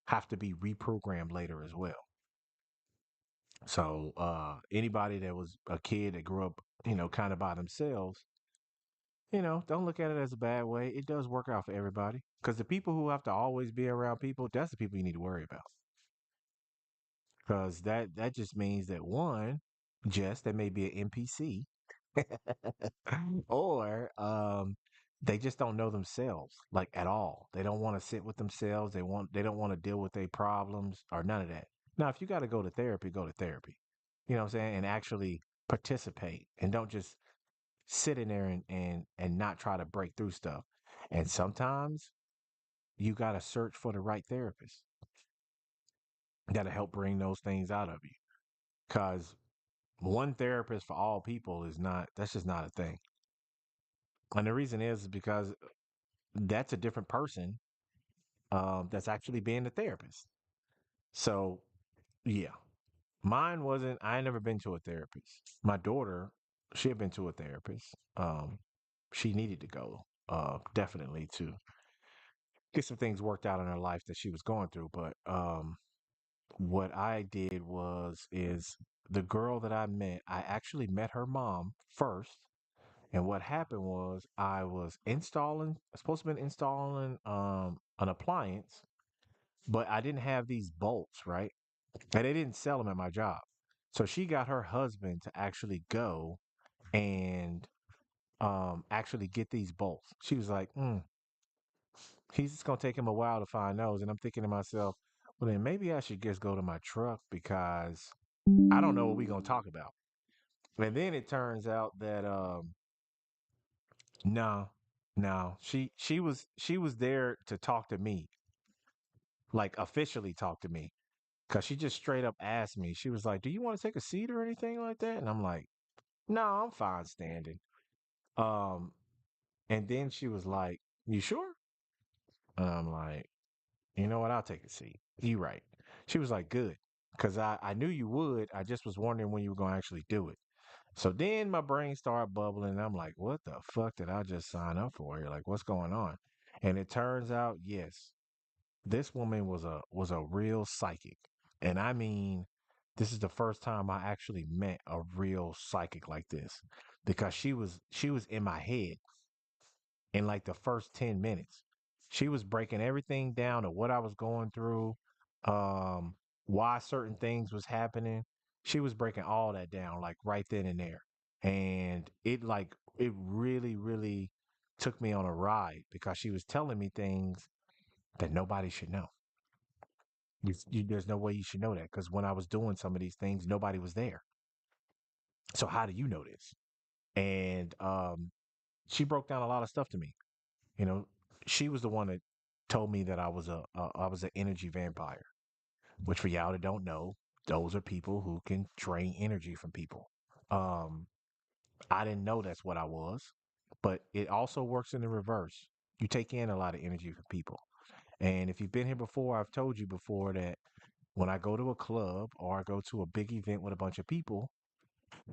have to be reprogrammed later as well. So anybody that was a kid that grew up, kind of by themselves, don't look at it as a bad way. It does work out for everybody because the people who have to always be around people, that's the people you need to worry about. Because that just means that one, Jess, that may be an NPC, or they just don't know themselves like at all. They don't want to sit with themselves. They don't want to deal with their problems or none of that. Now, if you got to go to therapy, go to therapy. You know what I'm saying? And actually participate and don't just sit in there and not try to break through stuff. And sometimes you got to search for the right therapist that'll help bring those things out of you. Because one therapist for all people that's just not a thing. And the reason is because that's a different person that's actually being the therapist. So, yeah, I ain't never been to a therapist. My daughter, she had been to a therapist. She needed to go, definitely to get some things worked out in her life that she was going through. But what I did is the girl that I actually met her mom first. And what happened was I was supposed to be installing an appliance, but I didn't have these bolts, right? And they didn't sell them at my job. So she got her husband to actually go and actually get these bolts. She was like, he's just gonna take him a while to find those. And I'm thinking to myself, well then maybe I should just go to my truck because I don't know what we're gonna talk about. And then it turns out that no, no. She was there to talk to me, like officially talk to me. Cause she just straight up asked me. She was like, "Do you want to take a seat or anything like that?" And I'm like, "No, I'm fine standing." Um, and then she was like, "You sure?" And I'm like, "You know what? I'll take a seat. You right." She was like, "Good." Cause I knew you would. I just was wondering when you were gonna actually do it. So then my brain started bubbling, and I'm like, what the fuck did I just sign up for here? Like, what's going on? And it turns out, yes, this woman was a real psychic. And I mean, this is the first time I actually met a real psychic like this because she was in my head in like the first 10 minutes. She was breaking everything down of what I was going through, um, why certain things was happening. She was breaking all that down like right then and there. And it really, really took me on a ride because she was telling me things that nobody should know. There's no way you should know that because when I was doing some of these things, nobody was there. So how do you know this? And she broke down a lot of stuff to me. You know, she was the one that told me that I was an energy vampire, which for y'all that don't know, those are people who can drain energy from people. Um, I didn't know that's what I was, but it also works in the reverse. You take in a lot of energy from people. And if you've been here before, I've told you before that when I go to a club or I go to a big event with a bunch of people,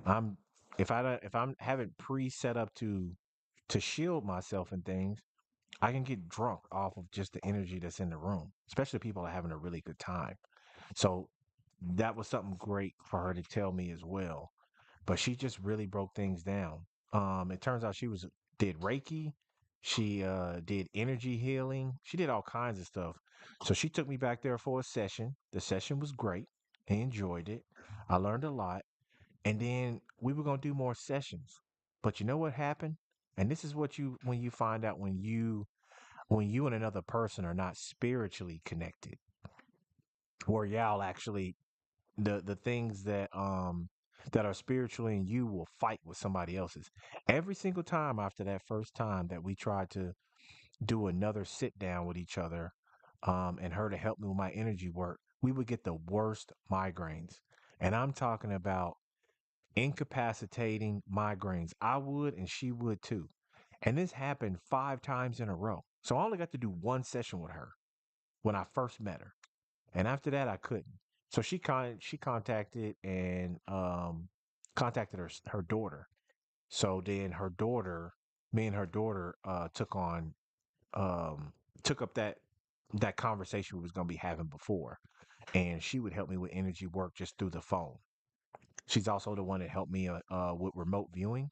I'm if I'm haven't pre-set up to shield myself and things, I can get drunk off of just the energy that's in the room, especially people are having a really good time. So that was something great for her to tell me as well. But she just really broke things down. It turns out she was did Reiki, she did energy healing, she did all kinds of stuff. So she took me back there for a session. The session was great. I enjoyed it. I learned a lot. And then we were gonna do more sessions. But you know what happened? And this is what you when you find out when you and another person are not spiritually connected, where y'all actually the things that are spiritually in you will fight with somebody else's. Every single time after that first time that we tried to do another sit down with each other, and her to help me with my energy work, we would get the worst migraines. And I'm talking about incapacitating migraines. I would, and she would too. And this happened 5 times in a row. So I only got to do one session with her when I first met her. And after that, I couldn't. So she contacted and contacted her daughter. So then me and her daughter um, took up that conversation we was gonna be having before, and she would help me with energy work just through the phone. She's also the one that helped me with remote viewing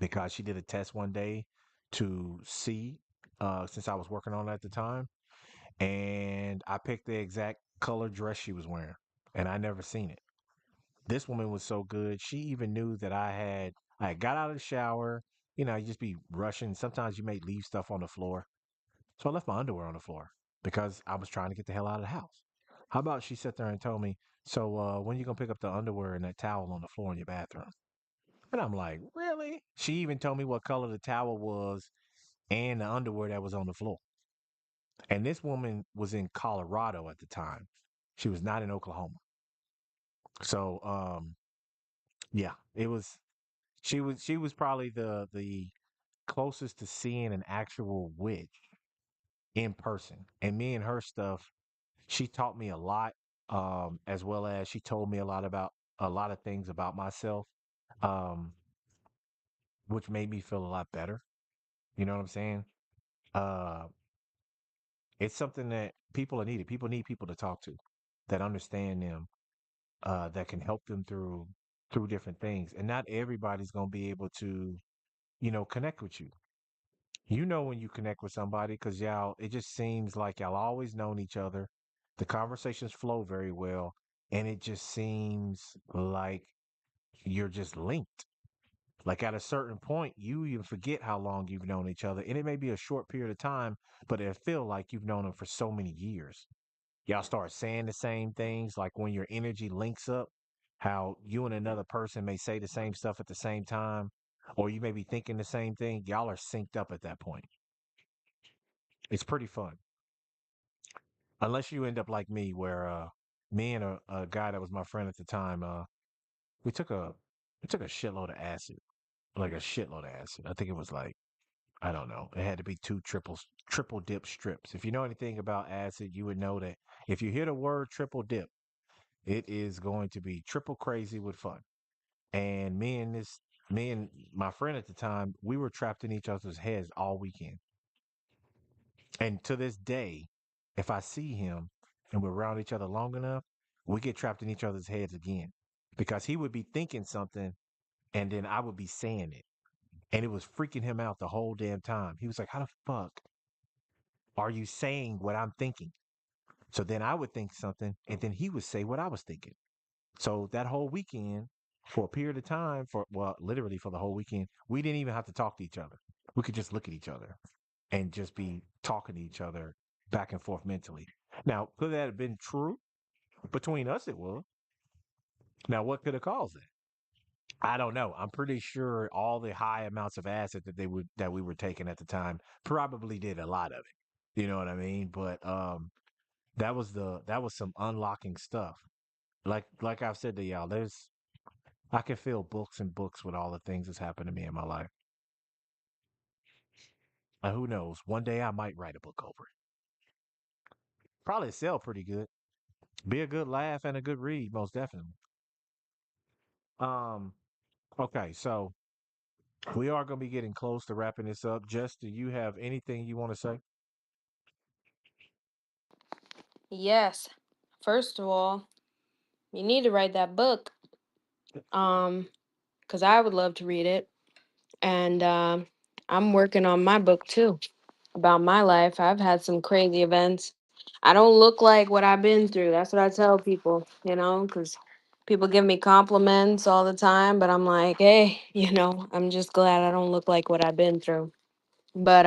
because she did a test one day to see, since I was working on it at the time, and I picked the exact color dress she was wearing, and I never seen it. This woman was so good. She even knew that I had got out of the shower. You know, you just be rushing. Sometimes you may leave stuff on the floor. So I left my underwear on the floor because I was trying to get the hell out of the house. How about she sat there and told me, so when you gonna pick up the underwear and that towel on the floor in your bathroom? And I'm like, really? She even told me what color the towel was and the underwear that was on the floor. And this woman was in Colorado at the time. She was not in Oklahoma. So yeah, it was she was probably the closest to seeing an actual witch in person. And me and her stuff, she taught me a lot, as well as she told me a lot of things about myself, um, which made me feel a lot better. You know what I'm saying? Uh, it's something that people are needed. People need people to talk to that understand them, that can help them through different things. And not everybody's gonna be able to, connect with you. You know when you connect with somebody because y'all, it just seems like y'all always known each other. The conversations flow very well, and it just seems like you're just linked. Like at a certain point, you even forget how long you've known each other, and it may be a short period of time, but it feel like you've known them for so many years. Y'all start saying the same things, like when your energy links up, how you and another person may say the same stuff at the same time, or you may be thinking the same thing. Y'all are synced up at that point. It's pretty fun. Unless you end up like me, where me and a guy that was my friend at the time, we took a we took a shitload of acid, like a shitload of acid. I think it was like, I don't know. It had to be two triple dip strips. If you know anything about acid, you would know that if you hear the word triple dip, it is going to be triple crazy with fun. And me and my friend at the time, we were trapped in each other's heads all weekend. And to this day, if I see him and we're around each other long enough, we get trapped in each other's heads again because he would be thinking something and then I would be saying it. And it was freaking him out the whole damn time. He was like, how the fuck are you saying what I'm thinking? So then I would think something and then he would say what I was thinking. So that whole weekend, for a period of time, well, literally for the whole weekend, we didn't even have to talk to each other. We could just look at each other and just be talking to each other back and forth mentally. Now, could that have been true? Between us, it was. Now, what could have caused that? I don't know. I'm pretty sure all the high amounts of acid that we were taking at the time probably did a lot of it. You know what I mean? But that was some unlocking stuff. Like I've said to y'all, I can fill books and books with all the things that's happened to me in my life. And who knows? One day I might write a book over it. Probably sell pretty good. Be a good laugh and a good read, most definitely. Um, okay, so we are going to be getting close to wrapping this up. Jess, do you have anything you want to say? Yes. First of all, you need to write that book. Um, because I would love to read it. And I'm working on my book too about my life. I've had some crazy events. I don't look like what I've been through. That's what I tell people, because people give me compliments all the time, but I'm like, hey, I'm just glad I don't look like what I've been through. But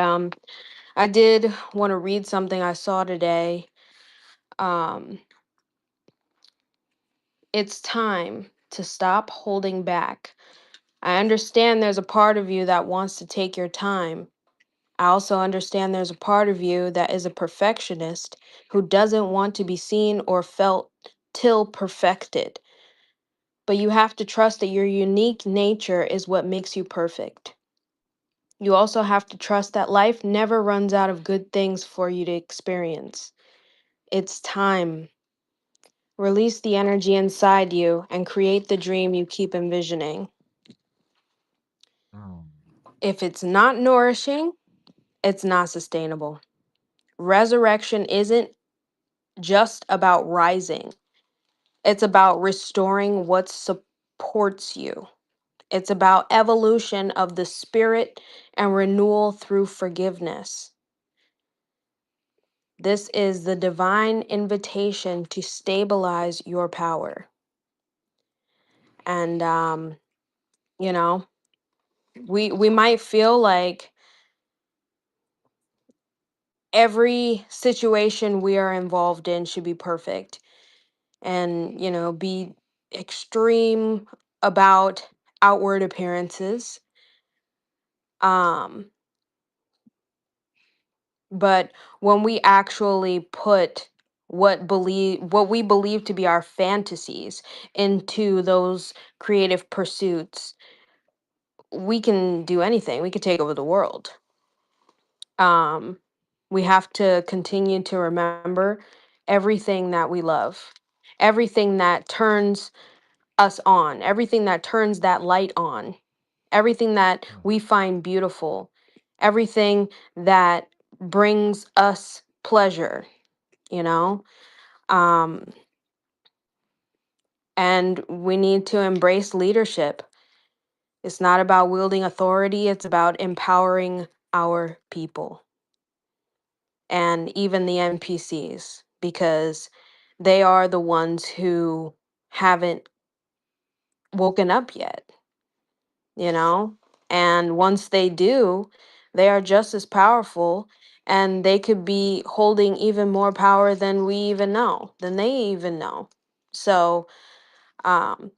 I did want to read something I saw today. Um, it's time to stop holding back. I understand there's a part of you that wants to take your time. I also understand there's a part of you that is a perfectionist who doesn't want to be seen or felt till perfected. But you have to trust that your unique nature is what makes you perfect. You also have to trust that life never runs out of good things for you to experience. It's time. Release the energy inside you and create the dream you keep envisioning. Mm. If it's not nourishing, it's not sustainable. Resurrection isn't just about rising, it's about restoring what supports you. It's about evolution of the spirit and renewal through forgiveness. This is the divine invitation to stabilize your power. And you know, we might feel like every situation we are involved in should be perfect and, be extreme about outward appearances. Um but when we actually put what we believe to be our fantasies into those creative pursuits, we can do anything. We could take over the world. Um, we have to continue to remember everything that we love, everything that turns us on, everything that turns that light on, everything that Mm. we find beautiful, everything that brings us pleasure, you know? Um, and we need to embrace leadership. It's not about wielding authority, it's about empowering our people and even the NPCs because they are the ones who haven't woken up yet, you know? And once they do, they are just as powerful and they could be holding even more power than we even know, than they even know. So, um,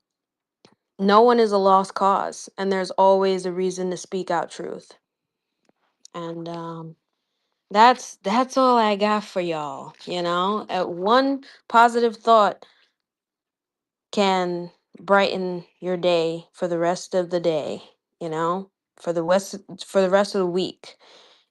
no one is a lost cause, and there's always a reason to speak out truth. And that's all I got for y'all. One positive thought can brighten your day for the rest of the day. You know, for the rest of the week,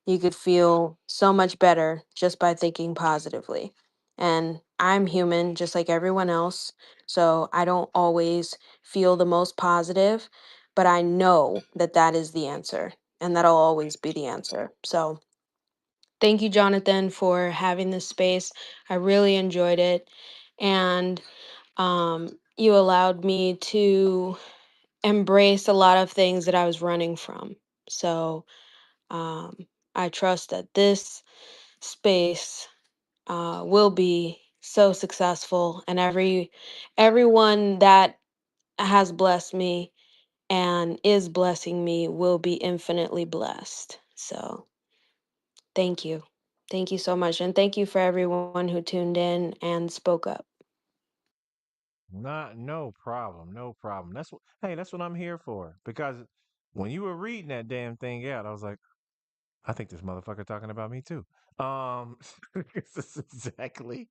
you could feel so much better just by thinking positively. And I'm human, just like everyone else, so I don't always feel the most positive, but I know that that is the answer, and that'll always be the answer. So thank you, Jonathan, for having this space. I really enjoyed it. And you allowed me to embrace a lot of things that I was running from. So um, I trust that this space will be so successful, and everyone that has blessed me and is blessing me will be infinitely blessed. So thank you. Thank you so much. And thank you for everyone who tuned in and spoke up. Not no problem, no problem. That's what I'm here for. Because when you were reading that damn thing out, I was like, I think this motherfucker talking about me too. Um, this is exactly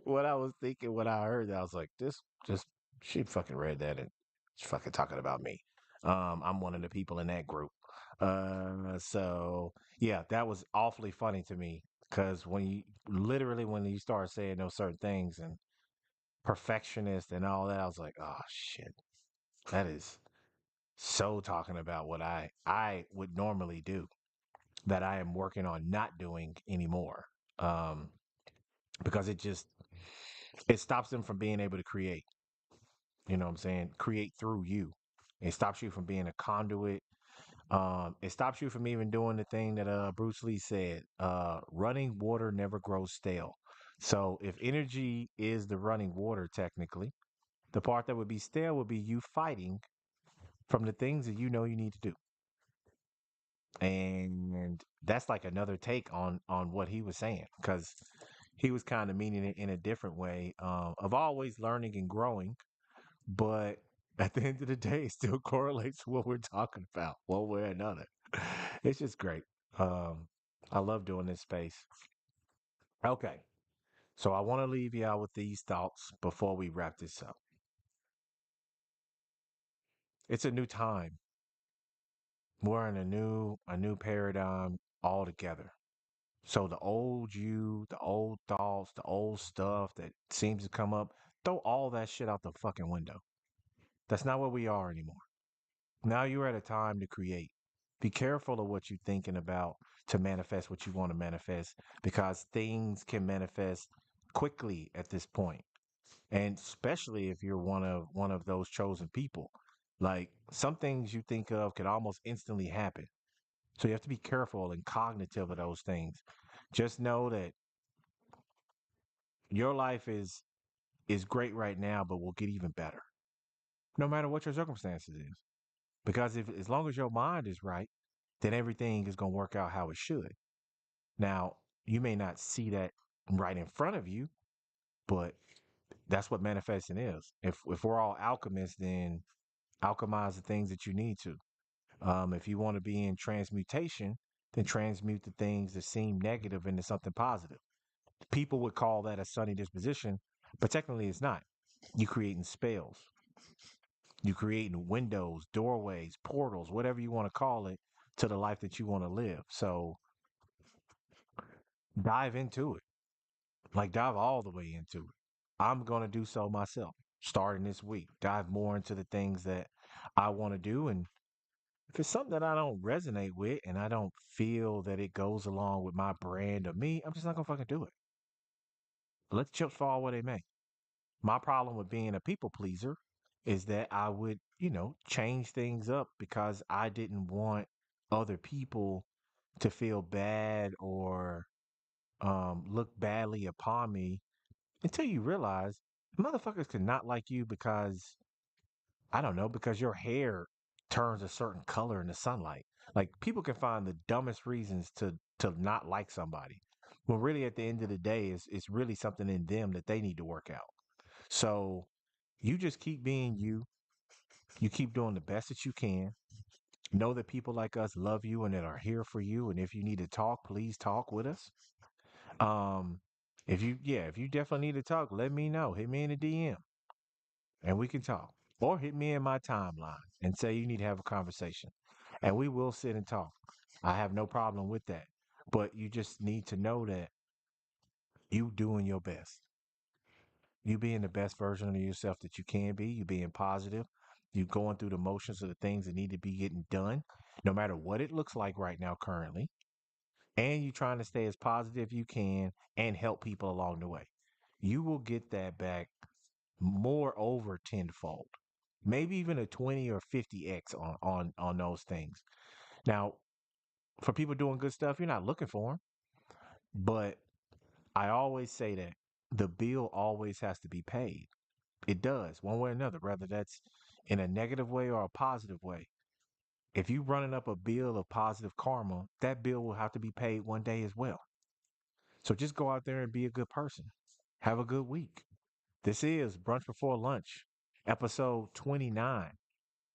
what I was thinking when I heard that. I was like, this just she fucking read that and she's fucking talking about me. I'm one of the people in that group. So yeah, that was awfully funny to me because when you start saying those certain things and perfectionist and all that, I was like, oh shit, that is so talking about what I would normally do that I am working on not doing anymore. Um, because it stops them from being able to create. You know what I'm saying? Create through you. It stops you from being a conduit. It stops you from even doing the thing that Bruce Lee said. Running water never grows stale. So if energy is the running water, technically, the part that would be stale would be you fighting from the things that you know you need to do. And And that's like another take on what he was saying, because he was kind of meaning it in a different way, of always learning and growing, but at the end of the day, it still correlates to what we're talking about one way or another. It's just great. Um, I love doing this space. Okay, so I want to leave you out with these thoughts before we wrap this up. It's a new time. We're in a new paradigm altogether. So the old you, the old thoughts, the old stuff that seems to come up, throw all that shit out the fucking window. That's not what we are anymore. Now you're at a time to create. Be careful of what you're thinking about to manifest what you want to manifest, because things can manifest quickly at this point. And especially if you're one of those chosen people. Like, some things you think of could almost instantly happen. So you have to be careful and cognitive of those things. Just know that your life is great right now, but will get even better, no matter what your circumstances is. Because if as long as your mind is right, then everything is going to work out how it should. Now, you may not see that right in front of you, but that's what manifesting is. If we're all alchemists, then alchemize the things that you need to. If you want to be in transmutation, then transmute the things that seem negative into something positive. People would call that a sunny disposition, but technically it's not. You creating spells, you creating windows, doorways, portals, whatever you want to call it, to the life that you want to live. So dive into it. Like, dive all the way into it. I'm going to do so myself starting this week. Dive more into the things that I want to do. And if it's something that I don't resonate with and I don't feel that it goes along with my brand or me, I'm just not going to fucking do it. Let the chips fall where they may. My problem with being a people pleaser is that I would, change things up because I didn't want other people to feel bad or look badly upon me, until you realize motherfuckers could not like you because, I don't know, because your hair turns a certain color in the sunlight. Like, people can find the dumbest reasons to not like somebody. When really at the end of the day, it's really something in them that they need to work out. So you just keep being you. You keep doing the best that you can. Know that people like us love you and that are here for you. And if you need to talk, please talk with us. Um, if you definitely need to talk, let me know. Hit me in the DM and we can talk. Or hit me in my timeline and say you need to have a conversation. And we will sit and talk. I have no problem with that. But you just need to know that you doing your best. You being the best version of yourself that you can be. You being positive. You going through the motions of the things that need to be getting done, no matter what it looks like right now currently. And you trying to stay as positive you can and help people along the way. You will get that back more over tenfold, maybe even a 20 or 50x on those things. Now, for people doing good stuff, you're not looking for them, but I always say that the bill always has to be paid. It does, one way or another, whether that's in a negative way or a positive way. If you running up a bill of positive karma, that bill will have to be paid one day as well. So just go out there and be a good person. Have a good week. This is Brunch Before Lunch, episode 29.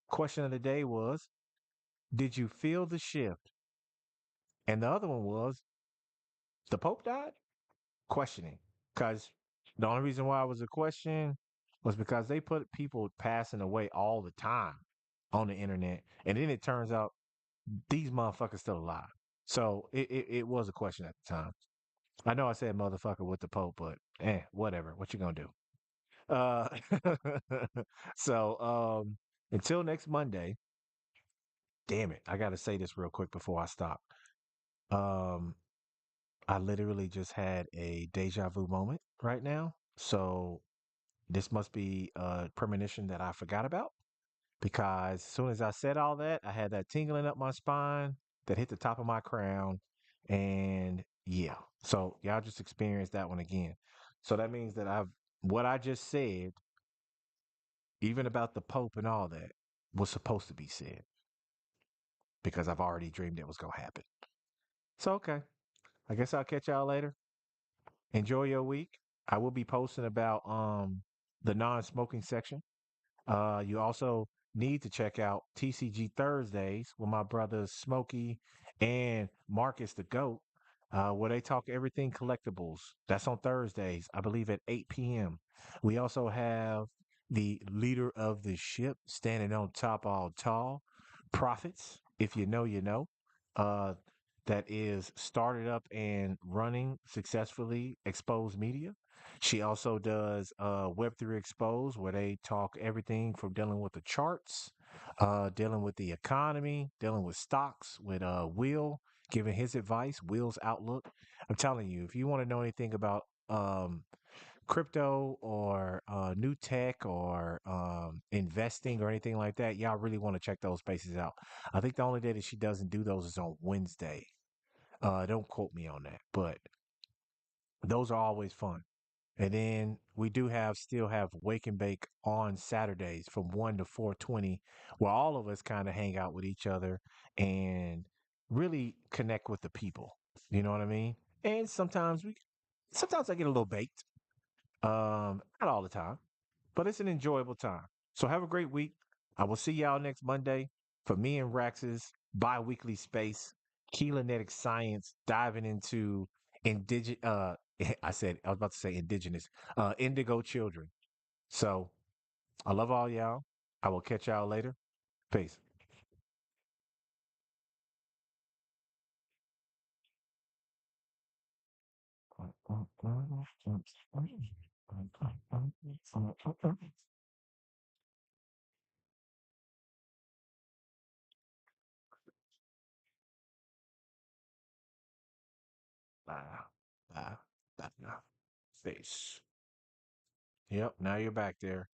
Question of the day was, did you feel the shift? And the other one was, the Pope died? Questioning. Because the only reason why it was a question was because they put people passing away all the time on the internet. And then it turns out these motherfuckers still alive. So it was a question at the time. I know I said motherfucker with the Pope, but whatever. What you gonna do? Uh, so until next Monday, damn it, I gotta say this real quick before I stop. Um, I literally just had a deja vu moment right now. So this must be a premonition that I forgot about, because as soon as I said all that, I had that tingling up my spine that hit the top of my crown. And yeah, so y'all just experienced that one again. So that means that what I just said, even about the Pope and all that, was supposed to be said, because I've already dreamed it was going to happen. So okay. I guess I'll catch y'all later. Enjoy your week. I will be posting about the non-smoking section. You also need to check out TCG Thursdays with my brothers Smokey and Marcus the Goat, where they talk everything collectibles. That's on Thursdays, I believe at 8 p.m. We also have the leader of the ship standing on top all tall, Profits, if you know, you know. Uh, that is started up and running successfully Exposed Media. She also does Web3 Exposed, where they talk everything from dealing with the charts, dealing with the economy, dealing with stocks, with Will giving his advice, Will's outlook. I'm telling you, if you want to know anything about crypto or new tech or investing or anything like that, y'all really want to check those spaces out. I think the only day that she doesn't do those is on Wednesday. Don't quote me on that, but those are always fun. And then we do have still have Wake and Bake on Saturdays from 1 to 4:20, where all of us kind of hang out with each other and really connect with the people. You know what I mean? And sometimes I get a little baked. Not all the time, but it's an enjoyable time. So have a great week. I will see y'all next Monday for me and Rax's bi-weekly space, Keylognetic Science, diving into indigenous I was about to say indigenous, indigo children. So I love all y'all. I will catch y'all later. Peace. Bye. Bye. Bye. Peace. Yep, now you're back there.